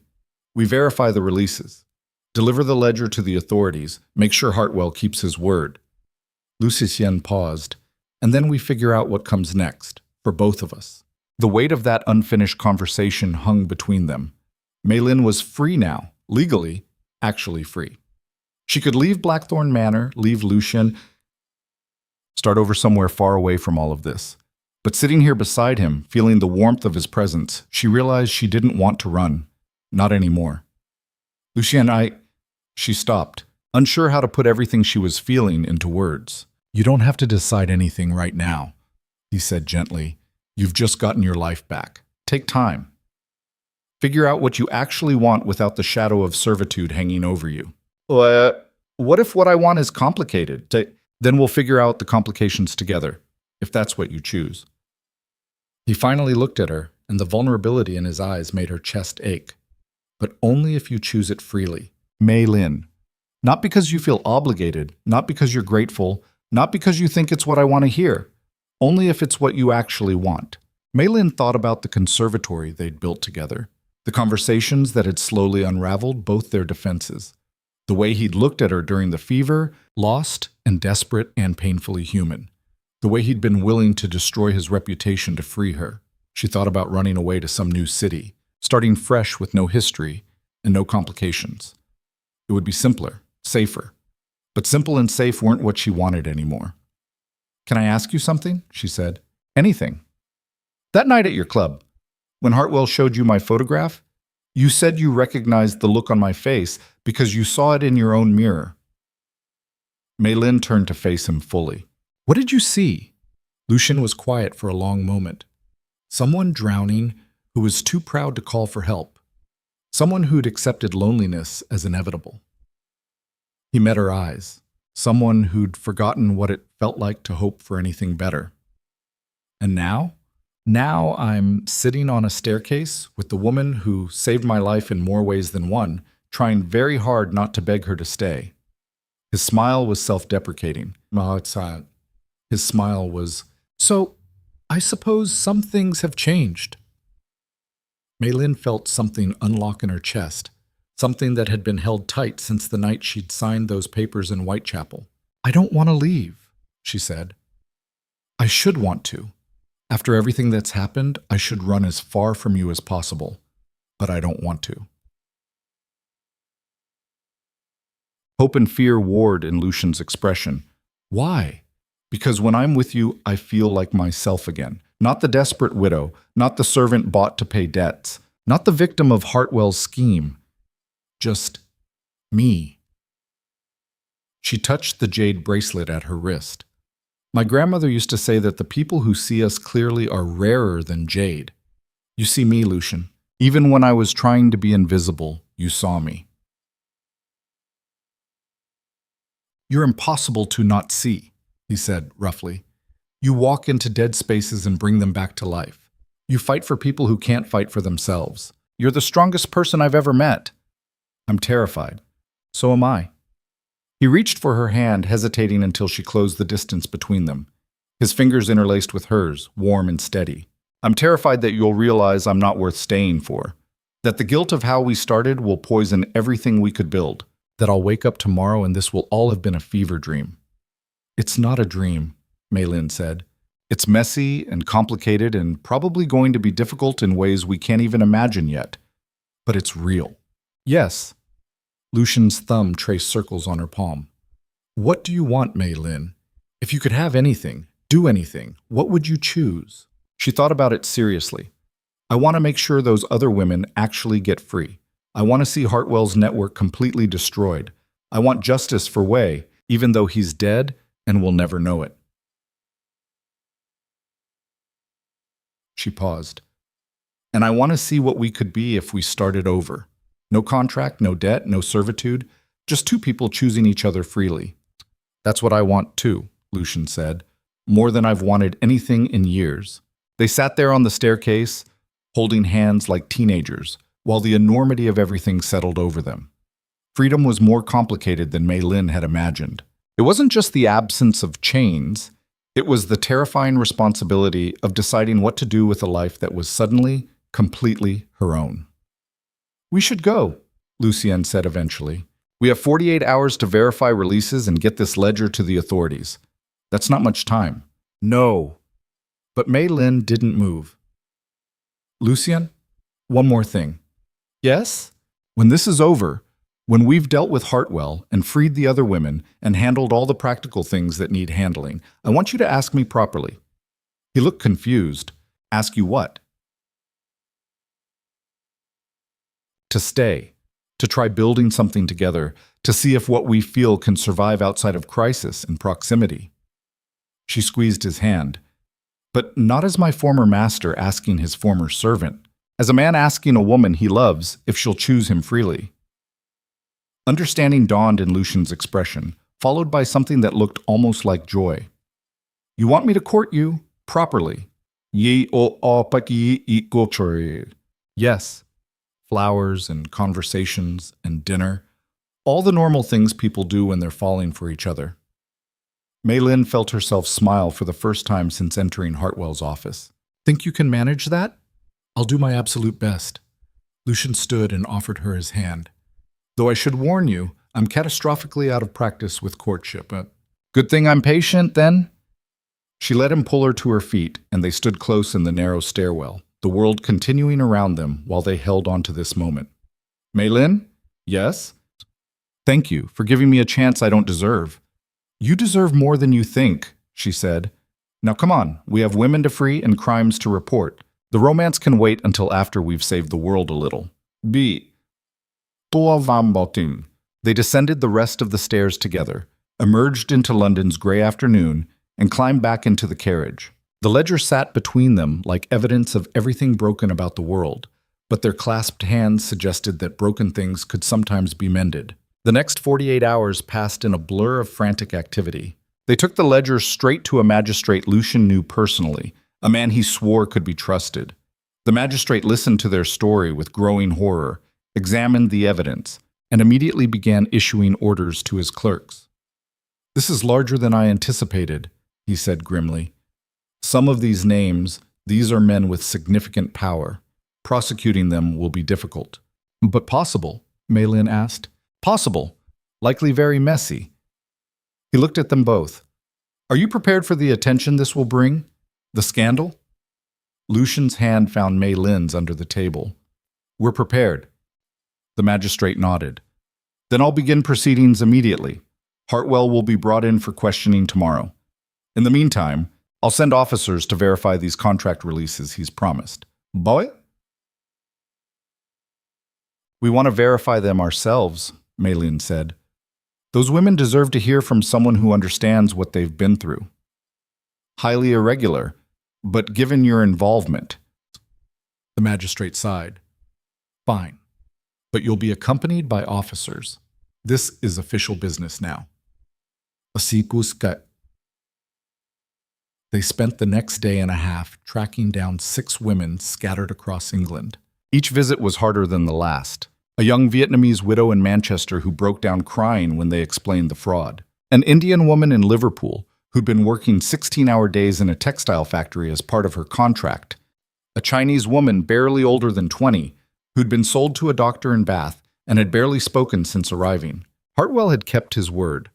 we verify the releases. Deliver the ledger to the authorities. Make sure Hartwell keeps his word. Lucien paused, and then we figure out what comes next, for both of us. The weight of that unfinished conversation hung between them. Mei Lin was free now, legally, actually free. She could leave Blackthorne Manor, leave Lucien, start over somewhere far away from all of this. But sitting here beside him, feeling the warmth of his presence, she realized she didn't want to run. Not anymore. Lucien, She stopped, unsure how to put everything she was feeling into words. You don't have to decide anything right now, he said gently. You've just gotten your life back. Take time. Figure out what you actually want without the shadow of servitude hanging over you. What if what I want is complicated? Then we'll figure out the complications together, if that's what you choose. He finally looked at her, and the vulnerability in his eyes made her chest ache. But only if you choose it freely. Mei Lin. Not because you feel obligated, not because you're grateful, not because you think it's what I want to hear. Only if it's what you actually want. Mei Lin thought about the conservatory they'd built together, the conversations that had slowly unraveled both their defenses, the way he'd looked at her during the fever, lost and desperate and painfully human, the way he'd been willing to destroy his reputation to free her. She thought about running away to some new city, starting fresh with no history and no complications. It would be simpler, safer. But simple and safe weren't what she wanted anymore. "Can I ask you something?" she said. "Anything." "That night at your club, when Hartwell showed you my photograph, you said you recognized the look on my face because you saw it in your own mirror." Mei Lin turned to face him fully. "What did you see?" Lucian was quiet for a long moment. Someone drowning who was too proud to call for help. Someone who'd accepted loneliness as inevitable. He met her eyes. Someone who'd forgotten what it felt like to hope for anything better. And now? Now I'm sitting on a staircase with the woman who saved my life in more ways than one, trying very hard not to beg her to stay. His smile was self-deprecating. His smile was, "So, I suppose some things have changed." Mei Lin felt something unlock in her chest, something that had been held tight since the night she'd signed those papers in Whitechapel. "I don't want to leave," she said. "I should want to. After everything that's happened, I should run as far from you as possible, but I don't want to." Hope and fear warred in Lucian's expression. "Why?" "Because when I'm with you, I feel like myself again. Not the desperate widow, not the servant bought to pay debts, not the victim of Hartwell's scheme. Just me." She touched the jade bracelet at her wrist. "My grandmother used to say that the people who see us clearly are rarer than jade. You see me, Lucian. Even when I was trying to be invisible, you saw me." "You're impossible to not see," he said roughly. "You walk into dead spaces and bring them back to life. You fight for people who can't fight for themselves. You're the strongest person I've ever met." "I'm terrified. So am I." He reached for her hand, hesitating until she closed the distance between them. His fingers interlaced with hers, warm and steady. "I'm terrified that you'll realize I'm not worth staying for. That the guilt of how we started will poison everything we could build. That I'll wake up tomorrow and this will all have been a fever dream." "It's not a dream," Mei Lin said. "It's messy and complicated and probably going to be difficult in ways we can't even imagine yet. But it's real." "Yes." Lucian's thumb traced circles on her palm. "What do you want, Mei Lin? If you could have anything, do anything, what would you choose?" She thought about it seriously. "I want to make sure those other women actually get free. I want to see Hartwell's network completely destroyed. I want justice for Wei, even though he's dead and we'll never know it." She paused. "And I want to see what we could be if we started over. No contract, no debt, no servitude, just two people choosing each other freely." "That's what I want too," Lucian said, "more than I've wanted anything in years." They sat there on the staircase, holding hands like teenagers, while the enormity of everything settled over them. Freedom was more complicated than Mei Lin had imagined. It wasn't just the absence of chains, it was the terrifying responsibility of deciding what to do with a life that was suddenly, completely her own. "We should go," Lucienne said eventually. "We have 48 hours to verify releases and get this ledger to the authorities. That's not much time." "No." But Mei Lin didn't move. "Lucienne, one more thing." "Yes?" "When this is over, when we've dealt with Hartwell and freed the other women and handled all the practical things that need handling, I want you to ask me properly." He looked confused. "Ask you what?" "To stay, to try building something together, to see if what we feel can survive outside of crisis and proximity." She squeezed his hand. "But not as my former master asking his former servant. As a man asking a woman he loves if she'll choose him freely." Understanding dawned in Lucian's expression, followed by something that looked almost like joy. "You want me to court you? Properly?" "Yes." Flowers and conversations and dinner. All the normal things people do when they're falling for each other. Mei Lin felt herself smile for the first time since entering Hartwell's office. "Think you can manage that?" "I'll do my absolute best." Lucian stood and offered her his hand. "Though I should warn you, I'm catastrophically out of practice with courtship. Good thing I'm patient, then?" She let him pull her to her feet, and they stood close in the narrow stairwell, the world continuing around them while they held on to this moment. Mei Lin? Yes? Thank you for giving me a chance I don't deserve. You deserve more than you think, she said. Now come on, we have women to free and crimes to report. The romance can wait until after we've saved the world a little. B. They descended the rest of the stairs together, emerged into London's grey afternoon, and climbed back into the carriage. The ledger sat between them like evidence of everything broken about the world, but their clasped hands suggested that broken things could sometimes be mended. The next 48 hours passed in a blur of frantic activity. They took the ledger straight to a magistrate Lucian knew personally, a man he swore could be trusted. The magistrate listened to their story with growing horror, examined the evidence, and immediately began issuing orders to his clerks. This is larger than I anticipated, he said grimly. Some of these names, these are men with significant power. Prosecuting them will be difficult. But possible, Mei Lin asked. Possible. Likely very messy. He looked at them both. Are you prepared for the attention this will bring? The scandal? Lucian's hand found Mei Lin's under the table. We're prepared. The magistrate nodded. Then I'll begin proceedings immediately. Hartwell will be brought in for questioning tomorrow. In the meantime, I'll send officers to verify these contract releases he's promised. Boy? We want to verify them ourselves, Mei Lin said. Those women deserve to hear from someone who understands what they've been through. Highly irregular, but given your involvement. The magistrate sighed. Fine, but you'll be accompanied by officers. This is official business now. They spent the next day and a half tracking down 6 women scattered across England. Each visit was harder than the last. A young Vietnamese widow in Manchester who broke down crying when they explained the fraud. An Indian woman in Liverpool who'd been working 16-hour days in a textile factory as part of her contract. A Chinese woman barely older than 20 who'd been sold to a doctor in Bath and had barely spoken since arriving. Hartwell had kept his word.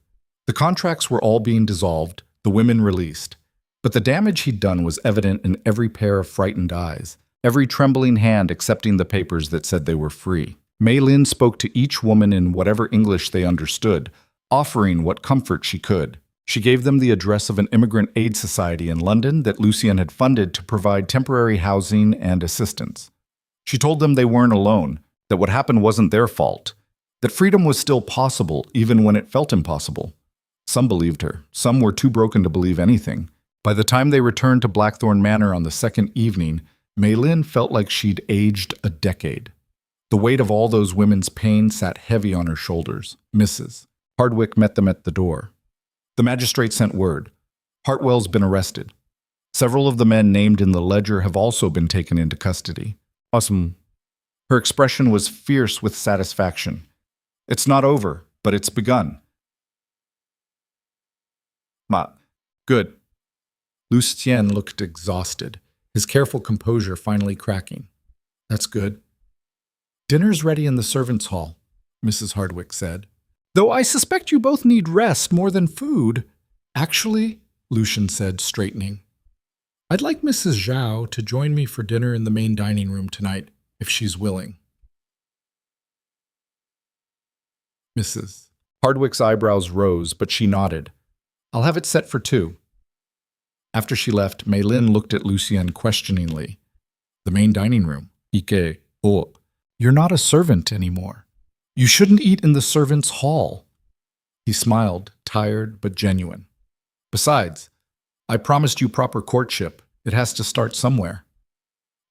The contracts were all being dissolved, the women released. But the damage he'd done was evident in every pair of frightened eyes, every trembling hand accepting the papers that said they were free. Mei Lin spoke to each woman in whatever English they understood, offering what comfort she could. She gave them the address of an immigrant aid society in London that Lucian had funded to provide temporary housing and assistance. She told them they weren't alone, that what happened wasn't their fault, that freedom was still possible even when it felt impossible. Some believed her, some were too broken to believe anything. By the time they returned to Blackthorn Manor on the second evening, Mei Lin felt like she'd aged a decade. The weight of all those women's pain sat heavy on her shoulders. Mrs. Hardwick met them at the door. The magistrate sent word. Hartwell's been arrested. Several of the men named in the ledger have also been taken into custody. Awesome. Her expression was fierce with satisfaction. It's not over, but it's begun. Good. Lucien looked exhausted, his careful composure finally cracking. That's good. Dinner's ready in the servants' hall, Mrs. Hardwick said. Though I suspect you both need rest more than food. Actually, Lucian said, straightening, I'd like Mrs. Zhao to join me for dinner in the main dining room tonight, if she's willing. Mrs. Hardwick's eyebrows rose, but she nodded. I'll have it set for 2. After she left, Mei Lin looked at Lucien questioningly. The main dining room. You're not a servant anymore. You shouldn't eat in the servants' hall. He smiled, tired but genuine. Besides, I promised you proper courtship. It has to start somewhere.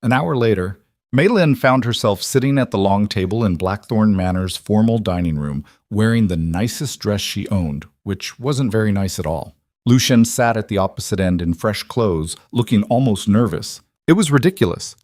An hour later, Mei Lin found herself sitting at the long table in Blackthorn Manor's formal dining room, wearing the nicest dress she owned, which wasn't very nice at all. Lucien sat at the opposite end in fresh clothes, looking almost nervous. It was ridiculous.